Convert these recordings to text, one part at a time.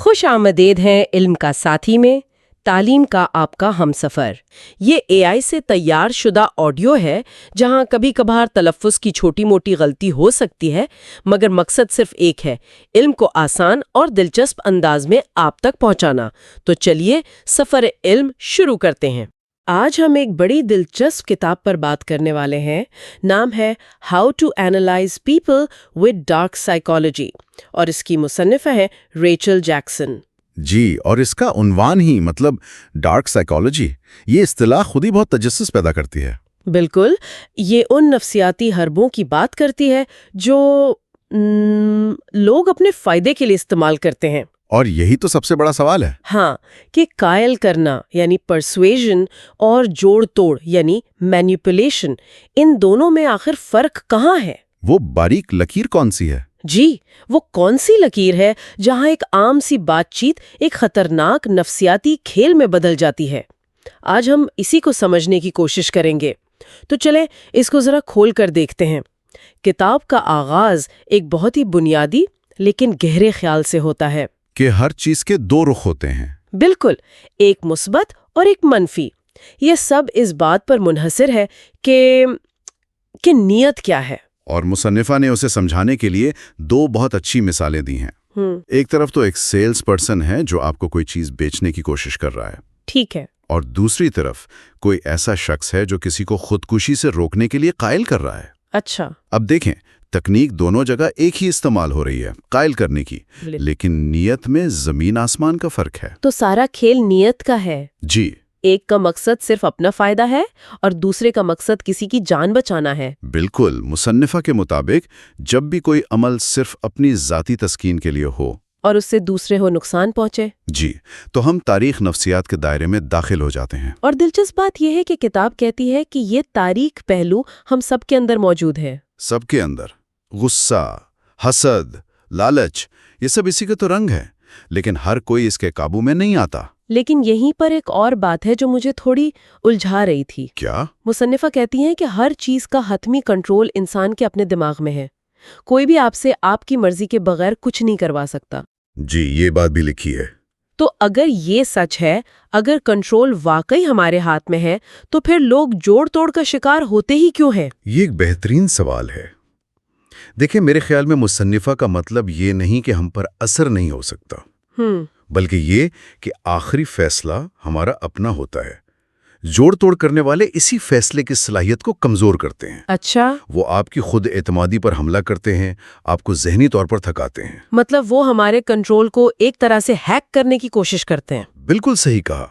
خوش آمدید ہیں علم کا ساتھی میں، تعلیم کا آپ کا ہمسفر۔ یہ AI سے تیار شدہ آڈیو ہے جہاں کبھی کبھار تلفظ کی چھوٹی موٹی غلطی ہو سکتی ہے، مگر مقصد صرف ایک ہے، علم کو آسان اور دلچسپ انداز میں آپ تک پہنچانا۔ تو چلیے سفر علم شروع کرتے ہیں۔ آج ہم ایک بڑی دلچسپ کتاب پر بات کرنے والے ہیں۔ نام ہے how to analyse people with dark psychology اور اس کی مصنفہ ہے ریچل جیکسن۔ جی، اور اس کا عنوان ہی مطلب ڈارک سائیکالوجی، یہ اصطلاح خود ہی بہت تجسس پیدا کرتی ہے۔ بالکل، یہ ان نفسیاتی حربوں کی بات کرتی ہے جو لوگ اپنے فائدے کے لیے استعمال کرتے ہیں۔ اور یہی تو سب سے بڑا سوال ہے۔ ہاں، کہ قائل کرنا یعنی پرسویژن اور جوڑ توڑ یعنی مینیپولیشن، ان دونوں میں آخر فرق کہاں ہے؟ وہ باریک لکیر کون سی ہے؟ جی، وہ کون سی لکیر ہے جہاں ایک عام سی بات چیت ایک خطرناک نفسیاتی کھیل میں بدل جاتی ہے؟ آج ہم اسی کو سمجھنے کی کوشش کریں گے۔ تو چلیں اس کو ذرا کھول کر دیکھتے ہیں۔ کتاب کا آغاز ایک بہت ہی بنیادی لیکن گہرے خیال سے ہوتا ہے کہ ہر چیز کے دو رخ ہوتے ہیں۔ بالکل، ایک مثبت اور ایک منفی۔ یہ سب اس بات پر منحصر ہے کہ نیت کیا ہے۔ اور مصنفہ نے اسے سمجھانے کے لیے دو بہت اچھی مثالیں دی ہیں۔ ایک طرف تو ایک سیلز پرسن ہے جو آپ کو کوئی چیز بیچنے کی کوشش کر رہا ہے، ٹھیک ہے، اور دوسری طرف کوئی ایسا شخص ہے جو کسی کو خودکشی سے روکنے کے لیے قائل کر رہا ہے۔ اچھا، اب دیکھیں، تکنیک دونوں جگہ ایک ہی استعمال ہو رہی ہے، قائل کرنے کی، لیکن نیت میں زمین آسمان کا فرق ہے۔ تو سارا کھیل نیت کا ہے۔ جی، ایک کا مقصد صرف اپنا فائدہ ہے اور دوسرے کا مقصد کسی کی جان بچانا ہے۔ بالکل، مصنفہ کے مطابق جب بھی کوئی عمل صرف اپنی ذاتی تسکین کے لیے ہو اور اس سے دوسرے کو نقصان پہنچے، جی، تو ہم تاریخ نفسیات کے دائرے میں داخل ہو جاتے ہیں۔ اور دلچسپ بات یہ ہے کہ کتاب کہتی ہے کہ یہ تاریک پہلو ہم سب کے اندر موجود ہے۔ سب کے اندر غصہ، حسد، لالچ، یہ سب اسی کے تو رنگ ہے، لیکن ہر کوئی اس کے قابو میں نہیں آتا۔ لیکن یہیں پر ایک اور بات ہے جو مجھے تھوڑی الجھا رہی تھی۔ کیا؟ مصنفہ کہتی ہیں کہ ہر چیز کا حتمی کنٹرول انسان کے اپنے دماغ میں ہے۔ کوئی بھی آپ سے آپ کی مرضی کے بغیر کچھ نہیں کروا سکتا۔ جی، یہ بات بھی لکھی ہے۔ تو اگر یہ سچ ہے، اگر کنٹرول واقعی ہمارے ہاتھ میں ہے، تو پھر لوگ جوڑ توڑ کا شکار ہوتے ہی کیوں ہیں؟ یہ ایک بہترین سوال ہے۔ دیکھیں، میرے خیال میں مصنفہ کا مطلب یہ نہیں کہ ہم پر اثر نہیں ہو سکتا، بلکہ یہ کہ آخری فیصلہ ہمارا اپنا ہوتا ہے۔ جوڑ توڑ کرنے والے اسی فیصلے کی صلاحیت کو کمزور کرتے ہیں۔ اچھا، وہ آپ کی خود اعتمادی پر حملہ کرتے ہیں، آپ کو ذہنی طور پر تھکاتے ہیں۔ مطلب وہ ہمارے کنٹرول کو ایک طرح سے ہیک کرنے کی کوشش کرتے ہیں۔ بالکل صحیح کہا۔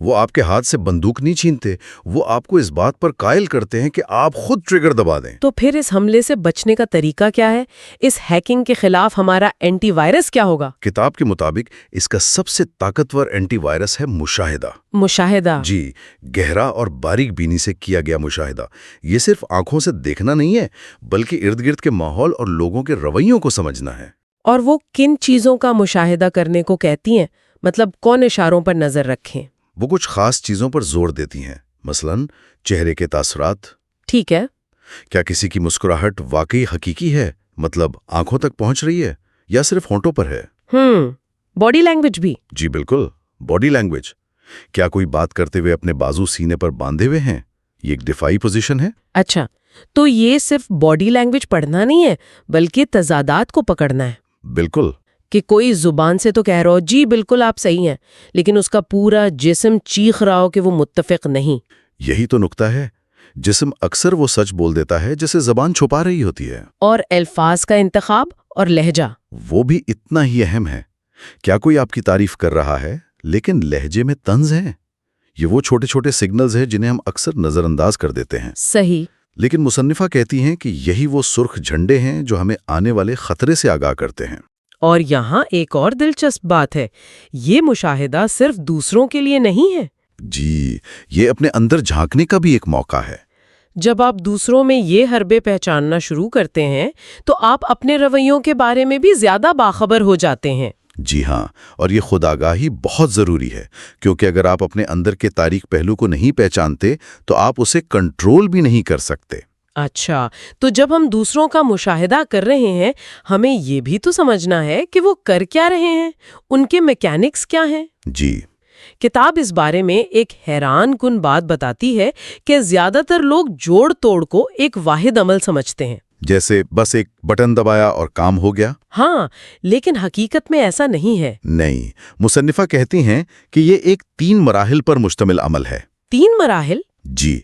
وہ آپ کے ہاتھ سے بندوق نہیں چھینتے، وہ آپ کو اس بات پر قائل کرتے ہیں کہ آپ خود ٹریگر دبا دیں۔ تو پھر اس حملے سے بچنے کا طریقہ کیا ہے؟ اس ہیکنگ کے خلاف ہمارا اینٹی وائرس کیا ہوگا؟ کتاب کے مطابق اس کا سب سے طاقتور اینٹی وائرس ہے مشاہدہ۔ مشاہدہ؟ جی، گہرا اور باریک بینی سے کیا گیا مشاہدہ۔ یہ صرف آنکھوں سے دیکھنا نہیں ہے، بلکہ ارد گرد کے ماحول اور لوگوں کے رویوں کو سمجھنا ہے۔ اور وہ کن چیزوں کا مشاہدہ کرنے کو کہتی ہیں؟ مطلب کون اشاروں پر نظر رکھیں؟ وہ کچھ خاص چیزوں پر زور دیتی ہیں، مثلاً چہرے کے تاثرات۔ ٹھیک ہے، کیا کسی کی مسکراہٹ واقعی حقیقی ہے، مطلب آنکھوں تک پہنچ رہی ہے، یا صرف ہونٹوں پر ہے؟ باڈی لینگویج بھی؟ جی بالکل، باڈی لینگویج۔ کیا کوئی بات کرتے ہوئے اپنے بازو سینے پر باندھے ہوئے ہیں؟ یہ ایک دفاعی پوزیشن ہے۔ اچھا، تو یہ صرف باڈی لینگویج پڑھنا نہیں ہے، بلکہ تضادات کو پکڑنا ہے۔ بالکل۔ کہ کوئی زبان سے تو کہہ رہا ہو جی بالکل آپ صحیح ہیں، لیکن اس کا پورا جسم چیخ رہا ہو کہ وہ متفق نہیں۔ یہی تو نکتہ ہے، جسم اکثر وہ سچ بول دیتا ہے جسے زبان چھپا رہی ہوتی ہے۔ اور الفاظ کا انتخاب اور لہجہ، وہ بھی اتنا ہی اہم ہے۔ کیا کوئی آپ کی تعریف کر رہا ہے لیکن لہجے میں طنز ہے؟ یہ وہ چھوٹے چھوٹے سگنلز ہیں جنہیں ہم اکثر نظر انداز کر دیتے ہیں۔ صحیح۔ لیکن مصنفہ کہتی ہیں کہ یہی وہ سرخ جھنڈے ہیں جو ہمیں آنے والے خطرے سے آگاہ کرتے ہیں۔ اور یہاں ایک اور دلچسپ بات ہے، یہ مشاہدہ صرف دوسروں کے لیے نہیں ہے۔ جی، یہ اپنے اندر جھانکنے کا بھی ایک موقع ہے۔ جب آپ دوسروں میں یہ حربے پہچاننا شروع کرتے ہیں تو آپ اپنے رویوں کے بارے میں بھی زیادہ باخبر ہو جاتے ہیں۔ جی ہاں، اور یہ خود آگاہی بہت ضروری ہے، کیونکہ اگر آپ اپنے اندر کے تاریک پہلو کو نہیں پہچانتے تو آپ اسے کنٹرول بھی نہیں کر سکتے۔ اچھا، تو جب ہم دوسروں کا مشاہدہ کر رہے ہیں ہمیں یہ بھی تو سمجھنا ہے کہ وہ کر کیا رہے ہیں، ان کے میکینکس کیا ہیں۔ جی کتاب اس بارے میں ایک حیران کن بات بتاتی ہے کہ زیادہ تر لوگ جوڑ توڑ کو ایک واحد عمل سمجھتے ہیں، جیسے بس ایک بٹن دبایا اور کام ہو گیا۔ ہاں لیکن حقیقت میں ایسا نہیں ہے۔ نہیں، مصنفہ کہتی ہیں کہ یہ ایک 3 مراحل پر مشتمل عمل ہے۔ 3 مراحل؟ جی،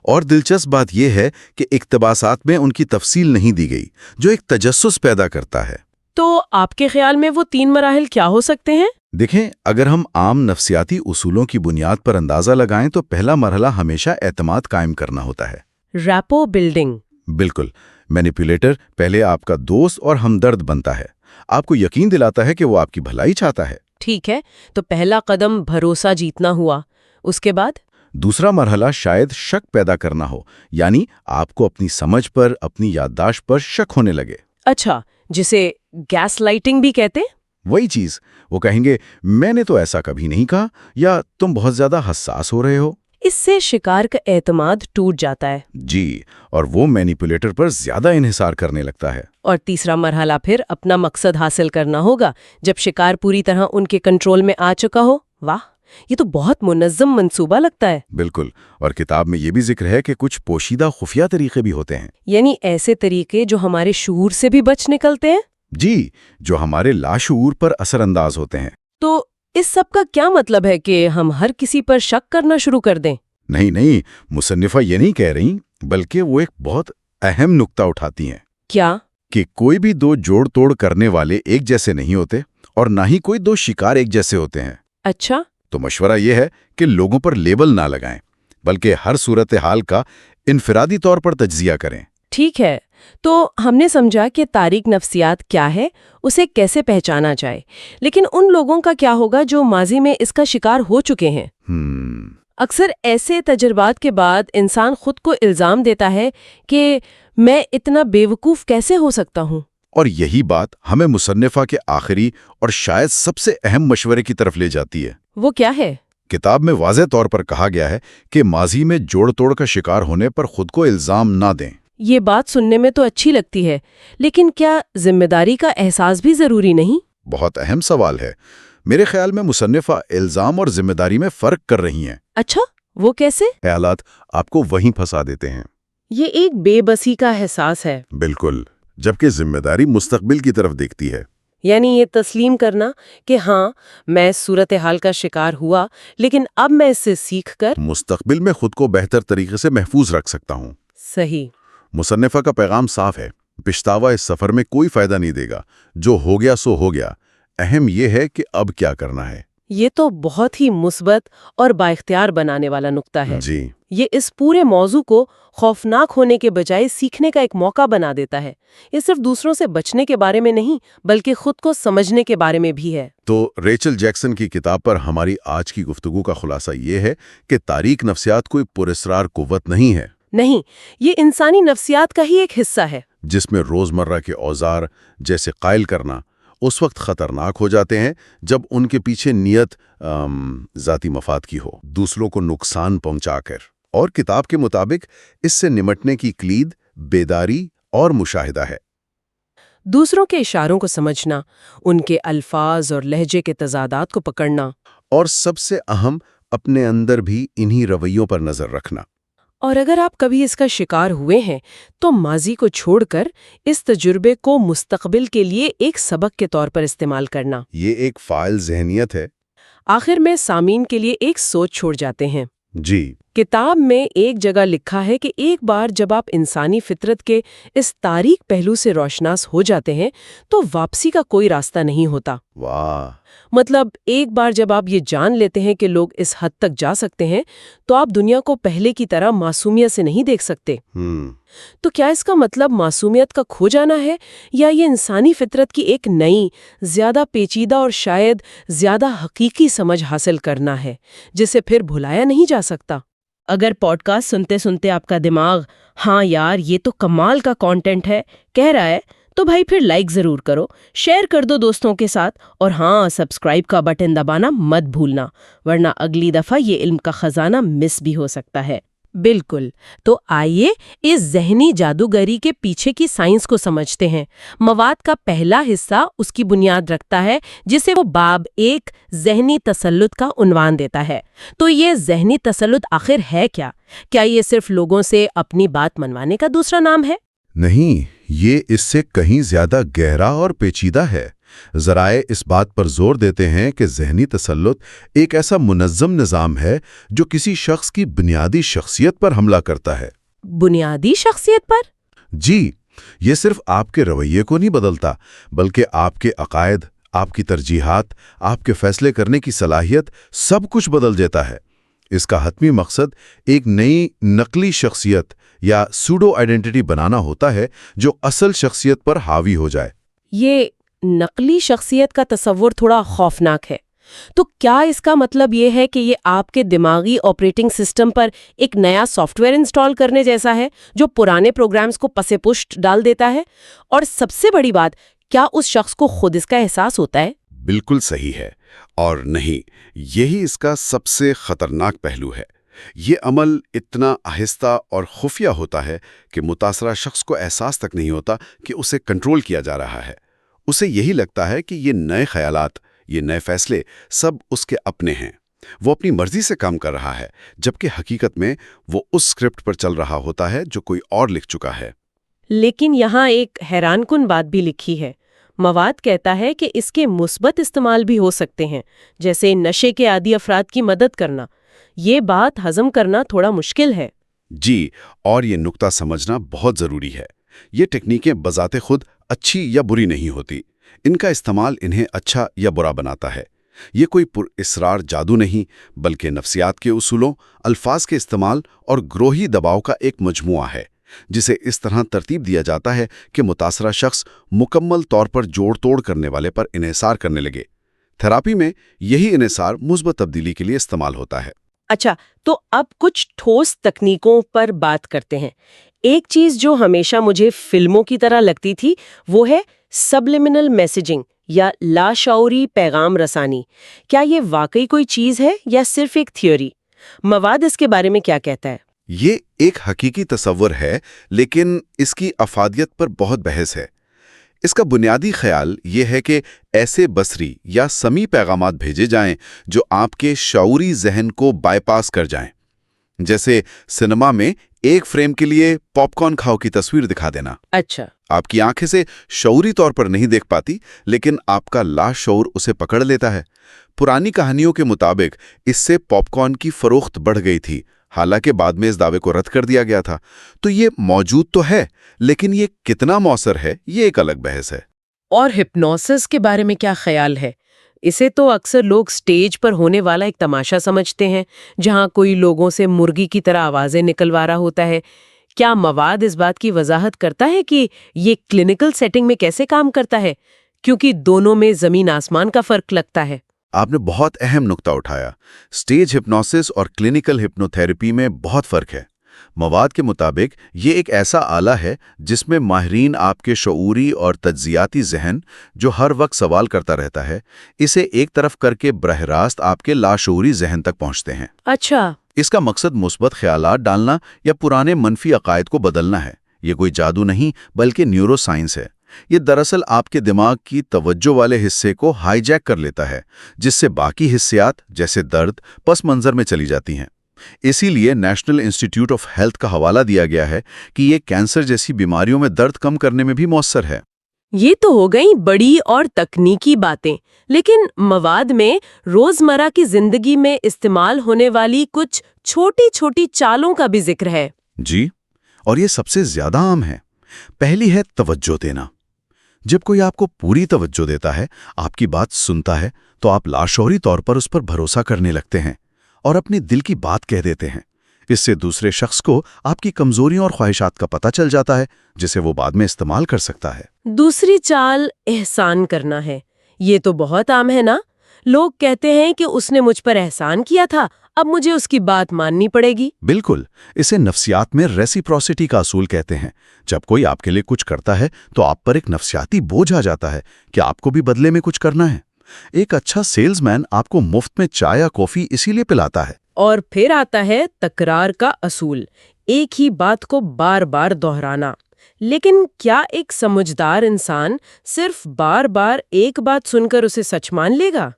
اور دلچسپ بات یہ ہے کہ اقتباسات میں ان کی تفصیل نہیں دی گئی، جو ایک تجسس پیدا کرتا ہے۔ تو آپ کے خیال میں وہ 3 مراحل کیا ہو سکتے ہیں؟ دیکھیں، اگر ہم عام نفسیاتی اصولوں کی بنیاد پر اندازہ لگائیں تو پہلا مرحلہ ہمیشہ اعتماد قائم کرنا ہوتا ہے۔ Repo building. بالکل، مینیپولیٹر پہلے آپ کا دوست اور ہمدرد بنتا ہے، آپ کو یقین دلاتا ہے کہ وہ آپ کی بھلائی چاہتا ہے۔ ٹھیک ہے، تو پہلا قدم بھروسہ جیتنا ہوا، اس کے بعد؟ دوسرا مرحلہ شاید شک پیدا کرنا ہو، یعنی آپ کو اپنی سمجھ پر، اپنی یادداشت پر شک ہونے لگے۔ اچھا، جسے گیس لائٹنگ بھی کہتے؟ وہی چیز، وہ کہیں گے میں نے تو ایسا کبھی نہیں کہا، یا تم بہت زیادہ حساس ہو رہے ہو۔ اس سے شکار کا اعتماد ٹوٹ جاتا ہے۔ جی، اور وہ مینیپولیٹر پر زیادہ انحصار کرنے لگتا ہے۔ اور تیسرا مرحلہ پھر اپنا مقصد حاصل کرنا ہوگا جب شکار پوری طرح ان کے کنٹرول میں آ چکا ہو۔ واہ، یہ تو بہت منظم منصوبہ لگتا ہے۔ بالکل، اور کتاب میں یہ بھی ذکر ہے کہ کچھ پوشیدہ خفیہ طریقے بھی ہوتے ہیں۔ یعنی ایسے طریقے جو ہمارے شعور سے بھی بچ نکلتے ہیں؟ جی، جو ہمارے لاشعور پر اثر انداز ہوتے ہیں۔ تو اس سب کا کیا مطلب ہے کہ ہم ہر کسی پر شک کرنا شروع کر دیں؟ نہیں، مصنفہ یہ نہیں کہہ رہی، بلکہ وہ ایک بہت اہم نقطہ اٹھاتی ہیں۔ کیا؟ کہ کوئی بھی 2 جوڑ توڑ کرنے والے ایک جیسے نہیں ہوتے، اور نہ ہی کوئی 2 شکار ایک جیسے ہوتے ہیں۔ اچھا۔ تو مشورہ یہ ہے کہ لوگوں پر لیبل نہ لگائیں، بلکہ ہر صورتحال کا انفرادی طور پر تجزیہ کریں۔ ٹھیک ہے، تو ہم نے سمجھا کہ تاریک نفسیات کیا ہے، اسے کیسے پہچانا جائے، لیکن ان لوگوں کا کیا ہوگا جو ماضی میں اس کا شکار ہو چکے ہیں؟ اکثر ایسے تجربات کے بعد انسان خود کو الزام دیتا ہے کہ میں اتنا بے وقوف کیسے ہو سکتا ہوں؟ اور یہی بات ہمیں مصنفہ کے آخری اور شاید سب سے اہم مشورے کی طرف لے جاتی ہے۔ وہ کیا ہے؟ کتاب میں واضح طور پر کہا گیا ہے کہ ماضی میں جوڑ توڑ کا شکار ہونے پر خود کو الزام نہ دیں۔ یہ بات سننے میں تو اچھی لگتی ہے، لیکن کیا ذمہ داری کا احساس بھی ضروری نہیں؟ بہت اہم سوال ہے۔ میرے خیال میں مصنفہ الزام اور ذمہ داری میں فرق کر رہی ہیں۔ اچھا، وہ کیسے؟ خیالات آپ کو وہیں پھنسا دیتے ہیں۔ یہ ایک بے بسی کا احساس ہے۔ بالکل، جبکہ ذمہ داری مستقبل کی طرف دیکھتی ہے۔ یعنی یہ تسلیم کرنا کہ ہاں میں صورتحال کا شکار ہوا، لیکن اب میں اس سے سیکھ کر مستقبل میں خود کو بہتر طریقے سے محفوظ رکھ سکتا ہوں۔ صحیح۔ مصنفہ کا پیغام صاف ہے، پچھتاوا اس سفر میں کوئی فائدہ نہیں دے گا، جو ہو گیا سو ہو گیا، اہم یہ ہے کہ اب کیا کرنا ہے۔ یہ تو بہت ہی مثبت اور بااختیار بنانے والا نقطہ ہے۔ جی، یہ اس پورے موضوع کو خوفناک ہونے کے بجائے سیکھنے کا ایک موقع بنا دیتا ہے۔ یہ صرف دوسروں سے بچنے کے بارے میں نہیں، بلکہ خود کو سمجھنے کے بارے میں بھی ہے۔ تو ریچل جیکسن کی کتاب پر ہماری آج کی گفتگو کا خلاصہ یہ ہے کہ تاریک نفسیات کوئی پراسرار قوت نہیں ہے۔ نہیں، یہ انسانی نفسیات کا ہی ایک حصہ ہے، جس میں روزمرہ کے اوزار جیسے قائل کرنا اس وقت خطرناک ہو جاتے ہیں جب ان کے پیچھے نیت ذاتی مفاد کی ہو، دوسروں کو نقصان پہنچا کر۔ اور کتاب کے مطابق اس سے نمٹنے کی کلید بیداری اور مشاہدہ ہے۔ دوسروں کے اشاروں کو سمجھنا، ان کے الفاظ اور لہجے کے تضادات کو پکڑنا، اور سب سے اہم، اپنے اندر بھی انہی رویوں پر نظر رکھنا۔ اور اگر آپ کبھی اس کا شکار ہوئے ہیں تو ماضی کو چھوڑ کر اس تجربے کو مستقبل کے لیے ایک سبق کے طور پر استعمال کرنا۔ یہ ایک فعال ذہنیت ہے۔ آخر میں سامعین کے لیے ایک سوچ چھوڑ جاتے ہیں۔ جی، کتاب میں ایک جگہ لکھا ہے کہ ایک بار جب آپ انسانی فطرت کے اس تاریک پہلو سے روشناس ہو جاتے ہیں تو واپسی کا کوئی راستہ نہیں ہوتا۔ واہ! مطلب ایک بار جب آپ یہ جان لیتے ہیں کہ لوگ اس حد تک جا سکتے ہیں تو آپ دنیا کو پہلے کی طرح معصومیت سے نہیں دیکھ سکتے۔ تو کیا اس کا مطلب معصومیت کا کھو جانا ہے، یا یہ انسانی فطرت کی ایک نئی، زیادہ پیچیدہ اور شاید زیادہ حقیقی سمجھ حاصل کرنا ہے جسے پھر بھلایا نہیں جا سکتا؟ اگر پوڈ کاسٹ سنتے سنتے آپ کا دماغ ہاں یار یہ تو کمال کا کانٹینٹ ہے کہہ رہا ہے تو بھائی پھر لائک ضرور کرو، شیئر کر دو دوستوں کے ساتھ، اور ہاں سبسکرائب کا بٹن دبانا مت بھولنا، ورنہ اگلی دفعہ یہ علم کا خزانہ مس بھی ہو سکتا ہے۔ بالکل. تو آئیے اس ذہنی جادوگری کے پیچھے کی سائنس کو سمجھتے ہیں. مواد کا پہلا حصہ اس کی بنیاد رکھتا ہے جسے وہ باب 1 ذہنی تسلط کا عنوان دیتا ہے. تو یہ ذہنی تسلط آخر ہے کیا؟ کیا یہ صرف لوگوں سے اپنی بات منوانے کا دوسرا نام ہے؟ نہیں، یہ اس سے کہیں زیادہ گہرا اور پیچیدہ ہے. ذرائع اس بات پر زور دیتے ہیں کہ ذہنی تسلط ایک ایسا منظم نظام ہے جو کسی شخص کی بنیادی شخصیت پر حملہ کرتا ہے. بنیادی شخصیت پر؟ جی، یہ صرف آپ کے رویے کو نہیں بدلتا، بلکہ آپ کے عقائد، آپ کی ترجیحات، آپ کے فیصلے کرنے کی صلاحیت، سب کچھ بدل دیتا ہے. اس کا حتمی مقصد ایک نئی نقلی شخصیت یا سوڈو آئیڈینٹی بنانا ہوتا ہے جو اصل شخصیت پر حاوی ہو جائے. یہ نقلی شخصیت کا تصور تھوڑا خوفناک ہے. تو کیا اس کا مطلب یہ ہے کہ یہ آپ کے دماغی آپریٹنگ سسٹم پر ایک نیا سافٹ ویئر انسٹال کرنے جیسا ہے جو پرانے پروگرامز کو پس پشت ڈال دیتا ہے؟ اور سب سے بڑی بات، کیا اس شخص کو خود اس کا احساس ہوتا ہے؟ بالکل صحیح ہے. اور نہیں، یہی اس کا سب سے خطرناک پہلو ہے. یہ عمل اتنا آہستہ اور خفیہ ہوتا ہے کہ متاثرہ شخص کو احساس تک نہیں ہوتا کہ اسے کنٹرول کیا جا رہا ہے. اسے یہی لگتا ہے کہ یہ نئے خیالات، یہ نئے فیصلے سب اس کے اپنے ہیں. وہ اپنی مرضی سے کام کر رہا ہے، جبکہ حقیقت میں وہ اس اسکرپٹ پر چل رہا ہوتا ہے جو کوئی اور لکھ چکا ہے. لیکن یہاں ایک حیران کن بات بھی لکھی ہے. مواد کہتا ہے کہ اس کے مثبت استعمال بھی ہو سکتے ہیں، جیسے نشے کے عادی افراد کی مدد کرنا. یہ بات ہضم کرنا تھوڑا مشکل ہے. جی، اور یہ نقطہ سمجھنا بہت ضروری ہے. یہ ٹیکنیکیں بذات خود اچھی یا بری نہیں ہوتی. ان کا استعمال انہیں اچھا یا برا بناتا ہے. یہ کوئی پر اسرار جادو نہیں، بلکہ نفسیات کے اصولوں، الفاظ کے استعمال اور گروہی دباؤ کا ایک مجموعہ ہے، جسے اس طرح ترتیب دیا جاتا ہے کہ متاثرہ شخص مکمل طور پر جوڑ توڑ کرنے والے پر انحصار کرنے لگے. تھراپی میں یہی انحصار مثبت تبدیلی کے لیے استعمال ہوتا ہے. اچھا، تو اب کچھ ٹھوس تکنیکوں پر بات کرتے ہیں. ایک چیز جو ہمیشہ مجھے فلموں کی طرح لگتی تھی وہ ہے سبلیمنل میسیجنگ یا لاشعوری پیغام رسانی. کیا یہ واقعی کوئی چیز ہے یا صرف ایک تھیوری؟ مواد اس کے بارے میں کیا کہتا ہے؟ یہ ایک حقیقی تصور ہے، لیکن اس کی افادیت پر بہت بحث ہے. اس کا بنیادی خیال یہ ہے کہ ایسے بصری یا سمیع پیغامات بھیجے جائیں جو آپ کے شعوری ذہن کو بائی پاس کر جائیں. جیسے سنیما میں ایک فریم کے لیے پاپ کارن کھاؤ کی تصویر دکھا دینا. اچھا. آپ کی آنکھیں سے شعوری طور پر نہیں دیکھ پاتی، لیکن آپ کا لاشعور اسے پکڑ لیتا ہے. پرانی کہانیوں کے مطابق اس سے پاپ کارن کی فروخت بڑھ گئی تھی، حالانکہ بعد میں اس دعوے کو رد کر دیا گیا تھا. تو یہ موجود تو ہے، لیکن یہ کتنا مؤثر ہے، یہ ایک الگ بحث ہے. اور ہپنوسس کے بارے میں کیا خیال ہے؟ اسے تو اکثر لوگ سٹیج پر ہونے والا ایک تماشا سمجھتے ہیں، جہاں کوئی لوگوں سے مرغی کی طرح آوازیں نکلوا رہا ہوتا ہے. کیا مواد اس بات کی وضاحت کرتا ہے کہ یہ کلینکل سیٹنگ میں کیسے کام کرتا ہے؟ کیونکہ دونوں میں زمین آسمان کا فرق لگتا ہے. آپ نے بہت اہم نقطہ اٹھایا. سٹیج ہپنوسس اور کلینیکل ہپنوتھیراپی میں بہت فرق ہے. مواد کے مطابق یہ ایک ایسا آلہ ہے جس میں ماہرین آپ کے شعوری اور تجزیاتی ذہن، جو ہر وقت سوال کرتا رہتا ہے، اسے ایک طرف کر کے براہ راست آپ کے لاشعوری ذہن تک پہنچتے ہیں. اچھا. اس کا مقصد مثبت خیالات ڈالنا یا پرانے منفی عقائد کو بدلنا ہے. یہ کوئی جادو نہیں، بلکہ نیورو سائنس ہے. یہ دراصل آپ کے دماغ کی توجہ والے حصے کو ہائی جیک کر لیتا ہے، جس سے باقی حصیات جیسے درد پس منظر میں چلی جاتی ہیں. اسی لیے نیشنل انسٹیٹیوٹ آف ہیلتھ کا حوالہ دیا گیا ہے کہ یہ کینسر جیسی بیماریوں میں درد کم کرنے میں بھی مؤثر ہے. یہ تو ہو گئی بڑی اور تکنیکی باتیں، لیکن مواد میں روزمرہ کی زندگی میں استعمال ہونے والی کچھ چھوٹی چھوٹی چالوں کا بھی ذکر ہے. جی، اور یہ سب سے زیادہ عام ہے. پہلی ہے توجہ دینا. جب کوئی آپ کو پوری توجہ دیتا ہے، آپ کی بات سنتا ہے، تو آپ لاشعوری طور پر اس پر بھروسہ کرنے لگتے ہیں اور اپنی دل کی بات کہہ دیتے ہیں. اس سے دوسرے شخص کو آپ کی کمزوریوں اور خواہشات کا پتہ چل جاتا ہے، جسے وہ بعد میں استعمال کر سکتا ہے. دوسری چال احسان کرنا ہے. یہ تو بہت عام ہے نا؟ لوگ کہتے ہیں کہ اس نے مجھ پر احسان کیا تھا، اب مجھے اس کی بات ماننی پڑے گی. بالکل. اسے نفسیات میں ریسیپروسٹی کا اصول کہتے ہیں. جب کوئی آپ کے لیے کچھ کرتا ہے تو آپ پر ایک نفسیاتی بوجھ آ جاتا ہے کہ آپ کو بھی بدلے میں کچھ کرنا ہے. ایک اچھا سیلز مین آپ کو مفت میں چائے یا کافی اسی لیے پلاتا ہے. اور پھر آتا ہے تکرار کا اصول، ایک ہی بات کو بار بار دہرانا۔ لیکن کیا ایک سمجھدار انسان صرف بار بار ایک بات سن کر اسے سچ مان لے گا؟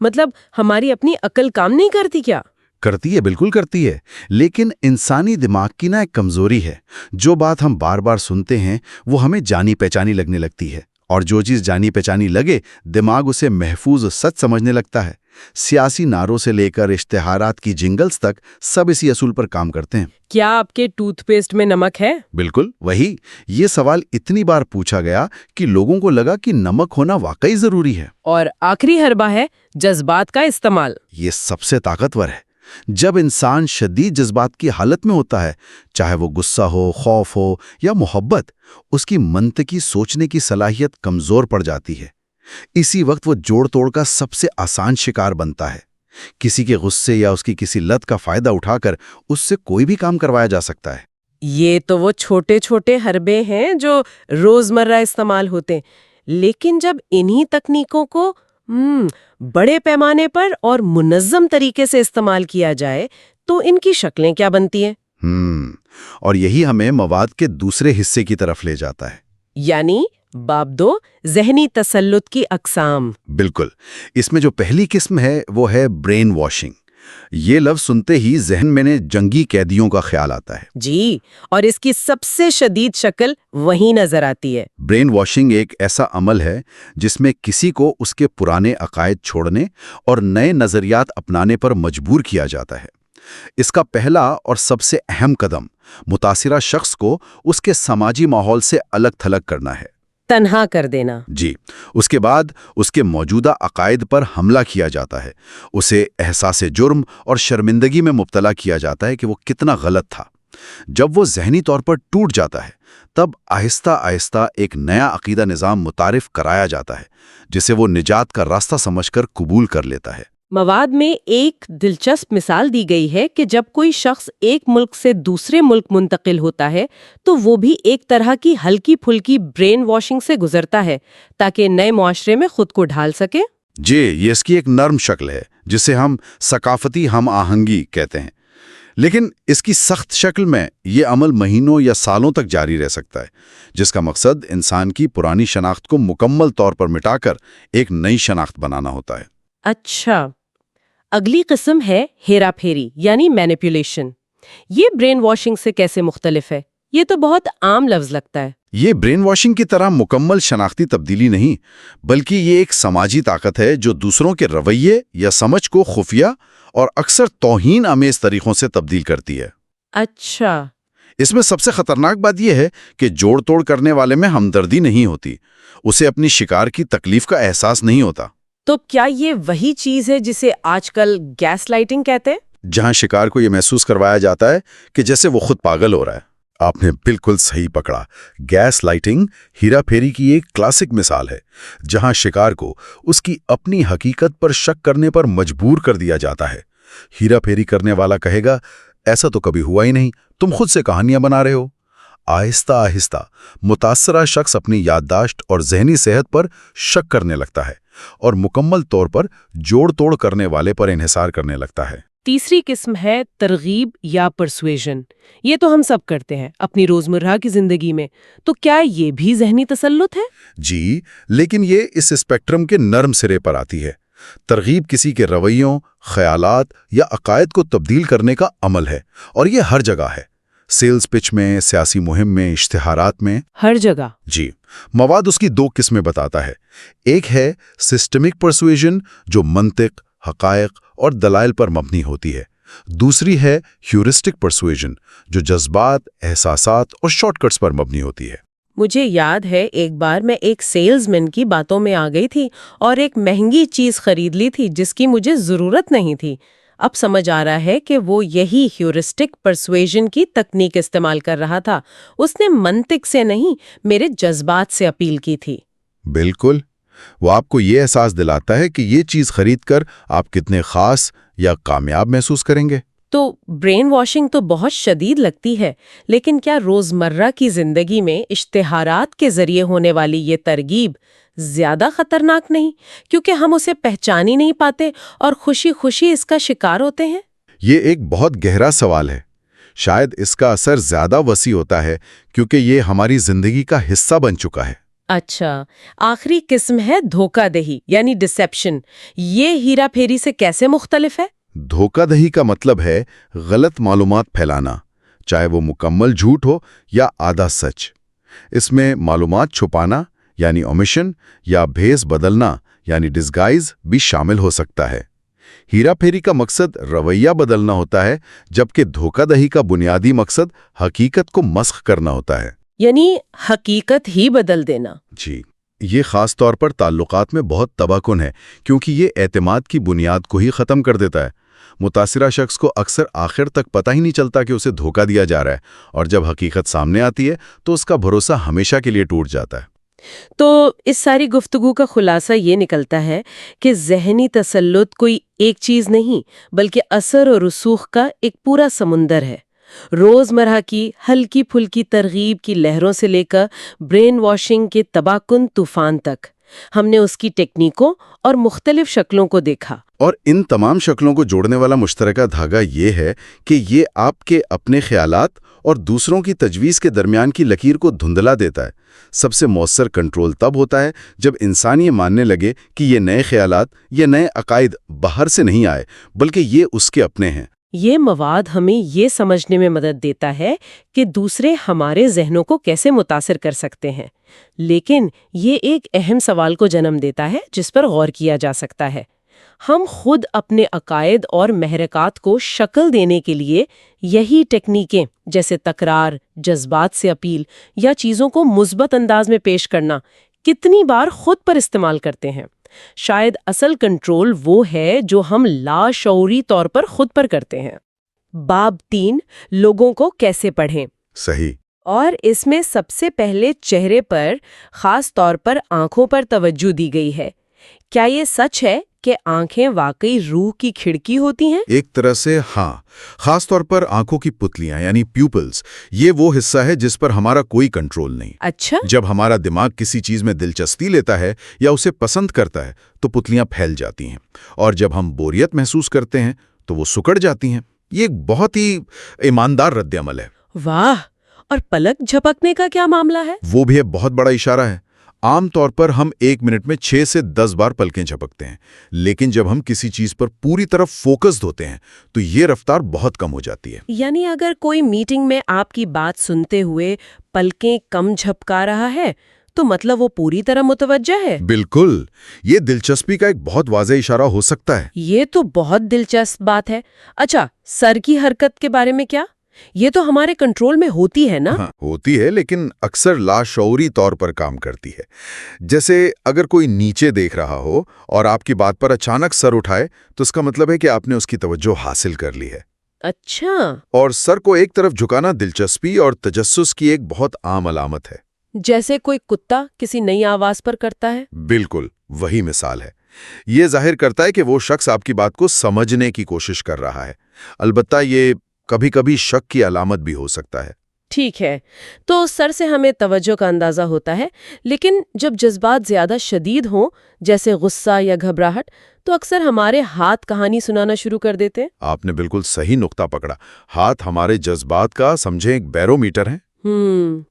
مطلب ہماری اپنی عقل کام نہیں کرتی کیا؟ کرتی ہے، بالکل کرتی ہے، لیکن انسانی دماغ کی ایک کمزوری ہے۔ جو بات ہم بار بار سنتے ہیں وہ ہمیں جانی پہچانی لگنے لگتی ہے، اور جو چیز جانی پہچانی لگے دماغ اسے محفوظ سچ سمجھنے لگتا ہے۔ سیاسی نعروں سے لے کر اشتہارات کی جنگلز تک سب اسی اصول پر کام کرتے ہیں۔ کیا آپ کے ٹوتھ پیسٹ میں نمک ہے؟ بالکل وہی۔ یہ سوال اتنی بار پوچھا گیا کہ لوگوں کو لگا کہ نمک ہونا واقعی ضروری ہے۔ اور آخری حربہ ہے جذبات کا استعمال۔ یہ سب سے طاقتور ہے۔ جب انسان شدید جذبات کی حالت میں ہوتا ہے، چاہے وہ غصہ ہو، خوف ہو یا محبت، اس کی منطقی سوچنے کی صلاحیت کمزور پڑ جاتی ہے۔ اسی وقت وہ جوڑ توڑ کا سب سے آسان شکار بنتا ہے۔ کسی کے غصے یا اس کی کسی لت کا فائدہ اٹھا کر اس سے کوئی بھی کام کروایا جا سکتا ہے۔ یہ تو وہ چھوٹے چھوٹے حربے ہیں جو روزمرہ استعمال ہوتے، لیکن جب انہی تکنیکوں کو بڑے پیمانے پر اور منظم طریقے سے استعمال کیا جائے تو ان کی شکلیں کیا بنتی ہیں؟ اور یہی ہمیں مواد کے دوسرے حصے کی طرف لے جاتا ہے، یعنی باب 2، ذہنی تسلط کی اقسام۔ بالکل۔ اس میں جو پہلی قسم ہے وہ ہے برین واشنگ۔ یہ لفظ سنتے ہی ذہن میں جنگی قیدیوں کا خیال آتا ہے۔ جی، اور اس کی سب سے شدید شکل وہیں نظر آتی ہے۔ برین واشنگ ایک ایسا عمل ہے جس میں کسی کو اس کے پرانے عقائد چھوڑنے اور نئے نظریات اپنانے پر مجبور کیا جاتا ہے۔ اس کا پہلا اور سب سے اہم قدم متاثرہ شخص کو اس کے سماجی ماحول سے الگ تھلگ کرنا ہے، تنہا کر دینا۔ جی۔ اس کے بعد اس کے موجودہ عقائد پر حملہ کیا جاتا ہے، اسے احساس جرم اور شرمندگی میں مبتلا کیا جاتا ہے کہ وہ کتنا غلط تھا۔ جب وہ ذہنی طور پر ٹوٹ جاتا ہے تب آہستہ آہستہ ایک نیا عقیدہ نظام متعارف کرایا جاتا ہے جسے وہ نجات کا راستہ سمجھ کر قبول کر لیتا ہے۔ مواد میں ایک دلچسپ مثال دی گئی ہے کہ جب کوئی شخص ایک ملک سے دوسرے ملک منتقل ہوتا ہے تو وہ بھی ایک طرح کی ہلکی پھلکی برین واشنگ سے گزرتا ہے تاکہ نئے معاشرے میں خود کو ڈھال سکے۔ جی، یہ اس کی ایک نرم شکل ہے جسے ہم ثقافتی ہم آہنگی کہتے ہیں، لیکن اس کی سخت شکل میں یہ عمل مہینوں یا سالوں تک جاری رہ سکتا ہے، جس کا مقصد انسان کی پرانی شناخت کو مکمل طور پر مٹا کر ایک نئی شناخت بنانا ہوتا ہے۔ اچھا، اگلی قسم ہے ہیرا پھیری یعنی مینیپولیشن۔ یہ برین واشنگ سے کیسے مختلف ہے؟ یہ تو بہت عام لفظ لگتا ہے۔ یہ برین واشنگ کی طرح مکمل شناختی تبدیلی نہیں، بلکہ یہ ایک سماجی طاقت ہے جو دوسروں کے رویے یا سمجھ کو خفیہ اور اکثر توہین آمیز طریقوں سے تبدیل کرتی ہے۔ اچھا، اس میں سب سے خطرناک بات یہ ہے کہ جوڑ توڑ کرنے والے میں ہمدردی نہیں ہوتی، اسے اپنی شکار کی تکلیف کا احساس نہیں ہوتا۔ تو کیا یہ وہی چیز ہے جسے آج کل گیس لائٹنگ کہتے ہیں؟ جہاں شکار کو یہ محسوس کروایا جاتا ہے کہ جیسے وہ خود پاگل ہو رہا ہے۔ آپ نے بالکل صحیح پکڑا۔ گیس لائٹنگ ہیرا پھیری کی ایک کلاسک مثال ہے، جہاں شکار کو اس کی اپنی حقیقت پر شک کرنے پر مجبور کر دیا جاتا ہے۔ ہیرا پھیری کرنے والا کہے گا، ایسا تو کبھی ہوا ہی نہیں، تم خود سے کہانیاں بنا رہے ہو۔ آہستہ آہستہ متاثرہ شخص اپنی یادداشت اور ذہنی صحت پر شک کرنے لگتا ہے اور مکمل طور پر جوڑ توڑ کرنے والے پر انحصار کرنے لگتا ہے۔ تیسری قسم ہے ترغیب یا پرسویژن۔ یہ تو ہم سب کرتے ہیں اپنی روزمرہ کی زندگی میں، تو کیا یہ بھی ذہنی تسلط ہے؟ جی، لیکن یہ اس اسپیکٹرم کے نرم سرے پر آتی ہے۔ ترغیب کسی کے رویوں، خیالات یا عقائد کو تبدیل کرنے کا عمل ہے، اور یہ ہر جگہ ہے، سیلز پچ میں، سیاسی مہم میں، اشتہارات میں، ہر جگہ۔ جی۔ مواد اس کی دو قسمیں بتاتا ہے۔ ایک ہے سسٹمک پرسویژن جو منطق، حقائق اور دلائل پر مبنی ہوتی ہے۔ دوسری ہے ہیورسٹک پرسویژن جو جذبات، احساسات اور شارٹ کٹس پر مبنی ہوتی ہے۔ مجھے یاد ہے ایک بار میں ایک سیلز مین کی باتوں میں آ گئی تھی اور ایک مہنگی چیز خرید لی تھی جس کی مجھے ضرورت نہیں تھی۔ اب سمجھ آ رہا ہے کہ وہ یہی ہیورسٹک پرسویژن کی تکنیک استعمال کر رہا تھا۔ اس نے منطق سے نہیں، میرے جذبات سے اپیل کی تھی۔ بالکل، وہ آپ کو یہ احساس دلاتا ہے کہ یہ چیز خرید کر آپ کتنے خاص یا کامیاب محسوس کریں گے۔ تو برین واشنگ تو بہت شدید لگتی ہے، لیکن کیا روزمرہ کی زندگی میں اشتہارات کے ذریعے ہونے والی یہ ترغیب زیادہ خطرناک نہیں، کیونکہ ہم اسے پہچان ہی نہیں پاتے اور خوشی خوشی اس کا شکار ہوتے ہیں؟ یہ ایک بہت گہرا سوال ہے. شاید اس کا اثر زیادہ وسیع ہوتا ہے کیونکہ یہ ہماری زندگی کا حصہ بن چکا ہے. اچھا، آخری قسم ہے دھوکہ دہی یعنی ڈسیپشن. یہ ہیرا پھیری سے کیسے مختلف ہے؟ دھوکہ دہی کا مطلب ہے غلط معلومات پھیلانا، چاہے وہ مکمل جھوٹ ہو یا آدھا سچ. اس میں معلومات چھپانا یعنی اومیشن یا بھیس بدلنا یعنی ڈسگائز بھی شامل ہو سکتا ہے. ہیرا پھیری کا مقصد رویہ بدلنا ہوتا ہے، جبکہ دھوکہ دہی کا بنیادی مقصد حقیقت کو مسخ کرنا ہوتا ہے. یعنی حقیقت ہی بدل دینا. جی، یہ خاص طور پر تعلقات میں بہت تباہ کن ہے کیونکہ یہ اعتماد کی بنیاد کو ہی ختم کر دیتا ہے. متاثرہ شخص کو اکثر آخر تک پتہ ہی نہیں چلتا کہ اسے دھوکہ دیا جا رہا ہے، اور جب حقیقت سامنے آتی ہے تو اس کا بھروسہ ہمیشہ کے لیے ٹوٹ جاتا ہے. تو اس ساری گفتگو کا خلاصہ یہ نکلتا ہے کہ ذہنی تسلط کوئی ایک چیز نہیں بلکہ اثر اور رسوخ کا ایک پورا سمندر ہے. روزمرہ کی ہلکی پھلکی ترغیب کی لہروں سے لے کر برین واشنگ کے تباہ کن طوفان تک ہم نے اس کی ٹیکنیکوں اور مختلف شکلوں کو دیکھا. اور ان تمام شکلوں کو جوڑنے والا مشترکہ دھاگا یہ ہے کہ یہ آپ کے اپنے خیالات اور دوسروں کی تجویز کے درمیان کی لکیر کو دھندلا دیتا ہے. سب سے مؤثر کنٹرول تب ہوتا ہے جب انسان یہ ماننے لگے کہ یہ نئے خیالات یا نئے عقائد باہر سے نہیں آئے بلکہ یہ اس کے اپنے ہیں. یہ مواد ہمیں یہ سمجھنے میں مدد دیتا ہے کہ دوسرے ہمارے ذہنوں کو کیسے متاثر کر سکتے ہیں، لیکن یہ ایک اہم سوال کو جنم دیتا ہے جس پر غور کیا جا سکتا ہے. ہم خود اپنے عقائد اور محرکات کو شکل دینے کے لیے یہی ٹیکنیکیں جیسے تکرار، جذبات سے اپیل یا چیزوں کو مثبت انداز میں پیش کرنا کتنی بار خود پر استعمال کرتے ہیں. شاید اصل کنٹرول وہ ہے جو ہم لاشعوری طور پر خود پر کرتے ہیں. باب 3 لوگوں کو کیسے پڑھیں. صحیح. اور اس میں سب سے پہلے چہرے پر، خاص طور پر آنکھوں پر توجہ دی گئی ہے. کیا یہ سچ ہے کہ آنکھیں واقعی روح کی کھڑکی ہوتی ہیں؟ ایک طرح سے ہاں. خاص طور پر آنکھوں کی پتلیاں یعنی پیوپلز، یہ وہ حصہ ہے جس پر ہمارا کوئی کنٹرول نہیں. اچھا. جب ہمارا دماغ کسی چیز میں دلچسپی لیتا ہے یا اسے پسند کرتا ہے تو پتلیاں پھیل جاتی ہیں، اور جب ہم بوریت محسوس کرتے ہیں تو وہ سکڑ جاتی ہیں. یہ ایک بہت ہی ایماندار رد عمل ہے. واہ. اور پلک جھپکنے کا کیا معاملہ ہے؟ وہ بھی ایک بہت بڑا اشارہ ہے. عام طور پر ہم 1 منٹ میں 6 سے 10 بار پلکیں جھپکتے ہیں، لیکن جب ہم کسی چیز پر پوری طرف فوکسڈ ہوتے ہیں تو یہ رفتار بہت کم ہو جاتی ہے. یعنی اگر کوئی میٹنگ میں آپ کی بات سنتے ہوئے پلکیں کم جھپکا رہا ہے تو مطلب وہ پوری طرح متوجہ ہے؟ بالکل. یہ دلچسپی کا ایک بہت واضح اشارہ ہو سکتا ہے. یہ تو بہت دلچسپ بات ہے. اچھا، سر کی حرکت کے بارے میں کیا؟ یہ تو ہمارے کنٹرول میں ہوتی ہے نا؟ ہاں ہوتی ہے، لیکن اکثر لاشعوری طور پر کام کرتی ہے. جیسے اگر کوئی نیچے دیکھ رہا ہو اور آپ کی بات پر اچانک سر اٹھائے تو اس کا مطلب ہے کہ آپ نے اس کی توجہ حاصل کر لی ہے. اچھا. اور سر کو ایک طرف جھکانا دلچسپی اور تجسس کی ایک بہت عام علامت ہے. جیسے کوئی کتا کسی نئی آواز پر کرتا ہے؟ بالکل وہی مثال ہے. یہ ظاہر کرتا ہے کہ وہ شخص آپ کی بات کو سمجھنے کی کوشش کر رہا ہے. البتہ یہ کبھی کبھی شک کی علامت بھی ہو سکتا ہے. ٹھیک ہے، تو سر سے ہمیں توجہ کا اندازہ ہوتا ہے، لیکن جب جذبات زیادہ شدید ہوں جیسے غصہ یا گھبراہٹ تو اکثر ہمارے ہاتھ کہانی سنانا شروع کر دیتے ہیں. آپ نے بالکل صحیح نقطہ پکڑا. ہاتھ ہمارے جذبات کا سمجھیں ایک بیرومیٹر ہیں.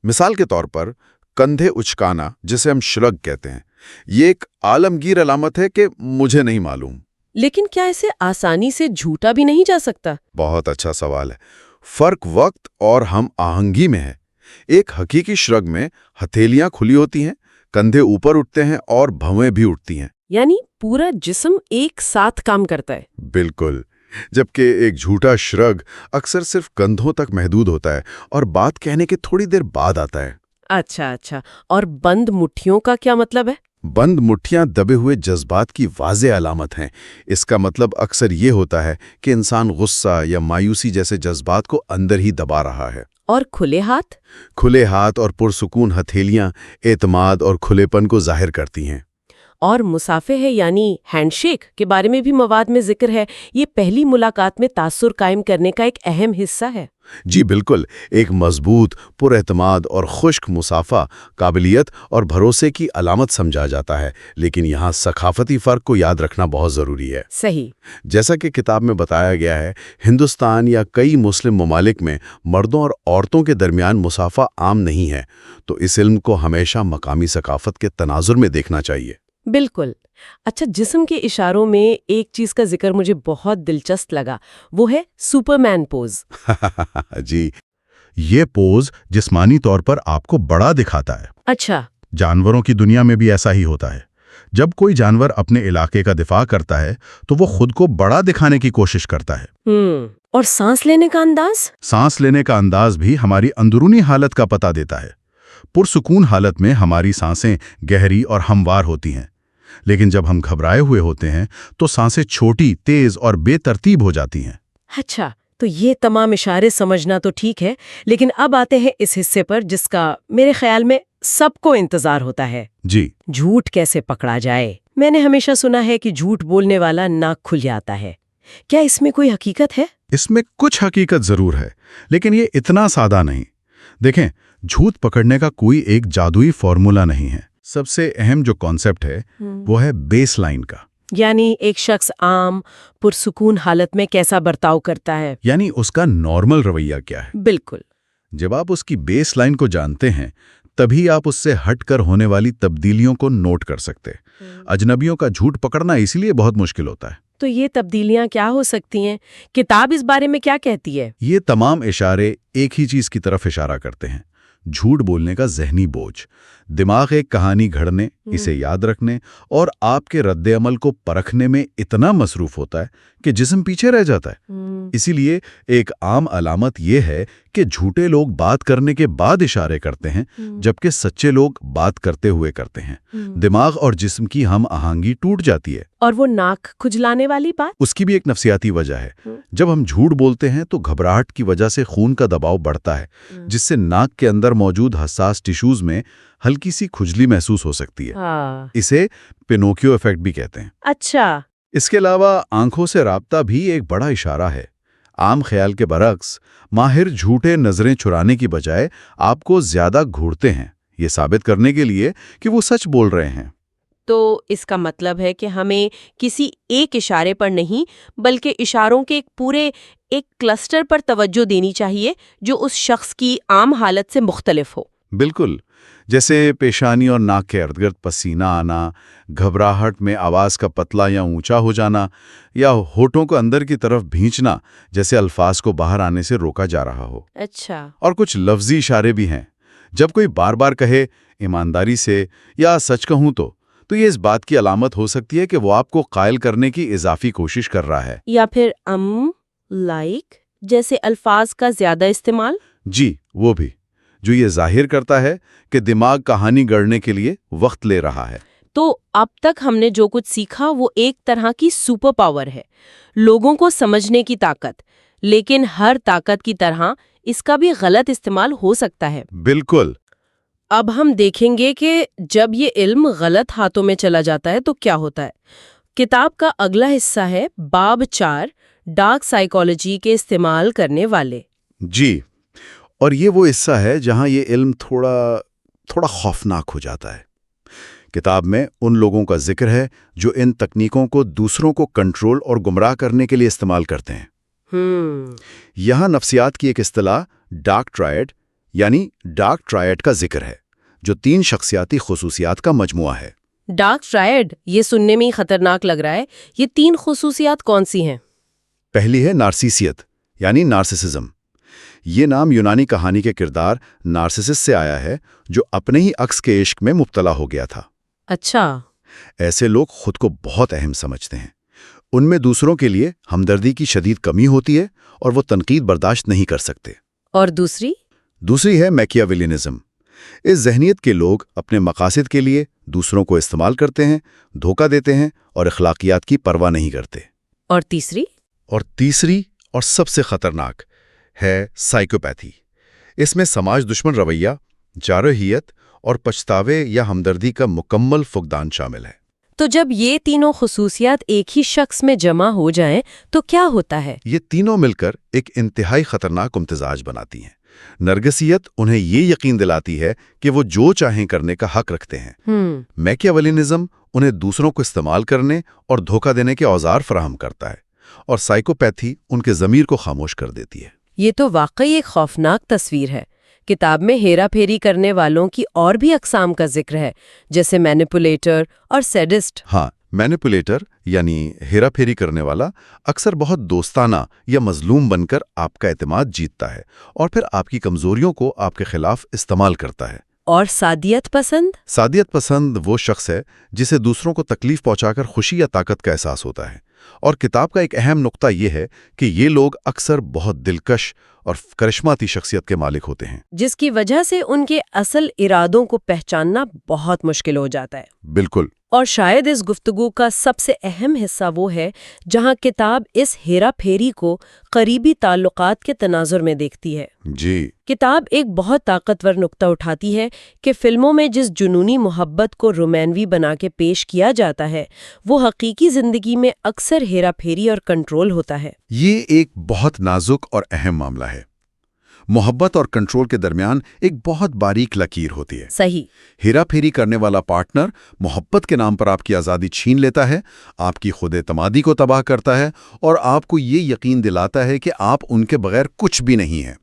مثال کے طور پر کندھے اچکانا، جسے ہم شرگ کہتے ہیں، یہ ایک عالمگیر علامت ہے کہ مجھے نہیں معلوم. لیکن کیا اسے آسانی سے جھوٹا بھی نہیں جا سکتا؟ بہت اچھا سوال ہے. فرق وقت اور ہم آہنگی میں ہے. ایک حقیقی شرگ میں ہتھیلیاں کھلی ہوتی ہیں، کندھے اوپر اٹھتے ہیں اور بھویں بھی اٹھتی ہیں. یعنی پورا جسم ایک ساتھ کام کرتا ہے. بالکل. جبکہ ایک جھوٹا شرگ اکثر صرف کندھوں تک محدود ہوتا ہے اور بات کہنے کے تھوڑی دیر بعد آتا ہے. اچھا. اور بند مٹھیوں کا کیا مطلب ہے؟ بند مٹھیاں دبے ہوئے جذبات کی واضح علامت ہیں. اس کا مطلب اکثر یہ ہوتا ہے کہ انسان غصہ یا مایوسی جیسے جذبات کو اندر ہی دبا رہا ہے. اور کھلے ہاتھ؟ کھلے ہاتھ اور پرسکون ہتھیلیاں اعتماد اور کھلے پن کو ظاہر کرتی ہیں. اور مسافہ ہے یعنی ہینڈ شیک کے بارے میں بھی مواد میں ذکر ہے. یہ پہلی ملاقات میں تاثر قائم کرنے کا ایک اہم حصہ ہے. جی بالکل، ایک مضبوط، پر اعتماد اور خشک مصافحہ قابلیت اور بھروسے کی علامت سمجھا جاتا ہے، لیکن یہاں ثقافتی فرق کو یاد رکھنا بہت ضروری ہے. صحیح. جیسا کہ کتاب میں بتایا گیا ہے، ہندوستان یا کئی مسلم ممالک میں مردوں اور عورتوں کے درمیان مصافحہ عام نہیں ہے، تو اس علم کو ہمیشہ مقامی ثقافت کے تناظر میں دیکھنا چاہیے. بالکل. اچھا، جسم کے اشاروں میں ایک چیز کا ذکر مجھے بہت دلچسپ لگا، وہ ہے سپرمین پوز. جی، یہ پوز جسمانی طور پر آپ کو بڑا دکھاتا ہے. اچھا. جانوروں کی دنیا میں بھی ایسا ہی ہوتا ہے. جب کوئی جانور اپنے علاقے کا دفاع کرتا ہے تو وہ خود کو بڑا دکھانے کی کوشش کرتا ہے. اور سانس لینے کا انداز؟ سانس لینے کا انداز بھی ہماری اندرونی حالت کا پتہ دیتا ہے. پرسکون حالت میں ہماری سانسیں گہری اور ہموار ہوتی ہیں، لیکن جب ہم گھبرائے ہوئے ہوتے ہیں تو سانسیں چھوٹی، تیز اور بے ترتیب ہو جاتی ہیں. اچھا، تو یہ تمام اشارے سمجھنا تو ٹھیک ہے، لیکن اب آتے ہیں اس حصے پر جس کا میرے خیال میں سب کو انتظار ہوتا ہے. جی، جھوٹ کیسے پکڑا جائے؟ میں نے ہمیشہ سنا ہے کہ جھوٹ بولنے والا ناک کھل جاتا ہے. کیا اس میں کوئی حقیقت ہے؟ اس میں کچھ حقیقت ضرور ہے، لیکن یہ اتنا سادہ نہیں. دیکھیں، جھوٹ پکڑنے کا کوئی ایک جادوئی فارمولا نہیں ہے. سب سے اہم جو کانسیپٹ ہے وہ ہے بیس لائن کا. یعنی ایک شخص عام پرسکون حالت میں کیسا برتاؤ کرتا ہے؟ یعنی اس کا نارمل رویہ کیا ہے. بالکل. جب آپ اس کی بیس لائن کو جانتے ہیں تبھی آپ اس سے ہٹ کر ہونے والی تبدیلیوں کو نوٹ کر سکتے. اجنبیوں کا جھوٹ پکڑنا اسی لیے بہت مشکل ہوتا ہے. تو یہ تبدیلیاں کیا ہو سکتی ہیں؟ کتاب اس بارے میں کیا کہتی ہے؟ یہ تمام اشارے ایک ہی چیز کی طرف اشارہ کرتے ہیں: جھوٹ بولنے کا ذہنی بوجھ. دماغ ایک کہانی گھڑنے، اسے یاد رکھنے اور آپ کے رد عمل کو پرکھنے میں اتنا مصروف ہوتا ہے کہ جسم پیچھے رہ جاتا ہے. اسی لیے ایک عام علامت یہ ہے کہ جھوٹے لوگ بات کرنے کے بعد اشارے کرتے ہیں، جبکہ سچے لوگ بات کرتے ہوئے کرتے ہیں. دماغ اور جسم کی ہم آہنگی ٹوٹ جاتی ہے. اور وہ ناک کھجلانے والی بات؟ اس کی بھی ایک نفسیاتی وجہ ہے. جب ہم جھوٹ بولتے ہیں تو گھبراہٹ کی وجہ سے خون کا دباؤ بڑھتا ہے، جس سے ناک کے اندر موجود حساس ٹیشوز میں ہلکی سی کھجلی محسوس ہو سکتی ہے. اسے پینوکیو ایفیکٹ بھی کہتے ہیں. اچھا. اس کے علاوہ آنکھوں سے رابطہ بھی ایک بڑا اشارہ ہے. عام خیال کے برعکس ماہر جھوٹے نظریں چرانے کی بجائے آپ کو زیادہ گھورتے ہیں، یہ ثابت کرنے کے لیے کہ وہ سچ بول رہے ہیں. تو اس کا مطلب ہے کہ ہمیں کسی ایک اشارے پر نہیں بلکہ اشاروں کے ایک کلسٹر پر توجہ دینی چاہیے جو اس شخص کی عام حالت سے مختلف ہو. بالکل. جیسے پیشانی اور ناک کے ارد گرد پسینہ آنا، گھبراہٹ میں آواز کا پتلا یا اونچا ہو جانا، یا ہونٹوں کو اندر کی طرف بھینچنا جیسے الفاظ کو باہر آنے سے روکا جا رہا ہو. اچھا. اور کچھ لفظی اشارے بھی ہیں. جب کوئی بار بار کہے ایمانداری سے یا سچ کہوں تو یہ اس بات کی علامت ہو سکتی ہے کہ وہ آپ کو قائل کرنے کی اضافی کوشش کر رہا ہے. یا پھر لائک جیسے الفاظ کا زیادہ استعمال. جی، وہ بھی، جو یہ ظاہر کرتا ہے کہ دماغ کہانی گڑھنے کے لیے وقت لے رہا ہے. تو اب تک ہم نے جو کچھ سیکھا وہ ایک طرح کی سپر پاور ہے، لوگوں کو سمجھنے کی طاقت، لیکن ہر طاقت کی طرح اس کا بھی غلط استعمال ہو سکتا ہے. بالکل. اب ہم دیکھیں گے کہ جب یہ علم غلط ہاتھوں میں چلا جاتا ہے تو کیا ہوتا ہے. کتاب کا اگلا حصہ ہے باب 4، ڈارک سائیکالوجی کے استعمال کرنے والے. جی، اور یہ وہ حصہ ہے جہاں یہ علم تھوڑا خوفناک ہو جاتا ہے. کتاب میں ان لوگوں کا ذکر ہے جو ان تکنیکوں کو دوسروں کو کنٹرول اور گمراہ کرنے کے لیے استعمال کرتے ہیں. یہاں نفسیات کی ایک اصطلاح ڈارک ٹرائیڈ یعنی ڈارک ٹرائیڈ کا ذکر ہے، جو 3 شخصیاتی خصوصیات کا مجموعہ ہے. ڈارک ٹرائیڈ، یہ سننے میں ہی خطرناک لگ رہا ہے. یہ 3 خصوصیات کون سی ہیں؟ پہلی ہے نارسیسیت یعنی نارسسزم. یہ نام یونانی کہانی کے کردار نارسسس سے آیا ہے جو اپنے ہی عکس کے عشق میں مبتلا ہو گیا تھا. اچھا. ایسے لوگ خود کو بہت اہم سمجھتے ہیں. ان میں دوسروں کے لیے ہمدردی کی شدید کمی ہوتی ہے اور وہ تنقید برداشت نہیں کر سکتے. اور دوسری ہے میکیاویلینزم. اس ذہنیت کے لوگ اپنے مقاصد کے لیے دوسروں کو استعمال کرتے ہیں، دھوکہ دیتے ہیں اور اخلاقیات کی پرواہ نہیں کرتے. اور تیسری اور سب سے خطرناک ہے سائیکوپیتھی. اس میں سماج دشمن رویہ، جارحیت اور پچھتاوے یا ہمدردی کا مکمل فقدان شامل ہے. تو جب یہ تینوں خصوصیات ایک ہی شخص میں جمع ہو جائیں تو کیا ہوتا ہے؟ یہ تینوں مل کر ایک انتہائی خطرناک امتزاج بناتی ہیں۔ نرگسیت انہیں یہ یقین دلاتی ہے کہ وہ جو چاہیں کرنے کا حق رکھتے ہیں۔ میکیاویلینزم انہیں دوسروں کو استعمال کرنے اور دھوکہ دینے کے اوزار فراہم کرتا ہے، اور سائیکوپیتھی ان کے ضمیر کو خاموش کر دیتی ہے۔ یہ تو واقعی ایک خوفناک تصویر ہے۔ کتاب میں ہیرا پھیری کرنے والوں کی اور بھی اقسام کا ذکر ہے، جیسے مینیپولیٹر اور سیڈسٹ۔ ہاں، مینیپولیٹر یعنی ہیرا پھیری کرنے والا اکثر بہت دوستانہ یا مظلوم بن کر آپ کا اعتماد جیتتا ہے اور پھر آپ کی کمزوریوں کو آپ کے خلاف استعمال کرتا ہے۔ اور سادیت پسند؟ سادیت پسند وہ شخص ہے جسے دوسروں کو تکلیف پہنچا کر خوشی یا طاقت کا احساس ہوتا ہے، اور کتاب کا ایک اہم نقطہ یہ ہے کہ یہ لوگ اکثر بہت دلکش اور کرشماتی شخصیت کے مالک ہوتے ہیں، جس کی وجہ سے ان کے اصل ارادوں کو پہچاننا بہت مشکل ہو جاتا ہے۔ بالکل۔ اور شاید اس گفتگو کا سب سے اہم حصہ وہ ہے جہاں کتاب اس ہیرا پھیری کو قریبی تعلقات کے تناظر میں دیکھتی ہے۔ جی، کتاب ایک بہت طاقتور نقطہ اٹھاتی ہے کہ فلموں میں جس جنونی محبت کو رومانوی بنا کے پیش کیا جاتا ہے وہ حقیقی زندگی میں اکثر ہیرا پھیری اور کنٹرول ہوتا ہے۔ یہ ایک بہت نازک اور اہم معاملہ ہے۔ محبت اور کنٹرول کے درمیان ایک بہت باریک لکیر ہوتی ہے۔ صحیح۔ ہیرا پھیری کرنے والا پارٹنر محبت کے نام پر آپ کی آزادی چھین لیتا ہے، آپ کی خود اعتمادی کو تباہ کرتا ہے اور آپ کو یہ یقین دلاتا ہے کہ آپ ان کے بغیر کچھ بھی نہیں ہیں۔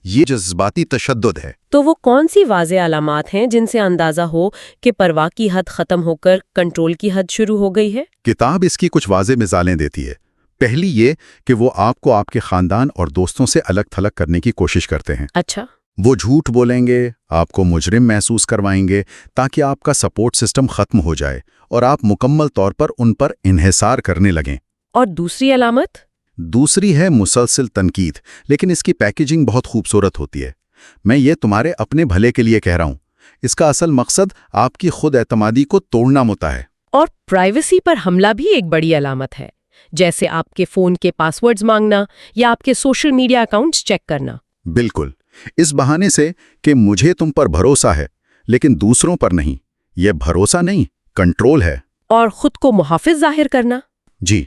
یہ جذباتی تشدد ہے۔ تو وہ کون سی واضح علامات ہیں جن سے اندازہ ہو کہ پرواہ کی حد ختم ہو کر کنٹرول کی حد شروع ہو گئی ہے؟ کتاب اس کی کچھ واضح مثالیں دیتی ہے۔ پہلی یہ کہ وہ آپ کو آپ کے خاندان اور دوستوں سے الگ تھلگ کرنے کی کوشش کرتے ہیں۔ اچھا۔ وہ جھوٹ بولیں گے، آپ کو مجرم محسوس کروائیں گے تاکہ آپ کا سپورٹ سسٹم ختم ہو جائے اور آپ مکمل طور پر ان پر انحصار کرنے لگیں۔ اور دوسری علامت؟ دوسری ہے مسلسل تنقید، لیکن اس کی پیکیجنگ بہت خوبصورت ہوتی ہے۔ میں یہ تمہارے اپنے بھلے کے لیے کہہ رہا ہوں۔ اس کا اصل مقصد آپ کی خود اعتمادی کو توڑنا ہوتا ہے۔ اور پرائیویسی پر حملہ بھی ایک بڑی علامت ہے، جیسے آپ کے فون کے پاس ورڈز مانگنا یا آپ کے سوشل میڈیا اکاؤنٹس چیک کرنا۔ بالکل، اس بہانے سے کہ مجھے تم پر بھروسہ ہے لیکن دوسروں پر نہیں۔ یہ بھروسہ نہیں، کنٹرول ہے۔ اور خود کو محافظ ظاہر کرنا۔ جی،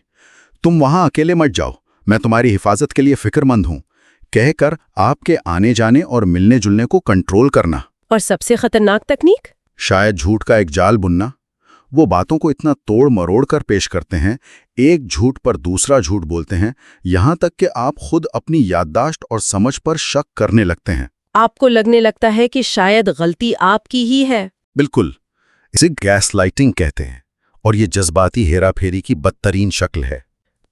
تم وہاں اکیلے مت جاؤ، میں تمہاری حفاظت کے لیے فکر مند ہوں، کہہ کر آپ کے آنے جانے اور ملنے جلنے کو کنٹرول کرنا۔ اور سب سے خطرناک تکنیک؟ شاید جھوٹ کا ایک جال بننا۔ وہ باتوں کو اتنا توڑ مروڑ کر پیش کرتے ہیں، ایک جھوٹ پر دوسرا جھوٹ بولتے ہیں، یہاں تک کہ آپ خود اپنی یادداشت اور سمجھ پر شک کرنے لگتے ہیں۔ آپ کو لگنے لگتا ہے کہ شاید غلطی آپ کی ہی ہے۔ بالکل، اسے گیس لائٹنگ کہتے ہیں، اور یہ جذباتی ہیرا پھیری کی بدترین شکل ہے۔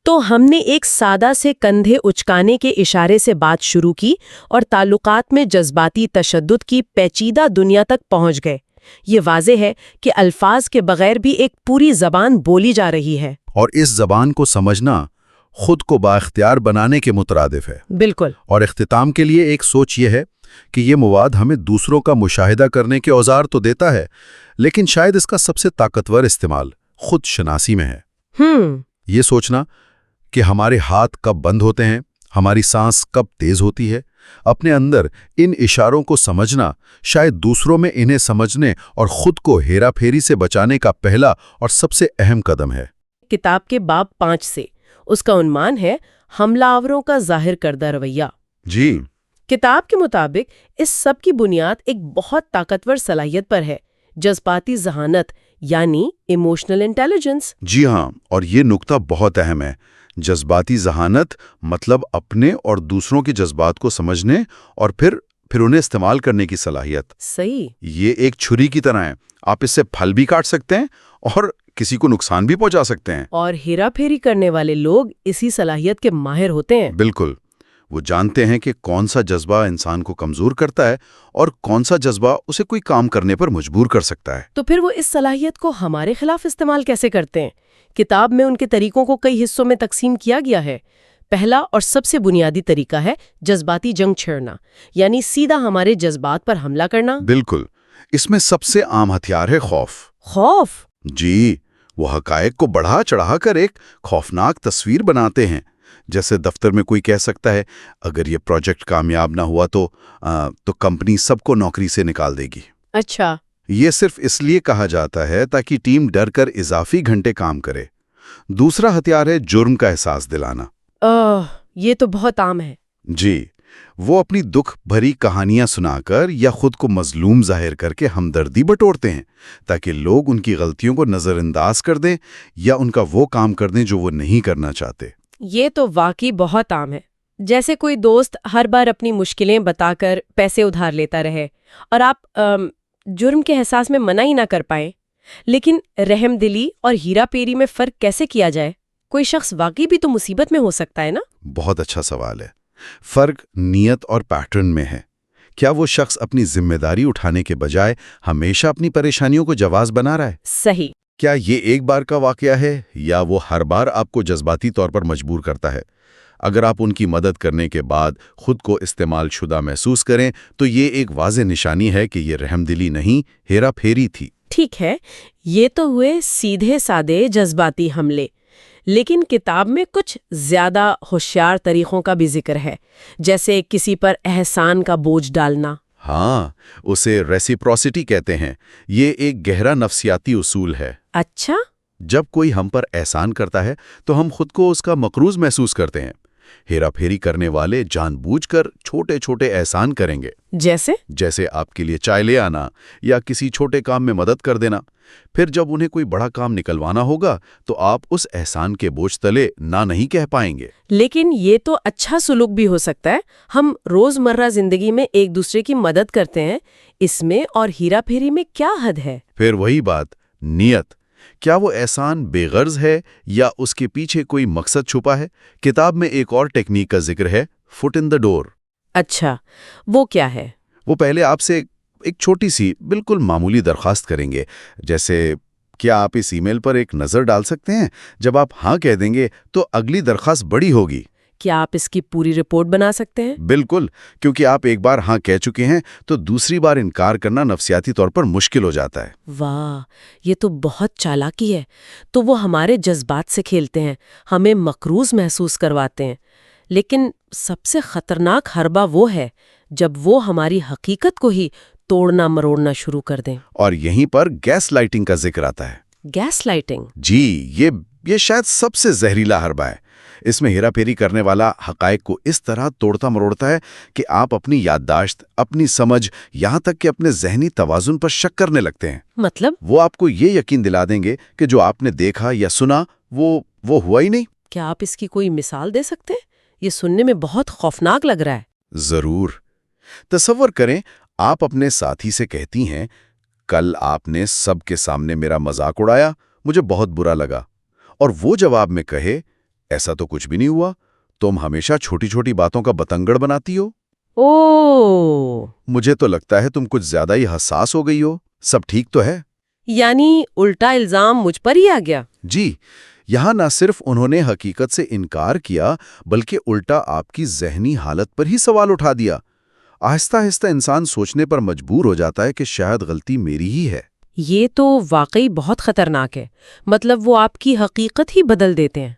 تو ہم نے ایک سادہ سے کندھے اچکانے کے اشارے سے بات شروع کی اور تعلقات میں جذباتی تشدد کی پیچیدہ دنیا تک پہنچ گئے۔ یہ واضح ہے کہ الفاظ کے بغیر بھی ایک پوری زبان بولی جا رہی ہے، اور اس زبان کو سمجھنا خود کو بااختیار بنانے کے مترادف ہے۔ بالکل۔ اور اختتام کے لیے ایک سوچ یہ ہے کہ یہ مواد ہمیں دوسروں کا مشاہدہ کرنے کے اوزار تو دیتا ہے، لیکن شاید اس کا سب سے طاقتور استعمال خود شناسی میں ہے۔ یہ سوچنا کہ ہمارے ہاتھ کب بند ہوتے ہیں، ہماری سانس کب تیز ہوتی ہے، اپنے اندر ان اشاروں کو سمجھنا شاید دوسروں میں انہیں سمجھنے اور خود کو ہیرا پھیری سے بچانے کا پہلا اور سب سے اہم قدم ہے۔ کتاب کے باب 5 سے اس کا عنوان ہے حملہ آوروں کا ظاہر کردہ رویہ۔ جی، کتاب کے مطابق اس سب کی بنیاد ایک بہت طاقتور صلاحیت پر ہے، جذباتی ذہانت یعنی ایموشنل انٹیلیجنس۔ جی ہاں، اور یہ نقطہ بہت اہم ہے۔ جذباتی ذہانت مطلب اپنے اور دوسروں کے جذبات کو سمجھنے اور پھر انہیں استعمال کرنے کی صلاحیت۔ صحیح۔ یہ ایک چھری کی طرح ہے، آپ اس سے پھل بھی کاٹ سکتے ہیں اور کسی کو نقصان بھی پہنچا سکتے ہیں۔ اور ہیرا پھیری کرنے والے لوگ اسی صلاحیت کے ماہر ہوتے ہیں۔ بالکل، وہ جانتے ہیں کہ کون سا جذبہ انسان کو کمزور کرتا ہے اور کون سا جذبہ اسے کوئی کام کرنے پر مجبور کر سکتا ہے۔ تو پھر وہ اس صلاحیت کو ہمارے خلاف استعمال کیسے کرتے ہیں؟ کتاب میں ان کے طریقوں کو کئی حصوں میں تقسیم کیا گیا ہے۔ پہلا اور سب سے بنیادی طریقہ ہے جذباتی جنگ چھیڑنا، یعنی سیدھا ہمارے جذبات پر حملہ کرنا۔ بالکل، اس میں سب سے عام ہتھیار ہے خوف۔ خوف؟ جی، وہ حقائق کو بڑھا چڑھا کر ایک خوفناک تصویر بناتے ہیں۔ جیسے دفتر میں کوئی کہہ سکتا ہے اگر یہ پروجیکٹ کامیاب نہ ہوا تو کمپنی سب کو نوکری سے نکال دے گی۔ اچھا۔ یہ صرف اس لیے کہا جاتا ہے تاکہ ٹیم ڈر کر اضافی گھنٹے کام کرے۔ دوسرا ہتھیار ہے جرم کا احساس دلانا۔ یہ تو بہت عام ہے۔ جی، وہ اپنی دکھ بھری کہانیاں سنا کر یا خود کو مظلوم ظاہر کر کے ہمدردی بٹورتے ہیں تاکہ لوگ ان کی غلطیوں کو نظر انداز کر دیں یا ان کا وہ کام کر دیں جو وہ نہیں کرنا چاہتے۔ یہ تو واقعی بہت عام ہے۔ جیسے کوئی دوست ہر بار اپنی مشکلیں بتا کر پیسے ادھار لیتا رہے اور آپ جرم کے احساس میں منع ہی نہ کر پائیں۔ لیکن رحم دلی اور ہیرا پھیری میں فرق کیسے کیا جائے؟ کوئی شخص واقعی بھی تو مصیبت میں ہو سکتا ہے نا؟ بہت اچھا سوال ہے۔ فرق نیت اور پیٹرن میں ہے۔ کیا وہ شخص اپنی ذمہ داری اٹھانے کے بجائے ہمیشہ اپنی پریشانیوں کو جواز بنا رہا ہے؟ صحیح۔ کیا یہ ایک بار کا واقعہ ہے یا وہ ہر بار آپ کو جذباتی طور پر مجبور کرتا ہے؟ اگر آپ ان کی مدد کرنے کے بعد خود کو استعمال شدہ محسوس کریں تو یہ ایک واضح نشانی ہے کہ یہ رحم دلی نہیں، ہیرا پھیری تھی۔ ٹھیک ہے، یہ تو ہوئے سیدھے سادے جذباتی حملے، لیکن کتاب میں کچھ زیادہ ہوشیار طریقوں کا بھی ذکر ہے، جیسے کسی پر احسان کا بوجھ ڈالنا۔ ہاں، اسے ریسیپروسٹی کہتے ہیں۔ یہ ایک گہرا نفسیاتی اصول ہے۔ اچھا؟ جب کوئی ہم پر احسان کرتا ہے تو ہم خود کو اس کا مقروض محسوس کرتے ہیں۔ ہیرا پھیری کرنے والے جان بوجھ کر چھوٹے چھوٹے احسان کریں گے، جیسے آپ کے لیے چائے لے آنا یا کسی چھوٹے کام میں مدد کر دینا۔ پھر جب انہیں کوئی بڑا کام نکلوانا ہوگا تو آپ اس احسان کے بوجھ تلے نہ نہیں کہہ پائیں گے۔ لیکن یہ تو اچھا سلوک بھی ہو سکتا ہے۔ ہم روزمرہ زندگی میں ایک دوسرے کی مدد کرتے ہیں، اس میں اور ہیرا پھیری میں کیا حد ہے؟ پھر وہی بات، نیت۔ کیا وہ احسان بے غرض ہے یا اس کے پیچھے کوئی مقصد چھپا ہے؟ کتاب میں ایک اور ٹیکنیک کا ذکر ہے، فٹ ان دا ڈور۔ اچھا، وہ کیا ہے؟ وہ پہلے آپ سے ایک چھوٹی سی بالکل معمولی درخواست کریں گے، جیسے کیا آپ اس ای میل پر ایک نظر ڈال سکتے ہیں؟ جب آپ ہاں کہہ دیں گے تو اگلی درخواست بڑی ہوگی۔ کیا آپ اس کی پوری رپورٹ بنا سکتے ہیں؟ بالکل، کیونکہ آپ ایک بار ہاں کہہ چکے ہیں تو دوسری بار انکار کرنا نفسیاتی طور پر مشکل ہو جاتا ہے۔ واہ، یہ تو بہت چالاکی ہے۔ تو وہ ہمارے جذبات سے کھیلتے ہیں، ہمیں مقروض محسوس کرواتے ہیں۔ لیکن سب سے خطرناک حربہ وہ ہے جب وہ ہماری حقیقت کو ہی توڑنا مروڑنا شروع کر دیں۔ اور یہیں پر گیس لائٹنگ کا ذکر آتا ہے۔ Gas lighting? جی، یہ شاید سب سے زہریلا حربہ ہے۔ اس میں ہیرا پھیری کرنے والا حقائق کو اس طرح توڑتا مروڑتا ہے کہ آپ اپنی یادداشت، اپنی سمجھ، یہاں تک کہ اپنے ذہنی توازن پر شک کرنے لگتے ہیں۔ مطلب؟ وہ آپ کو یہ یقین دلا دیں گے کہ جو آپ نے دیکھا یا سنا وہ ہوا ہی نہیں۔ کیا آپ اس کی کوئی مثال دے سکتے ہیں؟ یہ سننے میں بہت خوفناک لگ رہا ہے۔ ضرور۔ تصور کریں، آپ اپنے ساتھی سے کہتی ہیں، کل آپ نے سب کے سامنے میرا مذاق اڑایا، مجھے بہت برا لگا، اور وہ جواب میں کہے، ایسا تو کچھ بھی نہیں ہوا، تم ہمیشہ چھوٹی چھوٹی باتوں کا بتنگڑ بناتی ہو۔ مجھے تو لگتا ہے تم کچھ زیادہ ہی حساس ہو گئی ہو، سب ٹھیک تو ہے؟ یعنی الٹا الزام مجھ پر ہی آ گیا۔ جی، یہاں نہ صرف انہوں نے حقیقت سے انکار کیا بلکہ الٹا آپ کی ذہنی حالت پر ہی سوال اٹھا دیا۔ آہستہ آہستہ انسان سوچنے پر مجبور ہو جاتا ہے کہ شاید غلطی میری ہی ہے۔ یہ تو واقعی بہت خطرناک ہے۔ مطلب وہ آپ کی حقیقت ہی بدل دیتے ہیں۔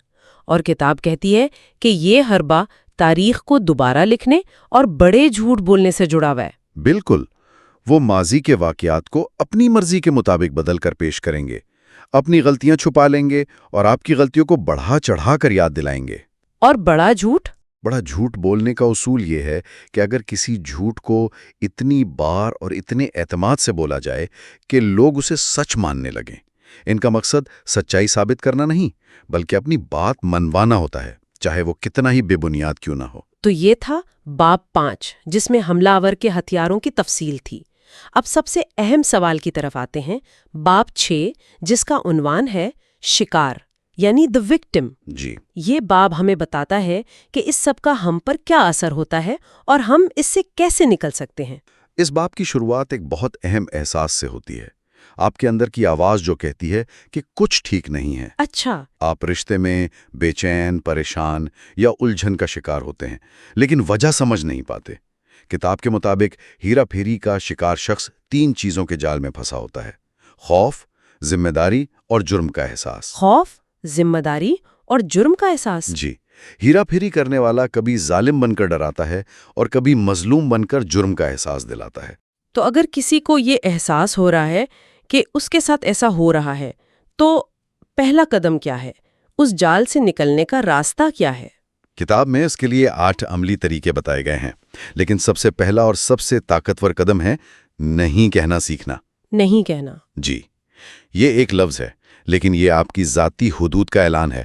اور کتاب کہتی ہے کہ یہ حربہ تاریخ کو دوبارہ لکھنے اور بڑے جھوٹ بولنے سے جڑا ہوا ہے۔ بالکل، وہ ماضی کے واقعات کو اپنی مرضی کے مطابق بدل کر پیش کریں گے، اپنی غلطیاں چھپا لیں گے اور آپ کی غلطیوں کو بڑھا چڑھا کر یاد دلائیں گے۔ اور بڑا جھوٹ بولنے کا اصول یہ ہے کہ اگر کسی جھوٹ کو اتنی بار اور اتنے اعتماد سے بولا جائے کہ لوگ اسے سچ ماننے لگیں، ان کا مقصد سچائی ثابت کرنا نہیں بلکہ اپنی بات منوانا ہوتا ہے، چاہے وہ کتنا ہی بے بنیاد کیوں نہ ہو۔ تو یہ تھا باب 5 جس میں حملہ آور کے ہتھیاروں کی تفصیل تھی۔ اب سب سے اہم سوال کی طرف آتے ہیں، باب 6 جس کا عنوان ہے شکار یعنی دی وکٹم۔ جی، یہ باب ہمیں بتاتا ہے کہ اس سب کا ہم پر کیا اثر ہوتا ہے اور ہم اس سے کیسے نکل سکتے ہیں۔ اس باب کی شروعات ایک بہت اہم احساس سے ہوتی ہے، آپ کے اندر کی آواز جو کہتی ہے کہ کچھ ٹھیک نہیں ہے۔ اچھا۔ آپ رشتے میں بے چین، پریشان یا الجھن کا شکار ہوتے ہیں لیکن وجہ سمجھ نہیں پاتے۔ کتاب کے مطابق ہیرا پھیری کا شکار شخص 3 چیزوں کے جال میں پھنسا ہوتا ہے: خوف، ذمہ داری اور جرم کا احساس۔ خوف، ذمہ داری اور جرم کا احساس؟ جی، ہیرا پھیری کرنے والا کبھی ظالم بن کر ڈراتا ہے اور کبھی مظلوم بن کر جرم کا احساس دلاتا ہے۔ تو اگر کسی کو یہ احساس ہو رہا ہے کہ اس کے ساتھ ایسا ہو رہا ہے تو پہلا قدم کیا ہے؟ اس جال سے نکلنے کا راستہ کیا ہے؟ کتاب میں اس کے لیے 8 عملی طریقے بتائے گئے ہیں، لیکن سب سے پہلا اور سب سے طاقتور قدم ہے نہیں کہنا سیکھنا۔ نہیں کہنا۔ جی، یہ ایک لفظ ہے، لیکن یہ آپ کی ذاتی حدود کا اعلان ہے۔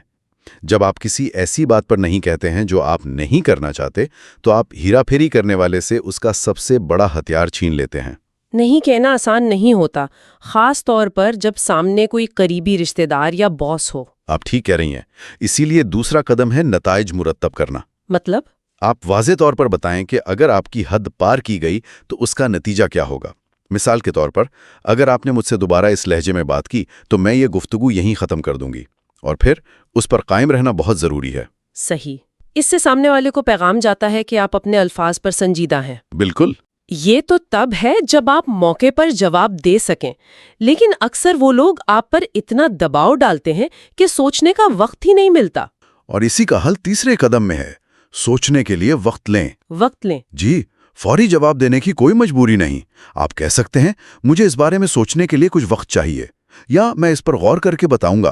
جب آپ کسی ایسی بات پر نہیں کہتے ہیں جو آپ نہیں کرنا چاہتے، تو آپ ہیرا پھیری کرنے والے سے اس کا سب سے بڑا ہتھیار چھین لیتے ہیں۔ نہیں کہنا آسان نہیں ہوتا، خاص طور پر جب سامنے کوئی قریبی رشتہ دار یا باس ہو۔ آپ ٹھیک کہہ رہی ہیں۔ اسی لیے دوسرا قدم ہے نتائج مرتب کرنا۔ مطلب؟ آپ واضح طور پر بتائیں کہ اگر آپ کی حد پار کی گئی تو اس کا نتیجہ کیا ہوگا۔ مثال کے طور پر، اگر آپ نے مجھ سے دوبارہ اس لہجے میں بات کی تو میں یہ گفتگو یہیں ختم کر دوں گی، اور پھر اس پر قائم رہنا بہت ضروری ہے۔ صحیح۔ اس سے سامنے والے کو پیغام جاتا ہے کہ آپ اپنے الفاظ پر سنجیدہ ہیں۔ بالکل۔ یہ تو تب ہے جب آپ موقع پر جواب دے سکیں، لیکن اکثر وہ لوگ آپ پر اتنا دباؤ ڈالتے ہیں کہ سوچنے کا وقت ہی نہیں ملتا۔ اور اسی کا حل تیسرے قدم میں ہے، سوچنے کے لیے وقت لیں۔ وقت لیں۔ جی، فوری جواب دینے کی کوئی مجبوری نہیں۔ آپ کہہ سکتے ہیں مجھے اس بارے میں سوچنے کے لیے کچھ وقت چاہیے، یا میں اس پر غور کر کے بتاؤں گا۔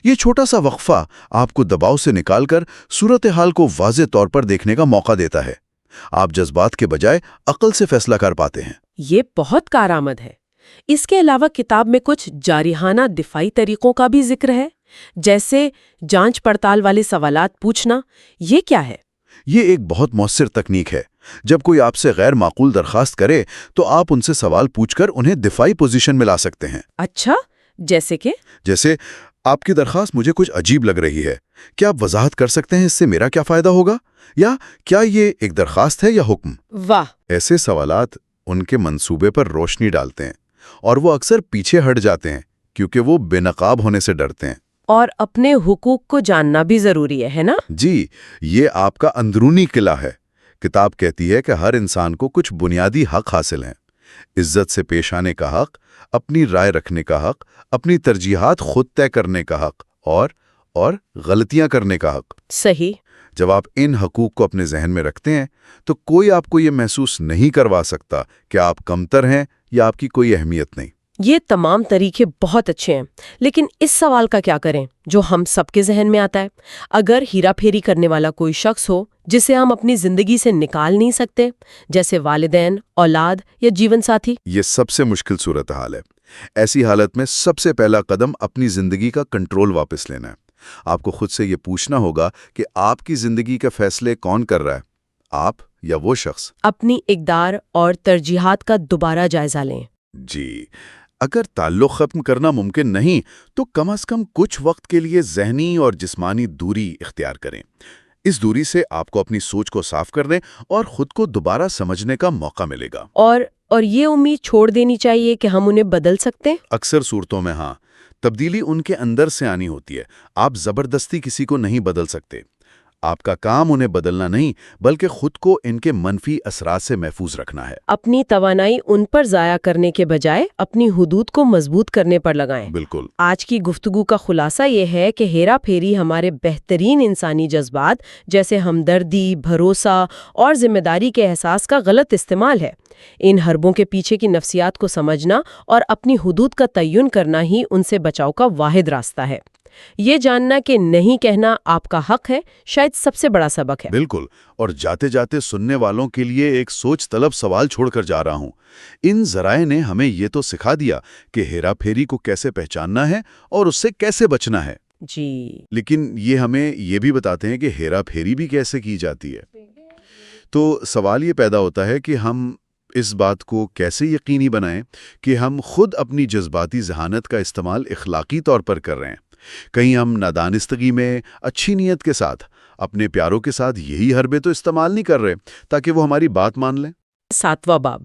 یہ چھوٹا سا وقفہ آپ کو دباؤ سے نکال کر صورتحال کو واضح طور پر دیکھنے کا موقع دیتا ہے۔ آپ جذبات کے بجائے عقل سے فیصلہ کر پاتے ہیں۔ یہ بہت کارآمد ہے۔ اس کے علاوہ کتاب میں کچھ جارحانہ دفاعی طریقوں کا بھی ذکر ہے، جیسے جانچ پڑتال والے سوالات پوچھنا۔ یہ کیا ہے؟ یہ ایک بہت مؤثر تکنیک ہے۔ جب کوئی آپ سے غیر معقول درخواست کرے تو آپ ان سے سوال پوچھ کر انہیں دفاعی پوزیشن میں لا سکتے ہیں۔ اچھا، جیسے کہ؟ جیسے، آپ کی درخواست مجھے کچھ عجیب لگ رہی ہے، کیا آپ وضاحت کر سکتے ہیں اس سے میرا کیا فائدہ ہوگا؟ یا کیا یہ ایک درخواست ہے یا حکم؟ واہ! ایسے سوالات ان کے منصوبے پر روشنی ڈالتے ہیں، اور وہ اکثر پیچھے ہٹ جاتے ہیں کیونکہ وہ بے نقاب ہونے سے ڈرتے ہیں۔ اور اپنے حقوق کو جاننا بھی ضروری ہے نا؟ جی، یہ آپ کا اندرونی قلعہ ہے۔ کتاب کہتی ہے کہ ہر انسان کو کچھ بنیادی حق حاصل ہیں: عزت سے پیش آنے کا حق، اپنی رائے رکھنے کا حق، اپنی ترجیحات خود طے کرنے کا حق، اور غلطیاں کرنے کا حق۔ صحیح۔ جب آپ ان حقوق کو اپنے ذہن میں رکھتے ہیں تو کوئی آپ کو یہ محسوس نہیں کروا سکتا کہ آپ کمتر ہیں یا آپ کی کوئی اہمیت نہیں۔ یہ تمام طریقے بہت اچھے ہیں، لیکن اس سوال کا کیا کریں جو ہم سب کے ذہن میں آتا ہے؟ اگر ہیرا پھیری کرنے والا کوئی شخص ہو جسے ہم اپنی زندگی سے نکال نہیں سکتے، جیسے والدین، اولاد یا جیون ساتھی۔ یہ سب سے مشکل صورتحال ہے۔ ایسی حالت میں سب سے پہلا قدم اپنی زندگی کا کنٹرول واپس لینا ہے۔ آپ کو خود سے یہ پوچھنا ہوگا کہ آپ کی زندگی کے فیصلے کون کر رہا ہے، آپ یا وہ شخص؟ اپنی اقدار اور ترجیحات کا دوبارہ جائزہ لیں۔ جی، اگر تعلق ختم کرنا ممکن نہیں تو کم از کم کچھ وقت کے لیے ذہنی اور جسمانی دوری اختیار کریں۔ اس دوری سے آپ کو اپنی سوچ کو صاف کرنے اور خود کو دوبارہ سمجھنے کا موقع ملے گا۔ اور یہ امید چھوڑ دینی چاہیے کہ ہم انہیں بدل سکتے ہیں۔ اکثر صورتوں میں ہاں، تبدیلی ان کے اندر سے آنی ہوتی ہے۔ آپ زبردستی کسی کو نہیں بدل سکتے۔ آپ کا کام انہیں بدلنا نہیں، بلکہ خود کو ان کے منفی اثرات سے محفوظ رکھنا ہے۔ اپنی توانائی ان پر ضائع کرنے کے بجائے اپنی حدود کو مضبوط کرنے پر لگائیں۔ بالکل۔ آج کی گفتگو کا خلاصہ یہ ہے کہ ہیرا پھیری ہمارے بہترین انسانی جذبات جیسے ہمدردی، بھروسہ اور ذمہ داری کے احساس کا غلط استعمال ہے۔ ان حربوں کے پیچھے کی نفسیات کو سمجھنا اور اپنی حدود کا تعین کرنا ہی ان سے بچاؤ کا واحد راستہ ہے۔ یہ جاننا کہ نہیں کہنا آپ کا حق ہے، شاید سب سے بڑا سبق ہے۔ بالکل۔ اور جاتے جاتے سننے والوں کے لیے ایک سوچ طلب سوال چھوڑ کر جا رہا ہوں۔ ان ذرائع نے ہمیں یہ تو سکھا دیا کہ ہیرا پھیری کو کیسے پہچاننا ہے اور اس سے کیسے بچنا ہے، جی، لیکن یہ ہمیں یہ بھی بتاتے ہیں کہ ہیرا پھیری بھی کیسے کی جاتی ہے۔ تو سوال یہ پیدا ہوتا ہے کہ ہم اس بات کو کیسے یقینی بنائیں کہ ہم خود اپنی جذباتی ذہانت کا استعمال اخلاقی طور پر کر رہے ہیں۔ کہیں ہم نادانستگی میں اچھی نیت کے ساتھ اپنے پیاروں کے ساتھ یہی حربے تو استعمال نہیں کر رہے تاکہ وہ ہماری بات مان لیں۔ 7واں باب،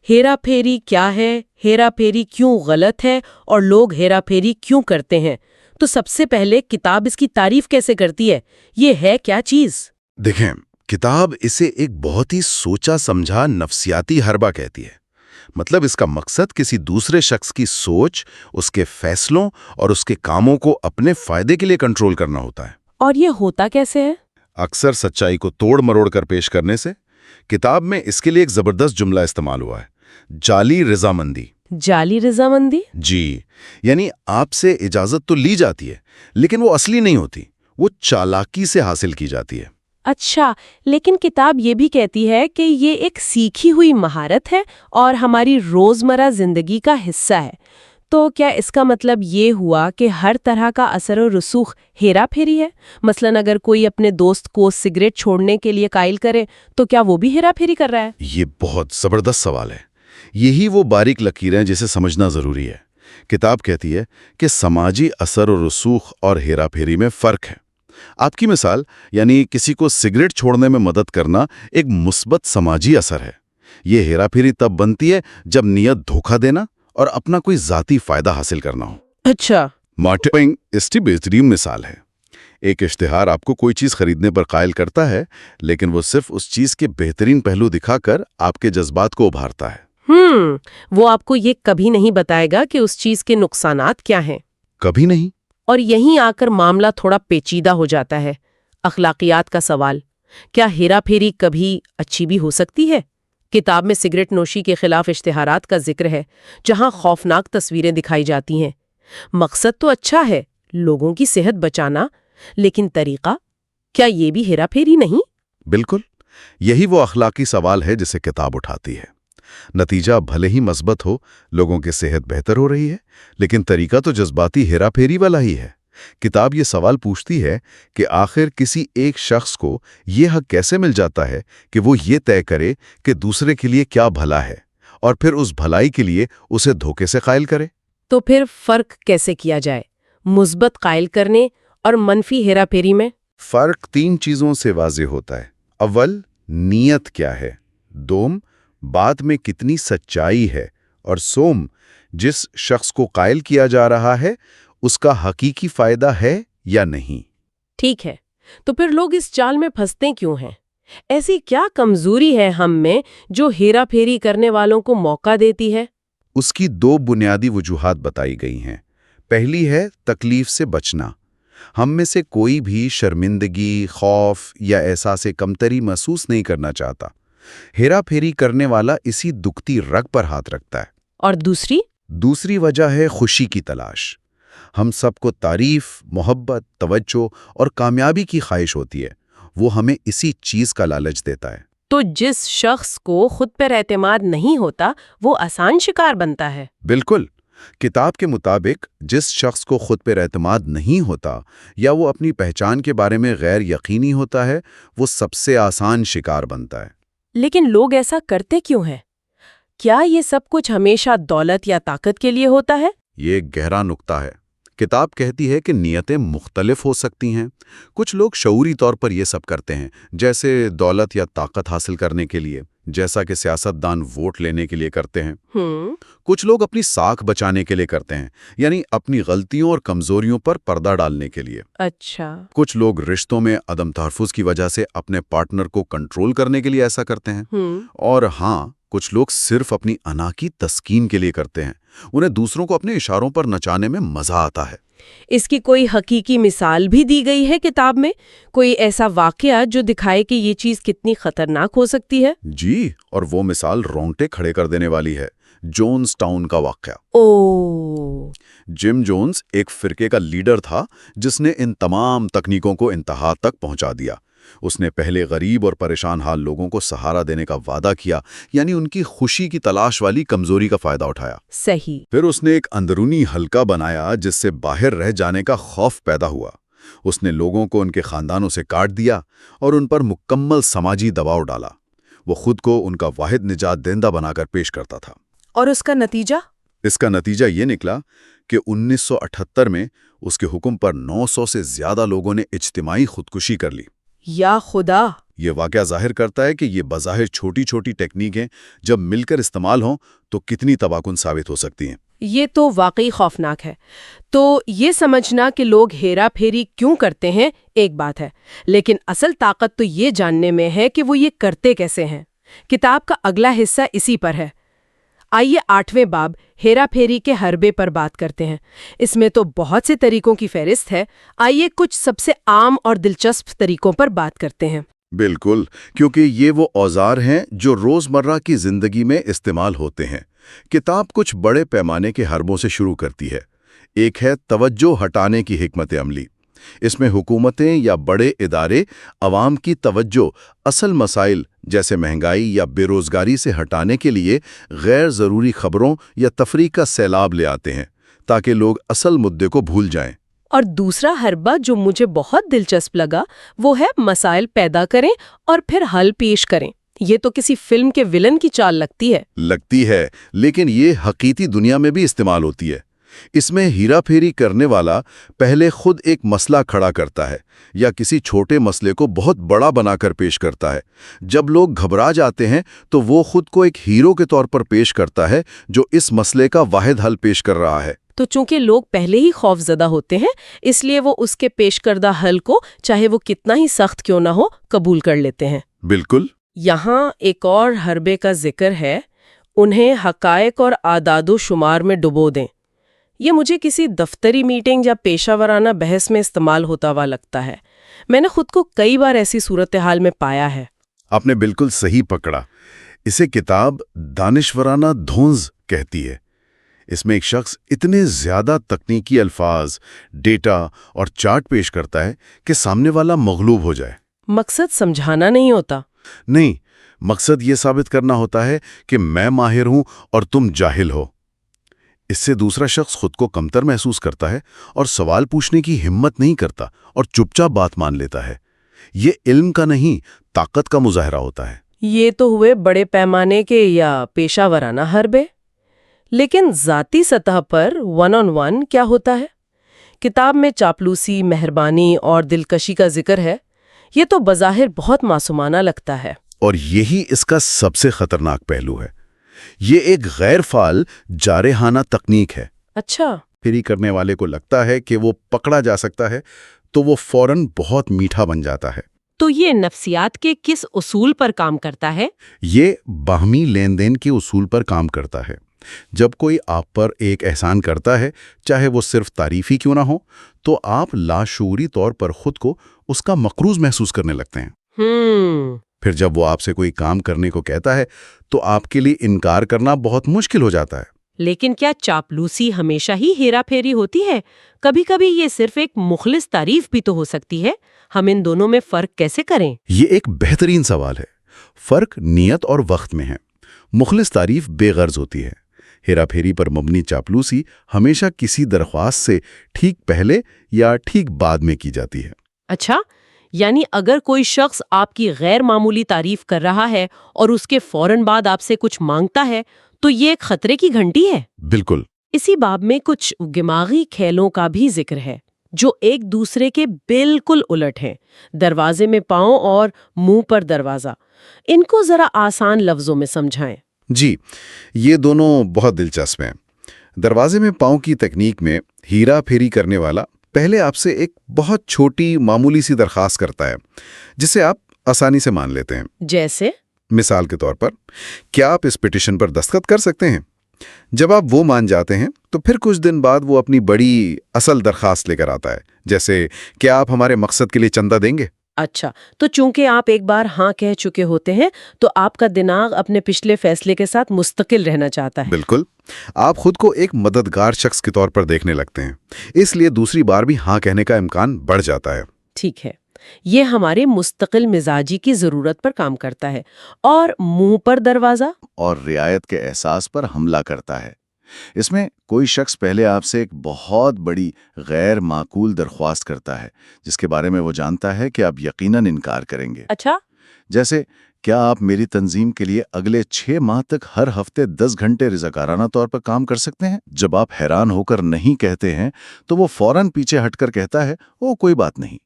ہیرا پھیری کیا ہے، ہیرا پھیری کیوں غلط ہے اور لوگ ہیرا پھیری کیوں کرتے ہیں۔ تو سب سے پہلے کتاب اس کی تعریف کیسے کرتی ہے؟ یہ ہے کیا چیز؟ دیکھیں، کتاب اسے ایک بہت ہی سوچا سمجھا نفسیاتی حربہ کہتی ہے۔ مطلب اس کا مقصد کسی دوسرے شخص کی سوچ، اس کے فیصلوں اور اس کے کاموں کو اپنے فائدے کے لیے کنٹرول کرنا ہوتا ہے۔ اور یہ ہوتا کیسے ہے؟ اکثر سچائی کو توڑ مروڑ کر پیش کرنے سے۔ کتاب میں اس کے لیے ایک زبردست جملہ استعمال ہوا ہے: جعلی رضامندی۔ جعلی رضامندی؟ جی، یعنی آپ سے اجازت تو لی جاتی ہے لیکن وہ اصلی نہیں ہوتی، وہ چالاکی سے حاصل کی جاتی ہے۔ اچھا، لیکن کتاب یہ بھی کہتی ہے کہ یہ ایک سیکھی ہوئی مہارت ہے اور ہماری روزمرہ زندگی کا حصہ ہے، تو کیا اس کا مطلب یہ ہوا کہ ہر طرح کا اثر و رسوخ ہیرا پھیری ہے؟ مثلاً اگر کوئی اپنے دوست کو سگریٹ چھوڑنے کے لیے قائل کرے تو کیا وہ بھی ہیرا پھیری کر رہا ہے؟ یہ بہت زبردست سوال ہے۔ یہی وہ باریک لکیریں جسے سمجھنا ضروری ہے۔ کتاب کہتی ہے کہ سماجی اثر و رسوخ اور ہیرا پھیری میں فرق ہے۔ آپ کی مثال، یعنی کسی کو سگریٹ چھوڑنے میں مدد کرنا، ایک مثبت سماجی اثر ہے۔ یہ ہیرا پھیری تب بنتی ہے جب نیت دھوکہ دینا اور اپنا کوئی ذاتی فائدہ حاصل کرنا ہو۔ اچھا، مارکیٹنگ اس کی بہترین مثال ہے۔ ایک اشتہار آپ کو کوئی چیز خریدنے پر قائل کرتا ہے، لیکن وہ صرف اس چیز کے بہترین پہلو دکھا کر آپ کے جذبات کو ابھارتا ہے۔ وہ آپ کو یہ کبھی نہیں بتائے گا کہ اس چیز کے نقصانات کیا ہیں۔ کبھی نہیں۔ اور یہیں آ کر معاملہ تھوڑا پیچیدہ ہو جاتا ہے۔ اخلاقیات کا سوال، کیا ہیرا پھیری کبھی اچھی بھی ہو سکتی ہے؟ کتاب میں سگریٹ نوشی کے خلاف اشتہارات کا ذکر ہے، جہاں خوفناک تصویریں دکھائی جاتی ہیں۔ مقصد تو اچھا ہے، لوگوں کی صحت بچانا، لیکن طریقہ، کیا یہ بھی ہیرا پھیری نہیں؟ بالکل، یہی وہ اخلاقی سوال ہے جسے کتاب اٹھاتی ہے۔ نتیجہ بھلے ہی مثبت ہو، لوگوں کی صحت بہتر ہو رہی ہے، لیکن طریقہ تو جذباتی ہیرا پھیری والا ہی ہے۔ کتاب یہ سوال پوچھتی ہے کہ آخر کسی ایک شخص کو یہ حق کیسے مل جاتا ہے کہ وہ یہ طے کرے کہ دوسرے کے لیے کیا بھلا ہے، اور پھر اس بھلائی کے لیے اسے دھوکے سے قائل کرے۔ تو پھر فرق کیسے کیا جائے مثبت قائل کرنے اور منفی ہیرا پھیری میں؟ فرق 3 چیزوں سے واضح ہوتا ہے۔ اول، نیت کیا ہے۔ دوم، بات میں کتنی سچائی ہے۔ اور سوم، جس شخص کو قائل کیا جا رہا ہے اس کا حقیقی فائدہ ہے یا نہیں۔ ٹھیک ہے، تو پھر لوگ اس چال میں پھنستے کیوں ہیں؟ ایسی کیا کمزوری ہے ہم میں جو ہیرا پھیری کرنے والوں کو موقع دیتی ہے؟ اس کی 2 بنیادی وجوہات بتائی گئی ہیں۔ پہلی ہے تکلیف سے بچنا۔ ہم میں سے کوئی بھی شرمندگی، خوف یا احساس کمتری محسوس نہیں کرنا چاہتا۔ ہیرا پھیری کرنے والا اسی دکھتی رگ پر ہاتھ رکھتا ہے۔ اور دوسری وجہ ہے خوشی کی تلاش۔ ہم سب کو تعریف، محبت، توجہ اور کامیابی کی خواہش ہوتی ہے۔ وہ ہمیں اسی چیز کا لالچ دیتا ہے۔ تو جس شخص کو خود پر اعتماد نہیں ہوتا وہ آسان شکار بنتا ہے۔ بالکل، کتاب کے مطابق جس شخص کو خود پر اعتماد نہیں ہوتا یا وہ اپنی پہچان کے بارے میں غیر یقینی ہوتا ہے، وہ سب سے آسان شکار بنتا ہے۔ لیکن لوگ ایسا کرتے کیوں ہیں؟ کیا یہ سب کچھ ہمیشہ دولت یا طاقت کے لیے ہوتا ہے؟ یہ ایک گہرا نقطہ ہے۔ کتاب کہتی ہے کہ نیتیں مختلف ہو سکتی ہیں۔ کچھ لوگ شعوری طور پر یہ سب کرتے ہیں، جیسے دولت یا طاقت حاصل کرنے کے لیے، جیسا کہ سیاستدان ووٹ لینے کے لیے کرتے ہیں۔ کچھ لوگ اپنی ساکھ بچانے کے لیے کرتے ہیں، یعنی اپنی غلطیوں اور کمزوریوں پر پردہ ڈالنے کے لیے۔ اچھا، کچھ لوگ رشتوں میں عدم تحفظ کی وجہ سے اپنے پارٹنر کو کنٹرول کرنے کے لیے ایسا کرتے ہیں۔ اور ہاں، کچھ لوگ صرف اپنی انا کی تسکین کے لیے کرتے ہیں۔ انہیں دوسروں کو اپنے اشاروں پر نچانے میں مزہ آتا ہے۔ اس کی کوئی حقیقی مثال بھی دی گئی ہے کتاب میں؟ کوئی ایسا واقعہ جو دکھائے کہ یہ چیز کتنی خطرناک ہو سکتی ہے؟ جی، اور وہ مثال رونگٹے کھڑے کر دینے والی ہے، جونز ٹاؤن کا واقعہ۔ جم جونز ایک فرقے کا لیڈر تھا جس نے ان تمام تکنیکوں کو انتہا تک پہنچا دیا۔ اس نے پہلے غریب اور پریشان حال لوگوں کو سہارا دینے کا وعدہ کیا، یعنی ان کی خوشی کی تلاش والی کمزوری کا فائدہ اٹھایا۔ صحیح۔ پھر اس نے ایک اندرونی حلقہ بنایا جس سے باہر رہ جانے کا خوف پیدا ہوا۔ اس نے لوگوں کو ان کے خاندانوں سے کاٹ دیا اور ان پر مکمل سماجی دباؤ ڈالا۔ وہ خود کو ان کا واحد نجات دہندہ بنا کر پیش کرتا تھا۔ اور اس کا نتیجہ؟ اس کا نتیجہ یہ نکلا کہ 1978 میں اس کے حکم پر 900 سے زیادہ لوگوں نے اجتماعی خودکشی کر لی۔ یا خدا! یہ واقعہ ظاہر کرتا ہے کہ یہ بظاہر چھوٹی چھوٹی ٹیکنیکیں جب مل کر استعمال ہوں تو کتنی تباہ کن ثابت ہو سکتی ہیں۔ یہ تو واقعی خوفناک ہے۔ تو یہ سمجھنا کہ لوگ ہیرا پھیری کیوں کرتے ہیں ایک بات ہے، لیکن اصل طاقت تو یہ جاننے میں ہے کہ وہ یہ کرتے کیسے ہیں۔ کتاب کا اگلا حصہ اسی پر ہے۔ آئیے 8ویں باب ہیرا پھیری کے حربے پر بات کرتے ہیں۔ اس میں تو بہت سے طریقوں کی فہرست ہے۔ آئیے کچھ سب سے عام اور دلچسپ طریقوں پر بات کرتے ہیں۔ بالکل، کیونکہ یہ وہ اوزار ہیں جو روزمرہ کی زندگی میں استعمال ہوتے ہیں۔ کتاب کچھ بڑے پیمانے کے حربوں سے شروع کرتی ہے۔ ایک ہے توجہ ہٹانے کی حکمت عملی۔ اس میں حکومتیں یا بڑے ادارے عوام کی توجہ اصل مسائل جیسے مہنگائی یا بے روزگاری سے ہٹانے کے لیے غیر ضروری خبروں یا تفریح کا سیلاب لے آتے ہیں تاکہ لوگ اصل مدعے کو بھول جائیں۔ اور دوسرا حربہ جو مجھے بہت دلچسپ لگا وہ ہے مسائل پیدا کریں اور پھر حل پیش کریں۔ یہ تو کسی فلم کے ولن کی چال لگتی ہے۔ لیکن یہ حقیقی دنیا میں بھی استعمال ہوتی ہے۔ اس میں ہیرا پھیری کرنے والا پہلے خود ایک مسئلہ کھڑا کرتا ہے یا کسی چھوٹے مسئلے کو بہت بڑا بنا کر پیش کرتا ہے۔ جب لوگ گھبرا جاتے ہیں تو وہ خود کو ایک ہیرو کے طور پر پیش کرتا ہے جو اس مسئلے کا واحد حل پیش کر رہا ہے۔ تو چونکہ لوگ پہلے ہی خوف زدہ ہوتے ہیں اس لیے وہ اس کے پیش کردہ حل کو چاہے وہ کتنا ہی سخت کیوں نہ ہو قبول کر لیتے ہیں۔ بالکل۔ یہاں ایک اور حربے کا ذکر ہے، انہیں حقائق اور اعداد و شمار میں ڈبو دیں۔ یہ مجھے کسی دفتری میٹنگ یا پیشہ ورانہ بحث میں استعمال ہوتا ہوا لگتا ہے۔ میں نے خود کو کئی بار ایسی صورتحال میں پایا ہے۔ آپ نے بالکل صحیح پکڑا۔ اسے کتاب دانشورانہ دھونز کہتی ہے۔ اس میں ایک شخص اتنے زیادہ تکنیکی الفاظ، ڈیٹا اور چارٹ پیش کرتا ہے کہ سامنے والا مغلوب ہو جائے۔ مقصد سمجھانا نہیں ہوتا۔ نہیں، مقصد یہ ثابت کرنا ہوتا ہے کہ میں ماہر ہوں اور تم جاہل ہو۔ اس سے دوسرا شخص خود کو کمتر محسوس کرتا ہے اور سوال پوچھنے کی ہمت نہیں کرتا اور چپ چاپ بات مان لیتا ہے۔ یہ علم کا نہیں، طاقت کا مظاہرہ ہوتا ہے۔ یہ تو ہوئے بڑے پیمانے کے یا پیشہ ورانہ حربے، لیکن ذاتی سطح پر ون آن ون کیا ہوتا ہے؟ کتاب میں چاپلوسی، مہربانی اور دلکشی کا ذکر ہے۔ یہ تو بظاہر بہت معصومانہ لگتا ہے۔ اور یہی اس کا سب سے خطرناک پہلو ہے۔ یہ ایک غیر فعال جارحانہ تکنیک ہے۔ اچھا۔ پھیری کرنے والے کو لگتا ہے کہ وہ پکڑا جا سکتا ہے تو وہ فوراً بہت میٹھا بن جاتا ہے۔ تو یہ نفسیات کے کس اصول پر کام کرتا ہے؟ یہ باہمی لین دین کے اصول پر کام کرتا ہے۔ جب کوئی آپ پر ایک احسان کرتا ہے، چاہے وہ صرف تعریفی کیوں نہ ہو، تو آپ لاشعوری طور پر خود کو اس کا مقروض محسوس کرنے لگتے ہیں۔ پھر جب وہ آپ سے کوئی کام کرنے کو کہتا ہے تو آپ کے لیے انکار کرنا بہت مشکل ہو جاتا ہے۔ لیکن کیا چاپلوسی ہمیشہ ہی ہیرا پھیری ہوتی ہے؟ کبھی کبھی یہ صرف ایک مخلص تعریف بھی تو ہو سکتی ہے۔ ہم ان دونوں میں فرق کیسے کریں؟ یہ ایک بہترین سوال ہے۔ فرق نیت اور وقت میں ہے۔ مخلص تعریف بے غرض ہوتی ہے۔ ہیرا پھیری پر مبنی چاپلوسی ہمیشہ کسی درخواست سے ٹھیک پہلے یا ٹھیک بعد میں کی جاتی ہے۔ اچھا، یعنی اگر کوئی شخص آپ کی غیر معمولی تعریف کر رہا ہے اور اس کے فوراً بعد آپ سے کچھ مانگتا ہے تو یہ ایک خطرے کی گھنٹی ہے۔ بالکل۔ اسی باب میں کچھ دماغی کھیلوں کا بھی ذکر ہے جو ایک دوسرے کے بالکل الٹ ہیں۔ دروازے میں پاؤں اور منہ پر دروازہ۔ ان کو ذرا آسان لفظوں میں سمجھائیں۔ جی، یہ دونوں بہت دلچسپ ہیں۔ دروازے میں پاؤں کی تکنیک میں ہیرا پھیری کرنے والا پہلے آپ سے ایک بہت چھوٹی معمولی سی درخواست کرتا ہے جسے آپ آسانی سے مان لیتے ہیں۔ جیسے؟ مثال کے طور پر، کیا آپ اس پٹیشن پر دستخط کر سکتے ہیں؟ جب آپ وہ مان جاتے ہیں تو پھر کچھ دن بعد وہ اپنی بڑی اصل درخواست لے کر آتا ہے، جیسے کیا آپ ہمارے مقصد کے لیے چندہ دیں گے؟ اچھا، تو چونکہ آپ ایک بار ہاں کہہ چکے ہوتے ہیں تو آپ کا دماغ اپنے پچھلے فیصلے کے ساتھ مستقل رہنا چاہتا ہے۔ بالکل۔ آپ خود کو ایک مددگار شخص کے طور پر دیکھنے لگتے ہیں، اس لیے دوسری بار بھی ہاں کہنے کا امکان بڑھ جاتا ہے۔ ٹھیک ہے، یہ ہمارے مستقل مزاجی کی ضرورت پر کام کرتا ہے۔ اور منہ پر دروازہ؟ اور رعایت کے احساس پر حملہ کرتا ہے۔ اس میں کوئی شخص پہلے آپ سے ایک بہت بڑی غیر معقول درخواست کرتا ہے جس کے بارے میں وہ جانتا ہے کہ آپ یقیناً انکار کریں گے۔ اچھا؟ جیسے، کیا آپ میری تنظیم کے لیے اگلے 6 ماہ تک ہر ہفتے 10 گھنٹے رضاکارانہ طور پر کام کر سکتے ہیں؟ جب آپ حیران ہو کر نہیں کہتے ہیں تو وہ فوراً پیچھے ہٹ کر کہتا ہے، وہ کوئی بات نہیں۔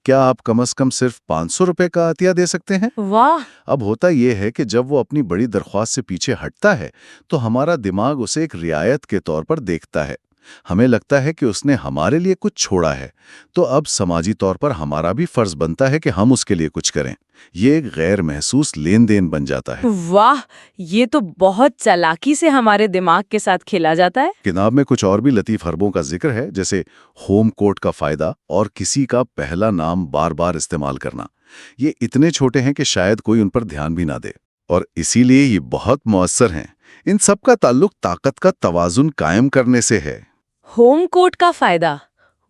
کیا آپ کم از کم صرف 500 روپے کا عطیہ دے سکتے ہیں؟ واہ! اب ہوتا یہ ہے کہ جب وہ اپنی بڑی درخواست سے پیچھے ہٹتا ہے تو ہمارا دماغ اسے ایک رعایت کے طور پر دیکھتا ہے۔ ہمیں لگتا ہے کہ اس نے ہمارے لیے کچھ چھوڑا ہے، تو اب سماجی طور پر ہمارا بھی فرض بنتا ہے کہ ہم اس کے لیے کچھ کریں۔ یہ ایک غیر محسوس لین دین بن جاتا ہے۔ واہ، یہ تو بہت چالاکی سے ہمارے دماغ کے ساتھ کھیلا جاتا ہے۔ کتاب میں کچھ اور بھی لطیف حربوں کا ذکر ہے، جیسے ہوم کوٹ کا فائدہ اور کسی کا پہلا نام بار بار استعمال کرنا۔ یہ اتنے چھوٹے ہیں کہ شاید کوئی ان پر دھیان بھی نہ دے، اور اسی لیے یہ بہت مؤثر ہیں۔ ان سب کا تعلق طاقت کا توازن قائم کرنے سے ہے۔ ہوم کوٹ کا فائدہ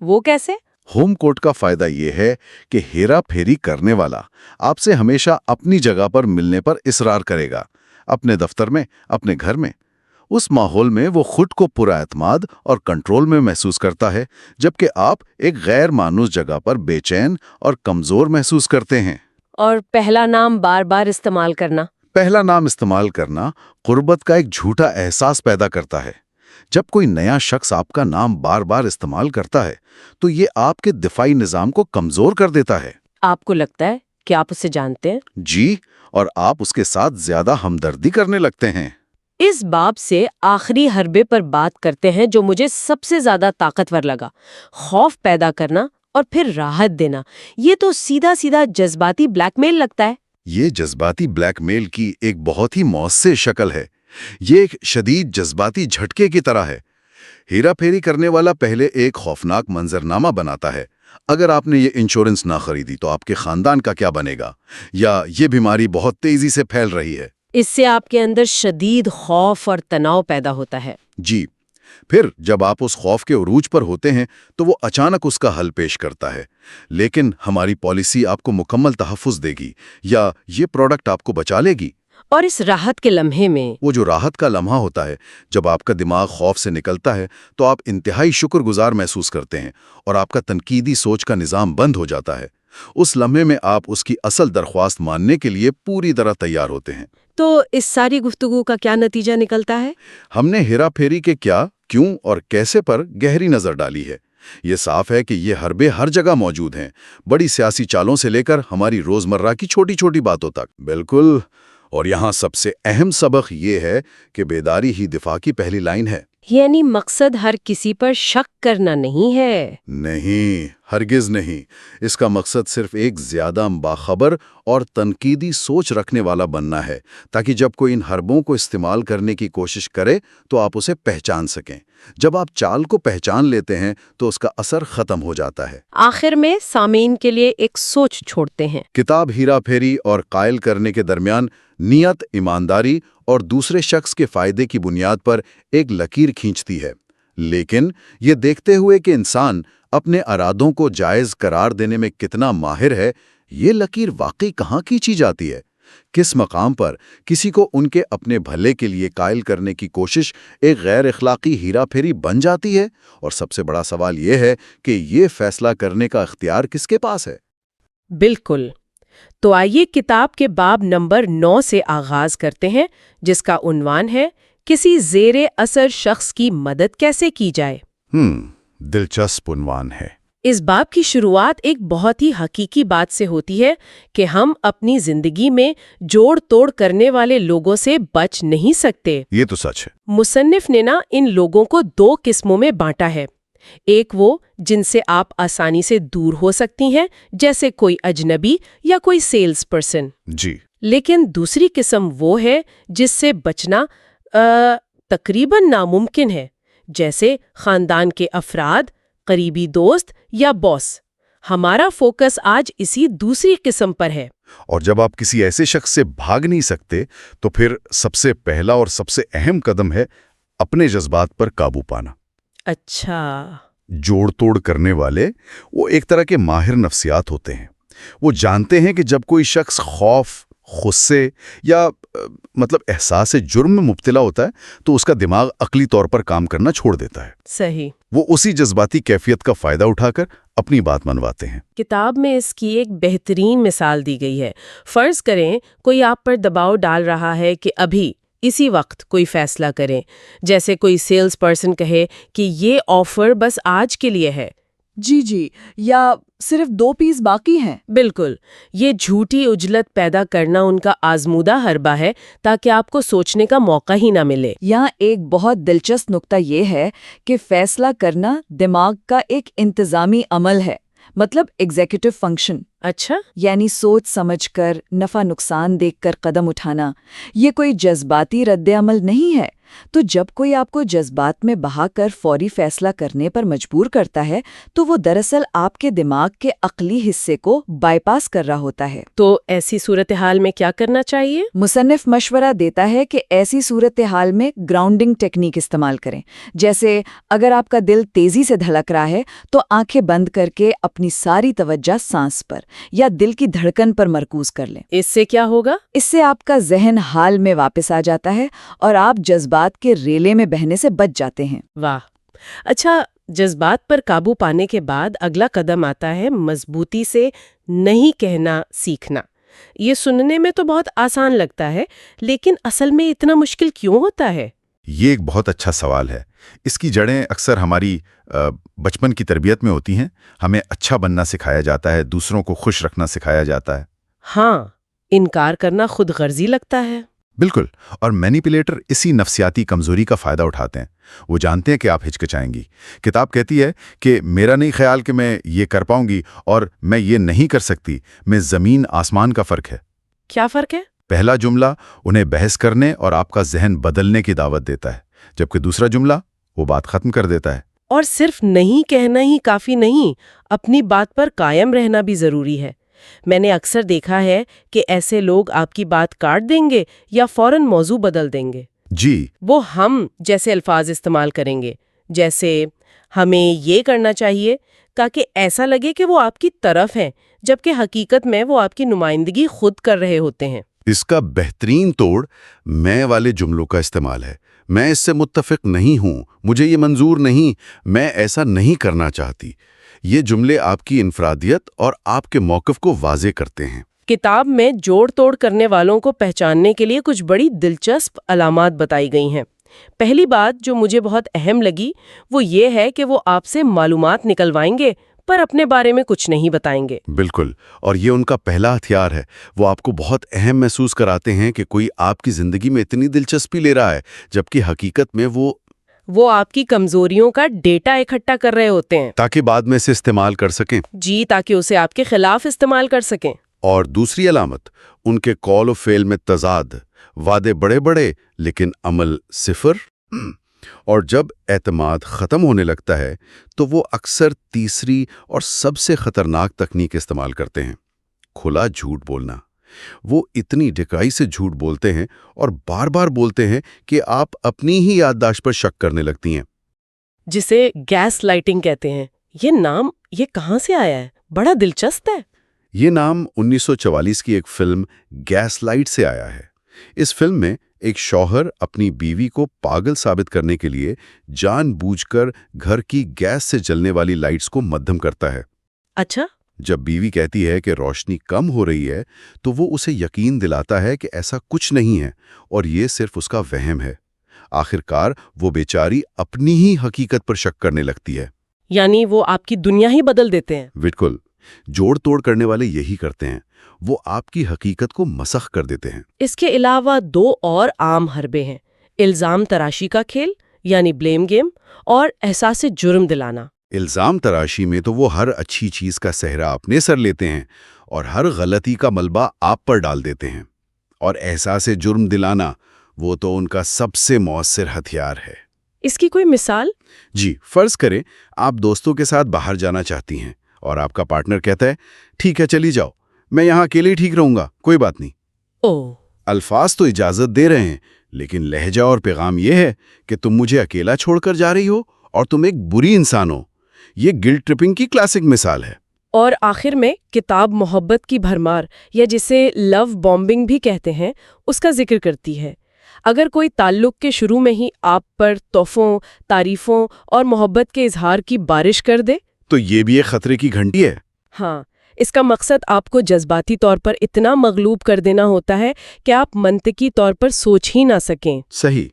وہ کیسے؟ ہوم کوٹ کا فائدہ یہ ہے کہ ہیرا پھیری کرنے والا آپ سے ہمیشہ اپنی جگہ پر ملنے پر اصرار کرے گا، اپنے دفتر میں، اپنے گھر میں۔ اس ماحول میں وہ خود کو پورا اعتماد اور کنٹرول میں محسوس کرتا ہے، جبکہ آپ ایک غیر مانوس جگہ پر بے چین اور کمزور محسوس کرتے ہیں۔ اور پہلا نام بار بار استعمال کرنا؟ پہلا نام استعمال کرنا قربت کا ایک جھوٹا احساس پیدا کرتا ہے۔ جب کوئی نیا شخص آپ کا نام بار بار استعمال کرتا ہے تو یہ آپ کے دفاعی نظام کو کمزور کر دیتا ہے۔ آپ کو لگتا ہے کہ آپ اسے جانتے ہیں؟ جی، اور آپ اس کے ساتھ زیادہ ہمدردی کرنے لگتے ہیں۔ اس باب سے آخری حربے پر بات کرتے ہیں جو مجھے سب سے زیادہ طاقتور لگا، خوف پیدا کرنا اور پھر راحت دینا۔ یہ تو سیدھا سیدھا جذباتی بلیک میل لگتا ہے۔ یہ جذباتی بلیک میل کی ایک بہت ہی مؤثر شکل ہے۔ یہ ایک شدید جذباتی جھٹکے کی طرح ہے۔ ہیرا پھیری کرنے والا پہلے ایک خوفناک منظرنامہ بناتا ہے۔ اگر آپ نے یہ انشورنس نہ خریدی تو آپ کے خاندان کا کیا بنے گا، یا یہ بیماری بہت تیزی سے پھیل رہی ہے۔ اس سے آپ کے اندر شدید خوف اور تناؤ پیدا ہوتا ہے۔ جی، پھر جب آپ اس خوف کے عروج پر ہوتے ہیں تو وہ اچانک اس کا حل پیش کرتا ہے۔ لیکن ہماری پالیسی آپ کو مکمل تحفظ دے گی، یا یہ پروڈکٹ آپ کو بچا لے گی۔ اور اس راحت کے لمحے میں وہ جو راحت کا لمحہ ہوتا ہے، جب آپ کا دماغ خوف سے نکلتا ہے تو آپ انتہائی شکر گزار محسوس کرتے ہیں، اور آپ کا تنقیدی سوچ کا نظام بند ہو جاتا ہے۔ اس لمحے میں آپ اس کی اصل درخواست ماننے کے لیے پوری طرح تیار ہوتے ہیں۔ تو اس ساری گفتگو کا کیا نتیجہ نکلتا ہے؟ ہم نے ہیرا پھیری کے کیا، کیوں اور کیسے پر گہری نظر ڈالی ہے۔ یہ صاف ہے کہ یہ حربے ہر جگہ موجود ہیں، بڑی سیاسی چالوں سے لے کر ہماری روزمرہ کی چھوٹی چھوٹی باتوں تک۔ بالکل، اور یہاں سب سے اہم سبق یہ ہے کہ بیداری ہی دفاع کی پہلی لائن ہے۔ یعنی مقصد ہر کسی پر شک کرنا نہیں ہے۔ نہیں، ہرگز نہیں۔ اس کا مقصد صرف ایک زیادہ باخبر اور تنقیدی سوچ رکھنے والا بننا ہے، تاکہ جب کوئی ان حربوں کو استعمال کرنے کی کوشش کرے تو آپ اسے پہچان سکیں۔ جب آپ چال کو پہچان لیتے ہیں تو اس کا اثر ختم ہو جاتا ہے۔ آخر میں سامعین کے لیے ایک سوچ چھوڑتے ہیں۔ کتاب ہیرا پھیری اور قائل کرنے کے درمیان نیت، ایمانداری اور دوسرے شخص کے فائدے کی بنیاد پر ایک لکیر کھینچتی ہے، لیکن یہ دیکھتے ہوئے کہ انسان اپنے ارادوں کو جائز قرار دینے میں کتنا ماہر ہے، یہ لکیر واقعی کہاں کھینچی جاتی ہے؟ کس مقام پر کسی کو ان کے اپنے بھلے کے لیے قائل کرنے کی کوشش ایک غیر اخلاقی ہیرا پھیری بن جاتی ہے؟ اور سب سے بڑا سوال یہ ہے کہ یہ فیصلہ کرنے کا اختیار کس کے پاس ہے؟ بالکل۔ تو آئیے کتاب کے باب نمبر 9 سے آغاز کرتے ہیں، جس کا عنوان ہے کسی زیر اثر شخص کی مدد کیسے کی جائے۔ دلچسپ عنوان ہے۔ اس باب کی شروعات ایک بہت ہی حقیقی بات سے ہوتی ہے کہ ہم اپنی زندگی میں جوڑ توڑ کرنے والے لوگوں سے بچ نہیں سکتے۔ یہ تو سچ ہے۔ مصنف نے ان لوگوں کو 2 قسموں میں بانٹا ہے۔ ایک وہ جن سے آپ آسانی سے دور ہو سکتی ہیں، جیسے کوئی اجنبی یا کوئی سیلز پرسن۔ جی۔ لیکن دوسری قسم وہ ہے جس سے بچنا تقریباً ناممکن ہے، جیسے خاندان کے افراد، قریبی دوست یا باس۔ ہمارا فوکس آج اسی دوسری قسم پر ہے۔ اور جب آپ کسی ایسے شخص سے بھاگ نہیں سکتے تو پھر سب سے پہلا اور سب سے اہم قدم ہے اپنے جذبات پر قابو پانا۔ اچھا۔ جوڑ توڑ کرنے والے وہ ایک طرح کے ماہر نفسیات ہوتے ہیں۔ وہ جانتے ہیں کہ جب کوئی شخص خوف، غصے یا احساس جرم میں مبتلا ہوتا ہے تو اس کا دماغ عقلی طور پر کام کرنا چھوڑ دیتا ہے۔ صحیح۔ وہ اسی جذباتی کیفیت کا فائدہ اٹھا کر اپنی بات منواتے ہیں۔ کتاب میں اس کی ایک بہترین مثال دی گئی ہے۔ فرض کریں کوئی آپ پر دباؤ ڈال رہا ہے کہ ابھی اسی وقت کوئی فیصلہ کریں، جیسے کوئی سیلز پرسن کہے کہ یہ آفر بس آج کے لیے ہے، جی یا صرف 2 پیس باقی ہیں؟ بالکل، یہ جھوٹی عجلت پیدا کرنا ان کا آزمودہ حربہ ہے تاکہ آپ کو سوچنے کا موقع ہی نہ ملے۔ یہاں ایک بہت دلچسپ نقطہ یہ ہے کہ فیصلہ کرنا دماغ کا ایک انتظامی عمل ہے، مطلب ایگزیکٹو فنکشن، اچھا، یعنی سوچ سمجھ کر نفع نقصان دیکھ کر قدم اٹھانا۔ یہ کوئی جذباتی رد عمل نہیں ہے۔ تو جب کوئی آپ کو جذبات میں بہا کر فوری فیصلہ کرنے پر مجبور کرتا ہے تو وہ دراصل آپ کے دماغ کے عقلی حصے کو بائی پاس کر رہا ہوتا ہے۔ تو ایسی صورتحال میں کیا کرنا چاہیے؟ مصنف مشورہ دیتا ہے کہ ایسی صورتحال میں گراؤنڈنگ ٹیکنیک استعمال کریں، جیسے اگر آپ کا دل تیزی سے دھڑک رہا ہے تو آنکھیں بند کر کے اپنی ساری توجہ سانس پر یا دل کی دھڑکن پر مرکوز کر لیں۔ اس سے کیا ہوگا؟ اس سے آپ کا ذہن حال میں واپس آ جاتا ہے اور آپ جذبات کے ریلے میں بہنے سے بچ جاتے ہیں۔ واہ، اچھا، جذبات پر قابو پانے کے بعد اگلا قدم آتا ہے مضبوطی سے نہیں کہنا سیکھنا۔ یہ سننے میں تو بہت آسان لگتا ہے، لیکن اصل میں اتنا مشکل کیوں ہوتا ہے؟ یہ ایک بہت اچھا سوال ہے۔ اس کی جڑیں اکثر ہماری بچپن کی تربیت میں ہوتی ہیں۔ ہمیں اچھا بننا سکھایا جاتا ہے، دوسروں کو خوش رکھنا سکھایا جاتا ہے۔ ہاں، انکار کرنا خود غرضی لگتا ہے۔ بالکل، اور مینیپولیٹر اسی نفسیاتی کمزوری کا فائدہ اٹھاتے ہیں۔ وہ جانتے ہیں کہ آپ ہچکچائیں گی۔ کتاب کہتی ہے کہ میرا نہیں خیال کہ میں یہ کر پاؤں گی اور میں یہ نہیں کر سکتی، میں زمین آسمان کا فرق ہے۔ کیا فرق ہے؟ پہلا جملہ انہیں بحث کرنے اور آپ کا ذہن بدلنے کی دعوت دیتا ہے، جبکہ دوسرا جملہ وہ بات ختم کر دیتا ہے۔ اور صرف نہیں کہنا ہی کافی نہیں، اپنی بات پر قائم رہنا بھی ضروری ہے۔ میں نے اکثر دیکھا ہے کہ ایسے لوگ آپ کی بات کاٹ دیں گے یا فوراً موضوع بدل دیں گے۔ جی، وہ ہم جیسے الفاظ استعمال کریں گے، جیسے ہمیں یہ کرنا چاہیے، تاکہ ایسا لگے کہ وہ آپ کی طرف ہیں، جبکہ حقیقت میں وہ آپ کی نمائندگی خود کر رہے ہوتے ہیں۔ اس کا بہترین توڑ میں والے جملوں کا استعمال ہے۔ میں اس سے متفق نہیں ہوں، مجھے یہ منظور نہیں، میں ایسا نہیں کرنا چاہتی۔ یہ جملے آپ کی انفرادیت اور آپ کے موقف کو واضح کرتے ہیں۔ کتاب میں جوڑ توڑ کرنے والوں کو پہچاننے کے لیے کچھ بڑی دلچسپ علامات بتائی گئی ہیں۔ پہلی بات جو مجھے بہت اہم لگی وہ یہ ہے کہ وہ آپ سے معلومات نکلوائیں گے پر اپنے بارے میں کچھ نہیں بتائیں گے۔ بالکل، اور یہ ان کا پہلا ہتھیار ہے۔ وہ آپ کو بہت اہم محسوس کراتے ہیں کہ کوئی آپ کی زندگی میں اتنی دلچسپی لے رہا ہے، جبکہ حقیقت میں وہ آپ کی کمزوریوں کا ڈیٹا اکٹھا کر رہے ہوتے ہیں، تاکہ بعد میں اسے استعمال کر سکیں۔ جی، تاکہ اسے آپ کے خلاف استعمال کر سکیں۔ اور دوسری علامت ان کے قول و فعل میں تضاد، وعدے بڑے بڑے لیکن عمل صفر۔ اور جب اعتماد ختم ہونے لگتا ہے تو وہ اکثر تیسری اور سب سے خطرناک تکنیک استعمال کرتے ہیں، کھلا جھوٹ بولنا۔ وہ اتنی ڈکائی سے جھوٹ بولتے ہیں اور بار بار بولتے ہیں کہ آپ اپنی ہی یادداشت پر شک کرنے لگتی ہیں۔ جسے گیس لائٹنگ کہتے ہیں۔ یہ نام کہاں سے آیا ہے؟ بڑا دلچسپ ہے۔ یہ نام 1944 کی ایک فلم گیس لائٹ سے آیا ہے۔ اس فلم میں ایک شوہر اپنی بیوی کو پاگل ثابت کرنے کے لیے جان بوجھ کر گھر کی گیس سے جلنے والی لائٹس کو مدھم کرتا ہے۔ اچھا، جب بیوی کہتی ہے کہ روشنی کم ہو رہی ہے تو وہ اسے یقین دلاتا ہے کہ ایسا کچھ نہیں ہے اور یہ صرف اس کا وہم ہے۔ آخرکار وہ بیچاری اپنی ہی حقیقت پر شک کرنے لگتی ہے۔ یعنی وہ آپ کی دنیا ہی بدل دیتے ہیں۔ بالکل، جوڑ توڑ کرنے والے یہی کرتے ہیں، وہ آپ کی حقیقت کو مسخ کر دیتے ہیں۔ اس کے علاوہ 2 اور عام حربے ہیں: الزام تراشی کا کھیل یعنی بلیم گیم، اور احساس جرم دلانا۔ الزام تراشی میں تو وہ ہر اچھی چیز کا صحرا اپنے سر لیتے ہیں اور ہر غلطی کا ملبہ آپ پر ڈال دیتے ہیں، اور احساس جرم دلانا وہ تو ان کا سب سے مؤثر ہتھیار ہے۔ اس کی کوئی مثال؟ جی، فرض کریں آپ دوستوں کے ساتھ باہر جانا چاہتی ہیں اور آپ کا پارٹنر کہتا ہے ٹھیک ہے چلی جاؤ، میں یہاں اکیلے ہی ٹھیک رہوں گا، کوئی بات نہیں۔ الفاظ تو اجازت دے رہے ہیں، لیکن لہجہ اور پیغام یہ ہے کہ تم مجھے اکیلا چھوڑ کر جا رہی ہو اور تم ایک بری انسان ہو۔ یہ گلٹ ٹرپنگ کی کلاسک مثال ہے۔ اور آخر میں کتاب محبت کی بھرمار یا جسے لو بومبنگ بھی کہتے ہیں اس کا ذکر کرتی ہے۔ اگر کوئی تعلق کے شروع میں ہی آپ پر تحفوں، تعریفوں اور محبت کے اظہار کی بارش کر دے تو یہ بھی ایک خطرے کی گھنٹی ہے۔ ہاں، اس کا مقصد آپ کو جذباتی طور پر اتنا مغلوب کر دینا ہوتا ہے کہ آپ منطقی طور پر سوچ ہی نہ سکیں۔ صحیح۔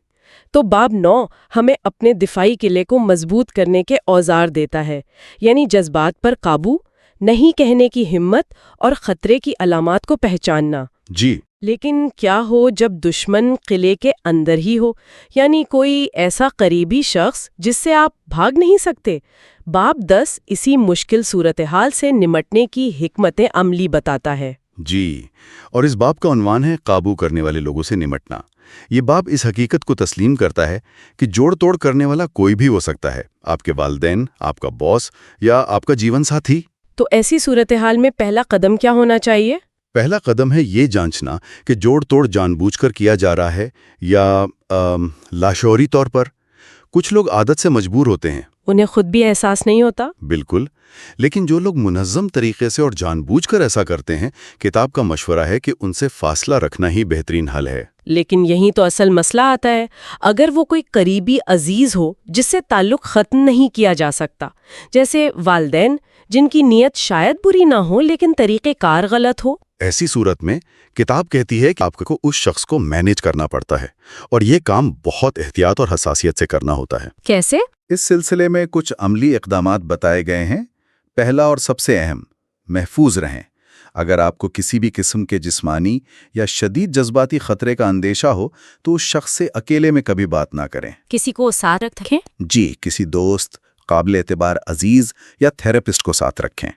تو باب 9 ہمیں اپنے دفاعی قلعے کو مضبوط کرنے کے اوزار دیتا ہے، یعنی جذبات پر قابو، نہیں کہنے کی ہمت اور خطرے کی علامات کو پہچاننا۔ جی، لیکن کیا ہو جب دشمن قلعے کے اندر ہی ہو، یعنی کوئی ایسا قریبی شخص جس سے آپ بھاگ نہیں سکتے؟ باب 10 اسی مشکل صورتحال سے نمٹنے کی حکمت عملی بتاتا ہے۔ جی، اور اس باب کا عنوان ہے قابو کرنے والے لوگوں سے نمٹنا۔ یہ باب اس حقیقت کو تسلیم کرتا ہے کہ جوڑ توڑ کرنے والا کوئی بھی ہو سکتا ہے، آپ کے والدین، آپ کا باس یا آپ کا جیون ساتھی۔ تو ایسی صورتحال میں پہلا قدم کیا ہونا چاہیے؟ پہلا قدم ہے یہ جانچنا کہ جوڑ توڑ جان بوجھ کر کیا جا رہا ہے یا لاشعوری طور پر۔ کچھ لوگ عادت سے مجبور ہوتے ہیں، انہیں خود بھی احساس نہیں ہوتا۔ بالکل، لیکن جو لوگ منظم طریقے سے اور جان بوجھ کر ایسا کرتے ہیں، کتاب کا مشورہ ہے کہ ان سے فاصلہ رکھنا ہی بہترین حل ہے۔ لیکن یہی تو اصل مسئلہ آتا ہے، اگر وہ کوئی قریبی عزیز ہو جس سے تعلق ختم نہیں کیا جا سکتا، جیسے والدین جن کی نیت شاید بری نہ ہو لیکن طریقہ کار غلط ہو۔ ایسی صورت میں کتاب کہتی ہے کہ آپ کو اس شخص کو مینیج کرنا پڑتا ہے، اور یہ کام بہت احتیاط اور حساسیت سے کرنا ہوتا ہے۔ کیسے؟ اس سلسلے میں کچھ عملی اقدامات بتائے گئے ہیں۔ پہلا اور سب سے اہم، محفوظ رہیں۔ اگر آپ کو کسی بھی قسم کے جسمانی یا شدید جذباتی خطرے کا اندیشہ ہو تو اس شخص سے اکیلے میں کبھی بات نہ کریں۔ کسی کو ساتھ رکھیں؟ جی، کسی دوست، قابل اعتبار عزیز یا تھراپسٹ کو ساتھ رکھیں۔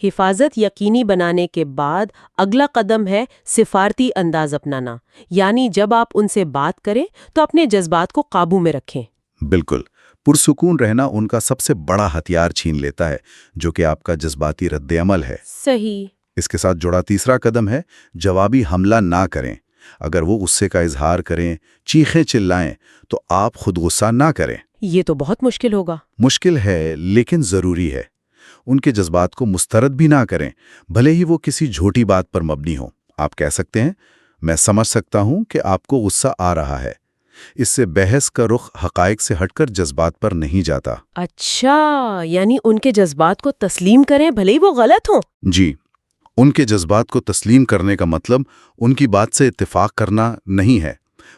حفاظت یقینی بنانے کے بعد اگلا قدم ہے سفارتی انداز اپنانا، یعنی جب آپ ان سے بات کریں تو اپنے جذبات کو قابو میں رکھیں۔ بالکل، پرسکون رہنا ان کا سب سے بڑا ہتھیار چھین لیتا ہے، جو کہ آپ کا جذباتی رد عمل ہے۔ صحیح۔ اس کے ساتھ جڑا تیسرا قدم ہے جوابی حملہ نہ کریں۔ اگر وہ غصے کا اظہار کریں، چیخیں چلائیں، تو آپ خود غصہ نہ کریں۔ یہ تو بہت مشکل ہوگا۔ مشکل ہے لیکن ضروری ہے۔ ان کے جذبات کو مسترد بھی نہ کریں، بھلے ہی وہ کسی جھوٹی بات پر مبنی ہو۔ آپ کہہ سکتے ہیں، میں سمجھ سکتا ہوں کہ آپ کو غصہ آ رہا ہے۔ اس سے بحث کا رخ حقائق سے ہٹ کر جذبات پر نہیں جاتا۔ اچھا، یعنی ان کے جذبات کو تسلیم کریں بھلے ہی وہ غلط ہوں۔ جی، ان کے جذبات کو تسلیم کرنے کا مطلب ان کی بات سے اتفاق کرنا نہیں ہے،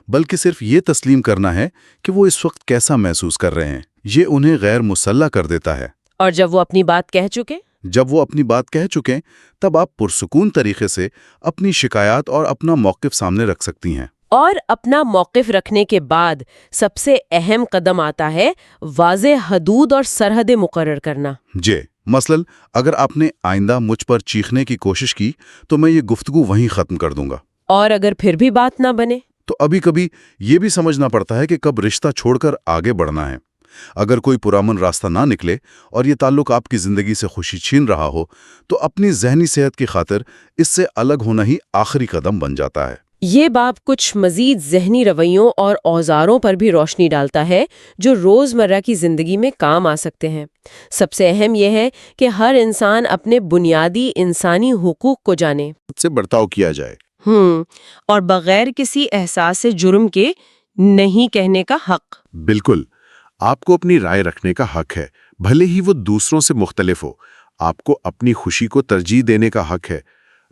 بلکہ صرف یہ تسلیم کرنا ہے کہ وہ اس وقت کیسا محسوس کر رہے ہیں۔ یہ انہیں غیر مسلح کر دیتا ہے۔ اور جب وہ اپنی بات کہہ چکے؟ تب آپ پرسکون طریقے سے اپنی شکایات اور اپنا موقف سامنے رکھ سکتی ہیں۔ اور اپنا موقف رکھنے کے بعد سب سے اہم قدم آتا ہے واضح حدود اور سرحدیں مقرر کرنا۔ جی، مثلا اگر آپ نے آئندہ مجھ پر چیخنے کی کوشش کی تو میں یہ گفتگو وہیں ختم کر دوں گا۔ اور اگر پھر بھی بات نہ بنے تو ابھی کبھی یہ بھی سمجھنا پڑتا ہے کہ کب رشتہ چھوڑ کر آگے بڑھنا ہے۔ اگر کوئی پرامن راستہ نہ نکلے اور یہ تعلق آپ کی زندگی سے خوشی چھین رہا ہو تو اپنی ذہنی صحت کی خاطر اس سے الگ ہونا ہی آخری قدم بن جاتا ہے۔ یہ باب کچھ مزید ذہنی رویوں اور اوزاروں پر بھی روشنی ڈالتا ہے جو روزمرہ کی زندگی میں کام آ سکتے ہیں۔ سب سے اہم یہ ہے کہ ہر انسان اپنے بنیادی انسانی حقوق کو جانے، اس سے برتاؤ کیا جائے۔ اور بغیر کسی احساس سے جرم کے نہیں کہنے کا حق۔ بالکل، آپ کو اپنی رائے رکھنے کا حق ہے، بھلے ہی وہ دوسروں سے مختلف ہو۔ آپ کو اپنی خوشی کو ترجیح دینے کا حق ہے۔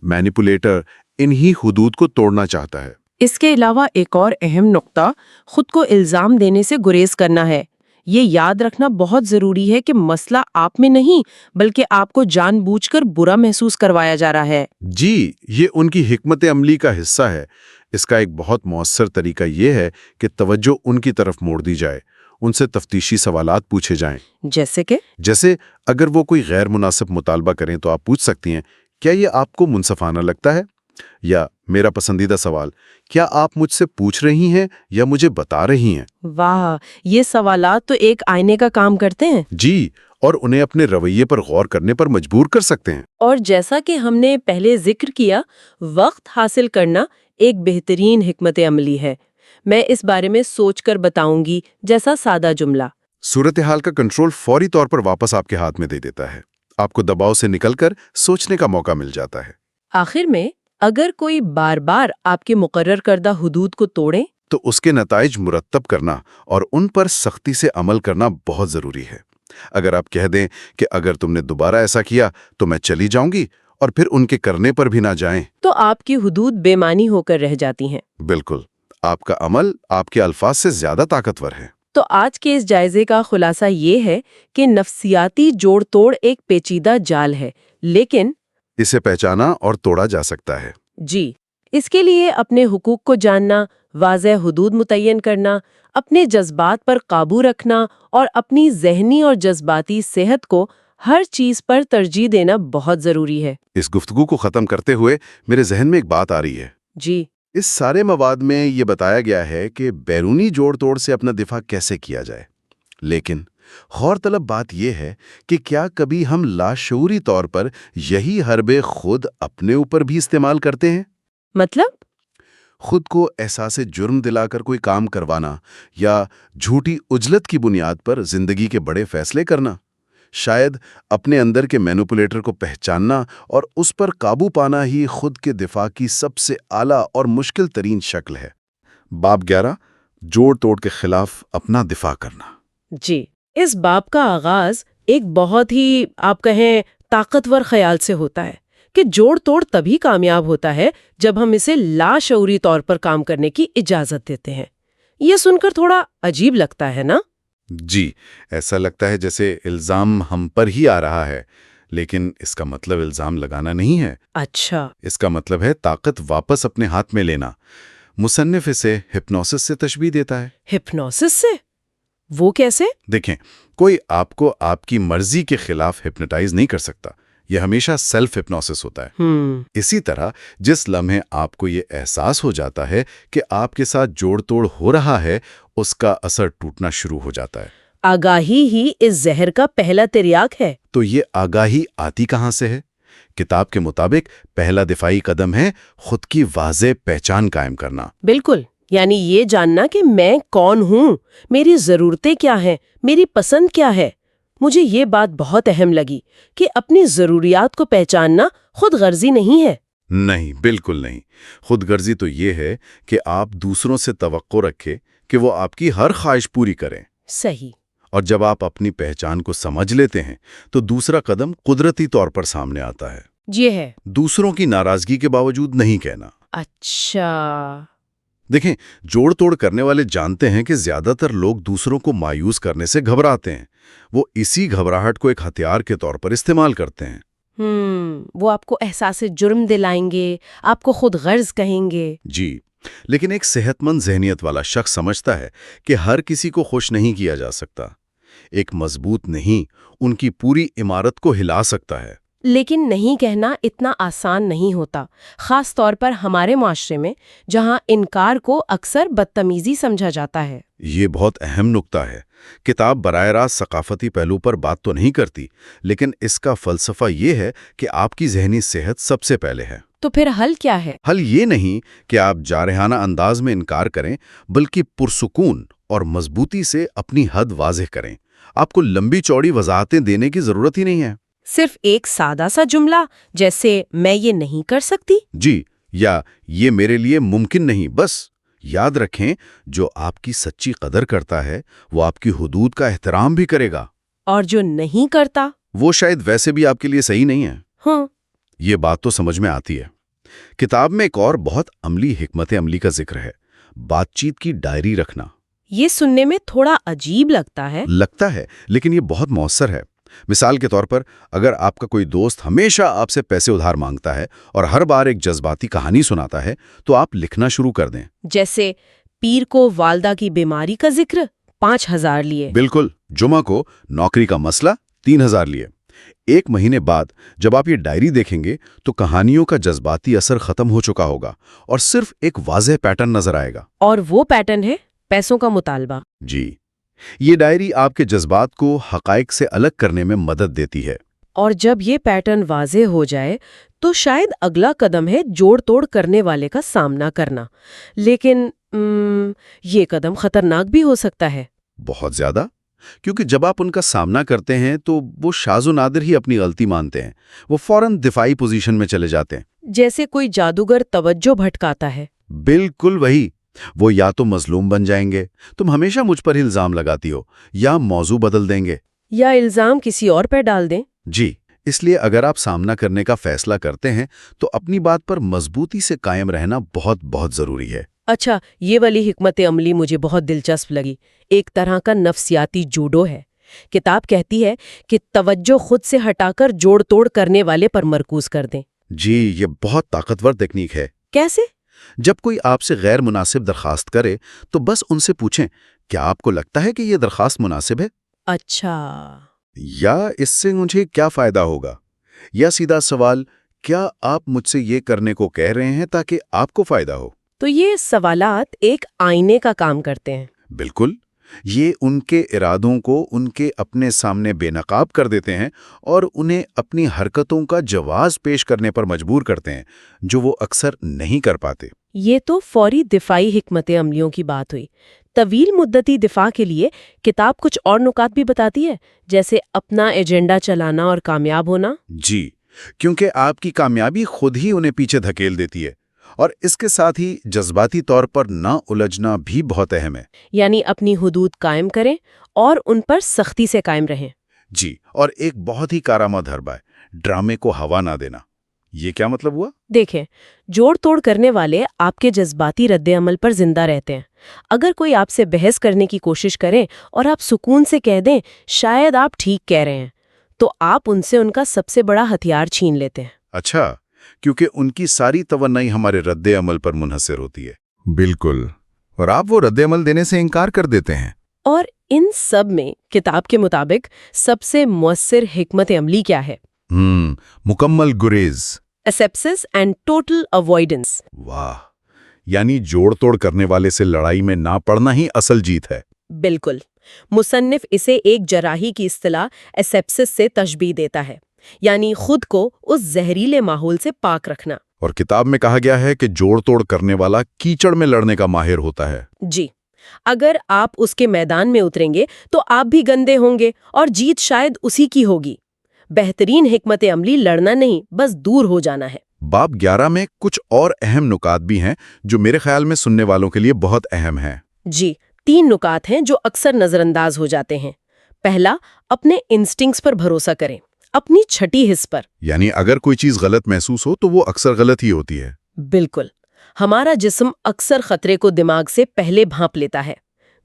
مینیپولیٹر انہی حدود کو توڑنا چاہتا ہے۔ اس کے علاوہ ایک اور اہم نقطہ خود کو الزام دینے سے گریز کرنا ہے۔ یہ یاد رکھنا بہت ضروری ہے کہ مسئلہ آپ میں نہیں بلکہ آپ کو جان بوجھ کر برا محسوس کروایا جا رہا ہے۔ جی، یہ ان کی حکمت عملی کا حصہ ہے۔ اس کا ایک بہت مؤثر طریقہ یہ ہے کہ توجہ ان کی طرف موڑ دی جائے، ان سے تفتیشی سوالات پوچھے جائیں۔ جیسے اگر وہ کوئی غیر مناسب مطالبہ کریں تو آپ پوچھ سکتی ہیں، کیا یہ آپ کو منصفانہ لگتا ہے؟ یا میرا پسندیدہ سوال، کیا آپ مجھ سے پوچھ رہی ہیں یا مجھے بتا رہی ہیں؟ واہ، یہ سوالات تو ایک آئینے کا کام کرتے ہیں۔ جی، اور انہیں اپنے رویے پر غور کرنے پر مجبور کر سکتے ہیں۔ اور جیسا کہ ہم نے پہلے ذکر کیا، وقت حاصل کرنا ایک بہترین حکمت عملی ہے۔ میں اس بارے میں سوچ کر بتاؤں گی جیسا سادہ جملہ صورتحال کا کنٹرول فوری طور پر واپس آپ کے ہاتھ میں دے دیتا ہے۔ آپ کو دباؤ سے نکل کر سوچنے کا موقع مل جاتا ہے۔ آخر میں اگر کوئی بار بار آپ کے مقرر کردہ حدود کو توڑے تو اس کے نتائج مرتب کرنا اور ان پر سختی سے عمل کرنا بہت ضروری ہے۔ اگر آپ کہہ دیں کہ اگر تم نے دوبارہ ایسا کیا تو میں چلی جاؤں گی، اور پھر ان کے کرنے پر بھی نہ جائیں، تو آپ کی حدود بے معنی ہو کر رہ جاتی ہیں۔ بالکل، آپ کا عمل آپ کے الفاظ سے زیادہ طاقتور ہے۔ تو آج کے اس جائزے کا خلاصہ یہ ہے کہ نفسیاتی جوڑ توڑ ایک پیچیدہ جال ہے، لیکن اسے پہچانا اور توڑا جا سکتا ہے۔ جی، اس کے لیے اپنے حقوق کو جاننا، واضح حدود متعین کرنا، اپنے جذبات پر قابو رکھنا اور اپنی ذہنی اور جذباتی صحت کو ہر چیز پر ترجیح دینا بہت ضروری ہے۔ اس گفتگو کو ختم کرتے ہوئے میرے ذہن میں ایک بات آ رہی ہے۔ جی، اس سارے مواد میں یہ بتایا گیا ہے کہ بیرونی جوڑ توڑ سے اپنا دفاع کیسے کیا جائے، لیکن غور طلب بات یہ ہے کہ کیا کبھی ہم لاشعوری طور پر یہی حربے خود اپنے اوپر بھی استعمال کرتے ہیں؟ مطلب خود کو احساس جرم دلا کر کوئی کام کروانا یا جھوٹی عجلت کی بنیاد پر زندگی کے بڑے فیصلے کرنا، شاید اپنے اندر کے مینوپولیٹر کو پہچاننا اور اس پر قابو پانا ہی خود کے دفاع کی سب سے اعلیٰ اور مشکل ترین شکل ہے۔ باب 11، جوڑ توڑ کے خلاف اپنا دفاع کرنا۔ جی، اس باب کا آغاز ایک بہت ہی آپ کہیں طاقتور خیال سے ہوتا ہے کہ جوڑ توڑ تبھی کامیاب ہوتا ہے جب ہم اسے لاشعوری طور پر کام کرنے کی اجازت دیتے ہیں۔ یہ سن کر تھوڑا عجیب لگتا ہے نا؟ جی، ایسا لگتا ہے جیسے الزام ہم پر ہی آ رہا ہے، لیکن اس کا مطلب الزام لگانا نہیں ہے۔ اچھا، اس کا مطلب ہے طاقت واپس اپنے ہاتھ میں لینا۔ مصنف اسے ہپنوسس سے تشبیہ دیتا ہے۔ ہپنوسس سے؟ وہ کیسے؟ دیکھیں، کوئی آپ کو آپ کی مرضی کے خلاف ہپنوٹائز نہیں کر سکتا، یہ ہمیشہ سیلف ہپنوسس ہوتا ہے۔ اسی طرح جس لمحے آپ کو یہ احساس ہو جاتا ہے کہ آپ کے ساتھ جوڑ توڑ ہو رہا ہے، اس کا اثر ٹوٹنا شروع ہو جاتا ہے۔ آگاہی ہی اس زہر کا پہلا تریاک ہے۔ تو یہ آگاہی آتی کہاں سے ہے؟ کتاب کے مطابق پہلا دفاعی قدم ہے خود کی واضح پہچان قائم کرنا۔ بالکل، یعنی یہ جاننا کہ میں کون ہوں، میری ضرورتیں کیا ہیں، میری پسند کیا ہے۔ مجھے یہ بات بہت اہم لگی کہ اپنی ضروریات کو پہچاننا خود غرضی نہیں ہے۔ نہیں، بالکل نہیں۔ خود غرضی تو یہ ہے کہ آپ دوسروں سے توقع رکھیں کہ وہ آپ کی ہر خواہش پوری کریں۔ صحیح۔ اور جب آپ اپنی پہچان کو سمجھ لیتے ہیں تو دوسرا قدم قدرتی طور پر سامنے آتا ہے۔ یہ ہے۔ دوسروں کی ناراضگی کے باوجود نہیں کہنا۔ اچھا۔ دیکھیں، جوڑ توڑ کرنے والے جانتے ہیں کہ زیادہ تر لوگ دوسروں کو مایوس کرنے سے گھبراتے ہیں۔ وہ اسی گھبراہٹ کو ایک ہتھیار کے طور پر استعمال کرتے ہیں۔ وہ آپ کو احساس جرم دلائیں گے، آپ کو خود غرض کہیں گے۔ جی، لیکن ایک صحت مند ذہنیت والا شخص سمجھتا ہے کہ ہر کسی کو خوش نہیں کیا جا سکتا۔ ایک مضبوط نہیں ان کی پوری عمارت کو ہلا سکتا ہے۔ لیکن نہیں کہنا اتنا آسان نہیں ہوتا، خاص طور پر ہمارے معاشرے میں جہاں انکار کو اکثر بدتمیزی سمجھا جاتا ہے۔ یہ بہت اہم نکتہ ہے۔ کتاب براہ راست ثقافتی پہلو پر بات تو نہیں کرتی، لیکن اس کا فلسفہ یہ ہے کہ آپ کی ذہنی صحت سب سے پہلے ہے۔ تو پھر حل کیا ہے؟ حل یہ نہیں کہ آپ جارحانہ انداز میں انکار کریں، بلکہ پرسکون اور مضبوطی سے اپنی حد واضح کریں۔ آپ کو لمبی چوڑی وضاحتیں دینے کی ضرورت ہی نہیں ہے۔ صرف ایک سادہ سا جملہ جیسے میں یہ نہیں کر سکتی، جی، یا یہ میرے لیے ممکن نہیں۔ بس یاد رکھیں، جو آپ کی سچی قدر کرتا ہے وہ آپ کی حدود کا احترام بھی کرے گا، اور جو نہیں کرتا وہ شاید ویسے بھی آپ کے لیے صحیح نہیں ہے۔ ہاں، یہ بات تو سمجھ میں آتی ہے۔ کتاب میں ایک اور بہت عملی حکمت عملی کا ذکر ہے، بات چیت کی ڈائری رکھنا۔ یہ سننے میں تھوڑا عجیب لگتا ہے، لیکن یہ بہت مؤثر ہے۔ مثال کے طور پر، اگر آپ کا کوئی دوست ہمیشہ آپ سے پیسے ادھار مانگتا ہے اور ہر بار ایک جذباتی کہانی سناتا ہے، تو آپ لکھنا شروع کر دیں۔ جیسے پیر کو والدہ کی بیماری کا ذکر 5,000 لیے۔ بالکل، جمعہ کو نوکری کا مسئلہ 3,000 لیے۔ ایک مہینے بعد جب آپ یہ ڈائری دیکھیں گے تو کہانیوں کا جذباتی اثر ختم ہو چکا ہوگا اور صرف ایک واضح پیٹرن نظر آئے گا۔ اور وہ پیٹرن ہے پیسوں کا مطالبہ۔ جی، یہ ڈائری آپ کے جذبات کو حقائق سے الگ کرنے میں مدد دیتی ہے۔ اور جب یہ پیٹرن واضح ہو جائے تو شاید اگلا قدم ہے جوڑ توڑ کرنے والے کا سامنا کرنا، لیکن یہ قدم خطرناک بھی ہو سکتا ہے۔ بہت زیادہ، کیونکہ جب آپ ان کا سامنا کرتے ہیں تو وہ شاذ و نادر ہی اپنی غلطی مانتے ہیں، وہ فوراً دفاعی پوزیشن میں چلے جاتے ہیں۔ جیسے کوئی جادوگر توجہ بھٹکاتا ہے۔ بالکل وہی، وہ یا تو مظلوم بن جائیں گے، تم ہمیشہ مجھ پر الزام لگاتی ہو، یا موضوع بدل دیں گے، یا الزام کسی اور پہ ڈال دیں۔ جی، اس لیے اگر آپ سامنا کرنے کا فیصلہ کرتے ہیں تو اپنی بات پر مضبوطی سے قائم رہنا بہت بہت ضروری ہے۔ اچھا، یہ والی حکمت عملی مجھے بہت دلچسپ لگی. ایک طرح کا نفسیاتی جوڈو ہے. کتاب کہتی ہے کہ توجہ خود سے ہٹا کر جوڑ توڑ کرنے والے پر مرکوز کر دیں. جی، یہ بہت طاقتور تکنیک ہے. کیسے؟ جب کوئی آپ سے غیر مناسب درخواست کرے تو بس ان سے پوچھیں، کیا آپ کو لگتا ہے کہ یہ درخواست مناسب ہے؟ اچھا. یا اس سے مجھے کیا فائدہ ہوگا؟ یا سیدھا سوال، کیا آپ مجھ سے یہ کرنے کو کہہ رہے ہیں تاکہ آپ کو فائدہ ہو؟ تو یہ سوالات ایک آئینے کا کام کرتے ہیں. بالکل. یہ ان کے ارادوں کو ان کے اپنے سامنے بے نقاب کر دیتے ہیں اور انہیں اپنی حرکتوں کا جواز پیش کرنے پر مجبور کرتے ہیں، جو وہ اکثر نہیں کر پاتے. یہ تو فوری دفاعی حکمت عملیوں کی بات ہوئی. طویل مدتی دفاع کے لیے کتاب کچھ اور نکات بھی بتاتی ہے، جیسے اپنا ایجنڈا چلانا اور کامیاب ہونا. جی، کیونکہ آپ کی کامیابی خود ہی انہیں پیچھے دھکیل دیتی ہے، اور اس کے ساتھ ہی جذباتی طور پر نہ الجھنا بھی بہت اہم ہے. یعنی اپنی حدود قائم کریں اور ان پر سختی سے قائم رہیں. جی، اور ایک بہت ہی کارآمد حربہ ہے، ڈرامے کو ہوا نہ دینا. یہ کیا مطلب ہوا؟ دیکھیں، جوڑ توڑ کرنے والے آپ کے جذباتی رد عمل پر زندہ رہتے ہیں. اگر کوئی آپ سے بحث کرنے کی کوشش کرے اور آپ سکون سے کہہ دیں شاید آپ ٹھیک کہہ رہے ہیں، تو آپ ان سے ان کا سب سے بڑا ہتھیار چھین لیتے ہیں. اچھا، کیونکہ ان کی ساری توانائی ہمارے رد عمل پر منحصر ہوتی ہے. بالکل، اور آپ وہ رد عمل دینے سے انکار کر دیتے ہیں. اور ان سب میں کتاب کے مطابق سب سے مؤثر حکمت عملی کیا ہے؟ مکمل گریز. اسیپسس اینڈ ٹوٹل اوائیڈنس. واہ، یعنی جوڑ توڑ کرنے والے سے لڑائی میں نہ پڑنا ہی اصل جیت ہے. بالکل. مصنف اسے ایک جراحی کی اصطلاح اسیپسس سے تشبیہ دیتا ہے، یعنی خود کو اس زہریلے ماحول سے پاک رکھنا. اور کتاب میں کہا گیا ہے کہ جوڑ توڑ کرنے والا کیچڑ میں لڑنے کا ماہر ہوتا ہے. جی، اگر آپ اس کے میدان میں اتریں گے تو آپ بھی گندے ہوں گے اور جیت شاید اسی کی ہوگی. بہترین حکمت عملی لڑنا نہیں، بس دور ہو جانا ہے. باب 11 میں کچھ اور اہم نکات بھی ہیں جو میرے خیال میں سننے والوں کے لیے بہت اہم ہیں. جی، 3 نکات ہیں جو اکثر نظر انداز ہو جاتے ہیں. پہلا، اپنے انسٹنکٹس پر بھروسہ کریں، اپنی چھٹی حس پر. یعنی اگر کوئی چیز غلط محسوس ہو تو وہ اکثر غلط ہی ہوتی ہے. بالکل. ہمارا جسم اکثر خطرے کو دماغ سے پہلے بھانپ لیتا ہے.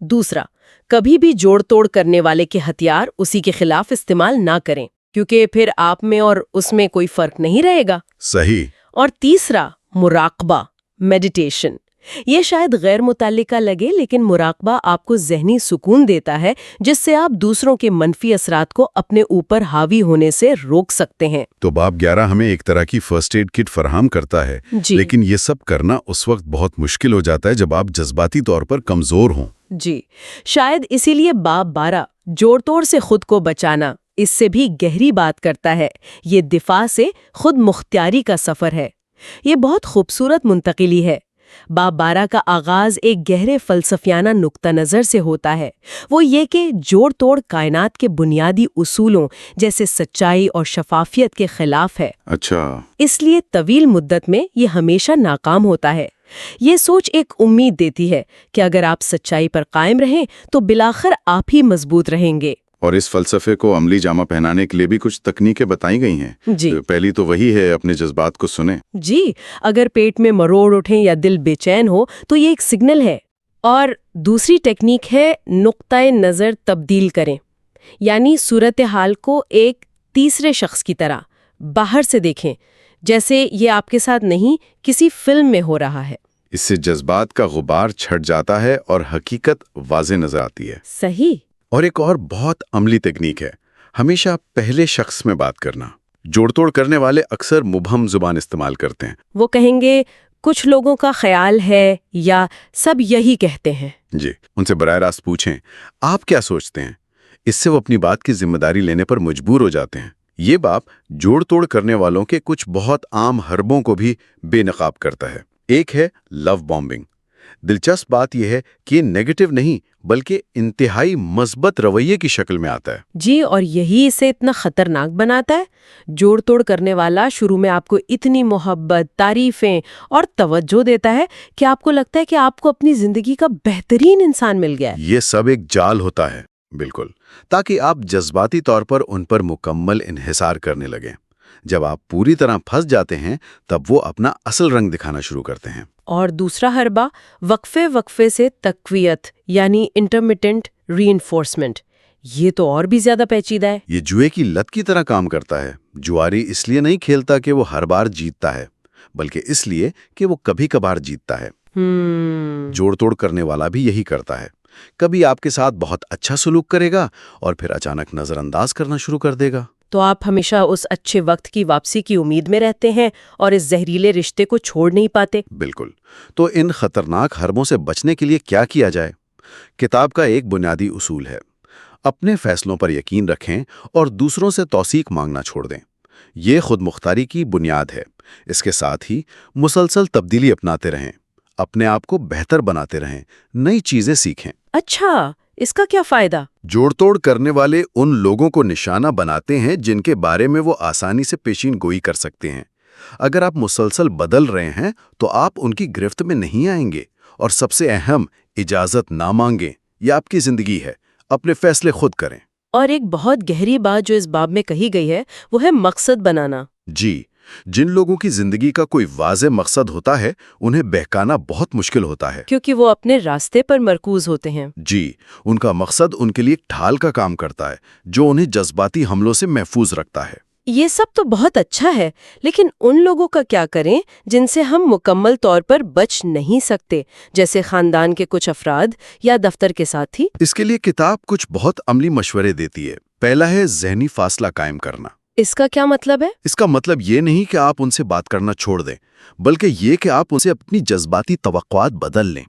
دوسرا، کبھی بھی جوڑ توڑ کرنے والے کے ہتھیار اسی کے خلاف استعمال نہ کریں، کیونکہ پھر آپ میں اور اس میں کوئی فرق نہیں رہے گا. صحیح. اور تیسرا، مراقبہ، میڈیٹیشن. یہ شاید غیر متعلقہ لگے، لیکن مراقبہ آپ کو ذہنی سکون دیتا ہے جس سے آپ دوسروں کے منفی اثرات کو اپنے اوپر حاوی ہونے سے روک سکتے ہیں. تو باب 11 ہمیں ایک طرح کی فرسٹ ایڈ کٹ فراہم کرتا ہے. جی. لیکن یہ سب کرنا اس وقت بہت مشکل ہو جاتا ہے جب آپ جذباتی طور پر کمزور ہوں. جی، شاید اسی لیے باب 12 جوڑ توڑ سے خود کو بچانا اس سے بھی گہری بات کرتا ہے. یہ دفاع سے خود مختاری کا سفر ہے. یہ بہت خوبصورت منتقلی ہے. باب 12 کا آغاز ایک گہرے فلسفیانہ نقطہ نظر سے ہوتا ہے. وہ یہ کہ جوڑ توڑ کائنات کے بنیادی اصولوں جیسے سچائی اور شفافیت کے خلاف ہے. اچھا. اس لیے طویل مدت میں یہ ہمیشہ ناکام ہوتا ہے. یہ سوچ ایک امید دیتی ہے کہ اگر آپ سچائی پر قائم رہیں تو بالآخر آپ ہی مضبوط رہیں گے. اور اس فلسفے کو عملی جامہ پہنانے کے لیے بھی کچھ تکنیکیں بتائی گئی ہیں. جی. پہلی تو وہی ہے اپنے جذبات کو سنیں. جی، اگر پیٹ میں مروڑ اٹھیں یا دل بے چین ہو تو یہ ایک سگنل ہے. اور دوسری ٹیکنیک ہے نقطۂ نظر تبدیل کریں، یعنی صورتحال کو ایک تیسرے شخص کی طرح باہر سے دیکھیں، جیسے یہ آپ کے ساتھ نہیں کسی فلم میں ہو رہا ہے. اس سے جذبات کا غبار چھٹ جاتا ہے اور حقیقت واضح نظر آتی ہے. صحیح. اور ایک اور بہت عملی تکنیک ہے، ہمیشہ پہلے شخص میں بات کرنا. جوڑ توڑ کرنے والے اکثر مبہم زبان استعمال کرتے ہیں. وہ کہیں گے کچھ لوگوں کا خیال ہے یا سب یہی کہتے ہیں. جی، ان سے براہ راست پوچھیں آپ کیا سوچتے ہیں. اس سے وہ اپنی بات کی ذمہ داری لینے پر مجبور ہو جاتے ہیں. یہ باب جوڑ توڑ کرنے والوں کے کچھ بہت عام حربوں کو بھی بے نقاب کرتا ہے. ایک ہے لو بامبنگ. دلچسپ بات یہ ہے کہ یہ نیگیٹو نہیں بلکہ انتہائی مثبت رویے کی شکل میں آتا ہے. جی، اور یہی اسے اتنا خطرناک بناتا ہے. جوڑ توڑ کرنے والا شروع میں آپ کو اتنی محبت، تعریفیں اور توجہ دیتا ہے کہ آپ کو لگتا ہے کہ آپ کو اپنی زندگی کا بہترین انسان مل گیا ہے. یہ سب ایک جال ہوتا ہے. بالکل، تاکہ آپ جذباتی طور پر ان پر مکمل انحصار کرنے لگیں. جب آپ پوری طرح پھنس جاتے ہیں تب وہ اپنا اصل رنگ دکھانا شروع کرتے ہیں۔ اور دوسرا حربہ وقفے سے تقویت یعنی انٹرمیٹنٹ ری انفورسمنٹ، یہ تو اور بھی زیادہ پیچیدہ ہے۔ یہ جوئے کی لت کی طرح کام کرتا ہے۔ جواری اس لیے نہیں کھیلتا کہ وہ ہر بار جیتتا ہے، بلکہ اس لیے کہ وہ کبھی کبھار جیتتا ہے۔ جوڑ توڑ کرنے والا بھی یہی کرتا ہے۔ کبھی آپ کے ساتھ بہت اچھا سلوک کرے گا اور پھر اچانک نظر انداز کرنا شروع کر دے گا۔ تو آپ ہمیشہ اس اچھے وقت کی واپسی کی امید میں رہتے ہیں اور اس زہریلے رشتے کو چھوڑ نہیں پاتے۔ بالکل۔ تو ان خطرناک حربوں سے بچنے کے لیے کیا جائے؟ کتاب کا ایک بنیادی اصول ہے: اپنے فیصلوں پر یقین رکھیں اور دوسروں سے توثیق مانگنا چھوڑ دیں۔ یہ خود مختاری کی بنیاد ہے۔ اس کے ساتھ ہی مسلسل تبدیلی اپناتے رہیں، اپنے آپ کو بہتر بناتے رہیں، نئی چیزیں سیکھیں۔ اچھا، اس کا کیا فائدہ؟ جوڑ توڑ کرنے والے ان لوگوں کو نشانہ بناتے ہیں جن کے بارے میں وہ آسانی سے پیشین گوئی کر سکتے ہیں۔ اگر آپ مسلسل بدل رہے ہیں تو آپ ان کی گرفت میں نہیں آئیں گے۔ اور سب سے اہم، اجازت نہ مانگیں۔ یہ آپ کی زندگی ہے، اپنے فیصلے خود کریں۔ اور ایک بہت گہری بات جو اس باب میں کہی گئی ہے وہ ہے مقصد بنانا۔ جی، جن لوگوں کی زندگی کا کوئی واضح مقصد ہوتا ہے انہیں بہکانا بہت مشکل ہوتا ہے، کیونکہ وہ اپنے راستے پر مرکوز ہوتے ہیں۔ جی، ان کا مقصد ان کے لیے ڈھال کا کام کرتا ہے جو انہیں جذباتی حملوں سے محفوظ رکھتا ہے۔ یہ سب تو بہت اچھا ہے، لیکن ان لوگوں کا کیا کریں جن سے ہم مکمل طور پر بچ نہیں سکتے، جیسے خاندان کے کچھ افراد یا دفتر کے ساتھی؟ اس کے لیے کتاب کچھ بہت عملی مشورے دیتی ہے۔ پہلا ہے ذہنی فاصلہ قائم کرنا۔ اس کا کیا مطلب ہے؟ اس کا مطلب یہ نہیں کہ آپ ان سے بات کرنا چھوڑ دیں، بلکہ یہ کہ آپ ان سے اپنی جذباتی توقعات بدل لیں۔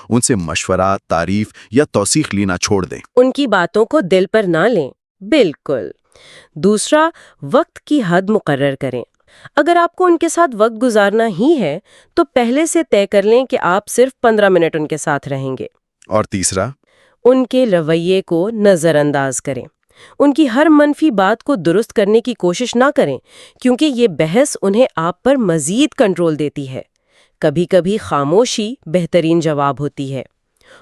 ان سے مشورہ، تعریف یا توثیق لینا چھوڑ دیں۔ ان کی باتوں کو دل پر نہ لیں۔ بالکل۔ دوسرا، وقت کی حد مقرر کریں۔ اگر آپ کو ان کے ساتھ وقت گزارنا ہی ہے تو پہلے سے طے کر لیں کہ آپ صرف 15 منٹ ان کے ساتھ رہیں گے۔ اور تیسرا، ان کے رویے کو نظر انداز کریں۔ ان کی ہر منفی بات کو درست کرنے کی کوشش نہ کریں، کیونکہ یہ بحث انہیں آپ پر مزید کنٹرول دیتی ہے۔ کبھی کبھی خاموشی بہترین جواب ہوتی ہے۔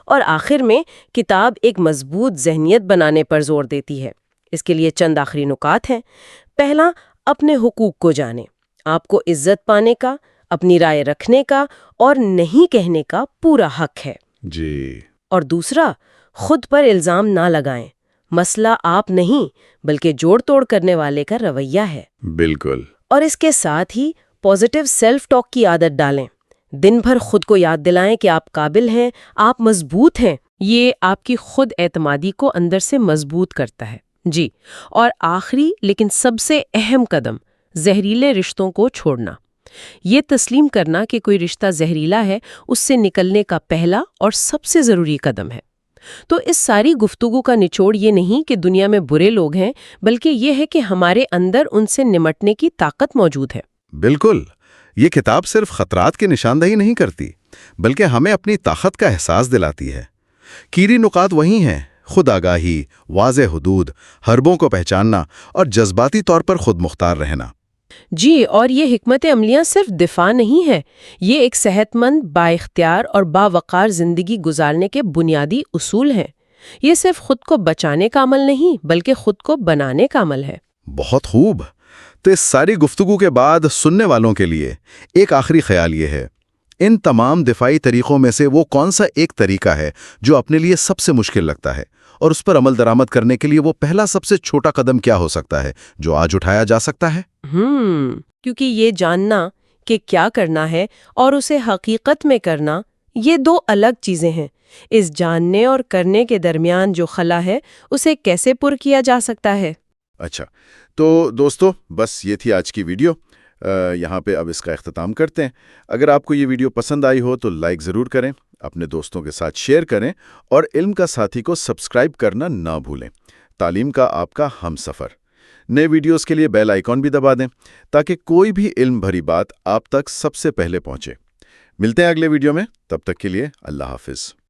اور آخر میں کتاب ایک مضبوط ذہنیت بنانے پر زور دیتی ہے۔ اس کے لیے چند آخری نکات ہیں۔ پہلا، اپنے حقوق کو جانیں۔ آپ کو عزت پانے کا، اپنی رائے رکھنے کا اور نہیں کہنے کا پورا حق ہے۔ جی۔ اور دوسرا، خود پر الزام نہ لگائیں۔ مسئلہ آپ نہیں بلکہ جوڑ توڑ کرنے والے کا رویہ ہے۔ بالکل۔ اور اس کے ساتھ ہی پازیٹیو سیلف ٹاک کی عادت ڈالیں۔ دن بھر خود کو یاد دلائیں کہ آپ قابل ہیں، آپ مضبوط ہیں۔ یہ آپ کی خود اعتمادی کو اندر سے مضبوط کرتا ہے۔ جی، اور آخری لیکن سب سے اہم قدم، زہریلے رشتوں کو چھوڑنا۔ یہ تسلیم کرنا کہ کوئی رشتہ زہریلا ہے، اس سے نکلنے کا پہلا اور سب سے ضروری قدم ہے۔ تو اس ساری گفتگو کا نچوڑ یہ نہیں کہ دنیا میں برے لوگ ہیں، بلکہ یہ ہے کہ ہمارے اندر ان سے نمٹنے کی طاقت موجود ہے۔ بالکل۔ یہ کتاب صرف خطرات کی نشاندہی نہیں کرتی، بلکہ ہمیں اپنی طاقت کا احساس دلاتی ہے۔ کیری نکات وہی ہیں: خود آگاہی، واضح حدود، حربوں کو پہچاننا اور جذباتی طور پر خود مختار رہنا۔ جی، اور یہ حکمت عملیاں صرف دفاع نہیں ہے، یہ ایک صحت مند، بااختیار اور باوقار زندگی گزارنے کے بنیادی اصول ہیں۔ یہ صرف خود کو بچانے کا عمل نہیں بلکہ خود کو بنانے کا عمل ہے۔ بہت خوب۔ تو اس ساری گفتگو کے بعد سننے والوں کے لیے ایک آخری خیال یہ ہے: ان تمام دفاعی طریقوں میں سے وہ کون سا ایک طریقہ ہے جو اپنے لیے سب سے مشکل لگتا ہے، اور اس پر عمل درآمد کرنے کے لیے وہ پہلا سب سے چھوٹا قدم کیا ہو سکتا ہے جو آج اٹھایا جا سکتا ہے؟ کیونکہ یہ جاننا کہ کیا کرنا ہے اور اسے حقیقت میں کرنا، یہ دو الگ چیزیں ہیں۔ اس جاننے اور کرنے کے درمیان جو خلا ہے اسے کیسے پر کیا جا سکتا ہے؟ اچھا، تو دوستو، بس یہ تھی آج کی ویڈیو۔ یہاں پہ اب اس کا اختتام کرتے ہیں۔ اگر آپ کو یہ ویڈیو پسند آئی ہو تو لائک ضرور کریں، اپنے دوستوں کے ساتھ شیئر کریں، اور علم کا ساتھی کو سبسکرائب کرنا نہ بھولیں۔ تعلیم کا آپ کا ہم سفر۔ نئے ویڈیوز کے لیے بیل آئیکن بھی دبا دیں تاکہ کوئی بھی علم بھری بات آپ تک سب سے پہلے پہنچے۔ ملتے ہیں اگلے ویڈیو میں، تب تک کے لیے اللہ حافظ۔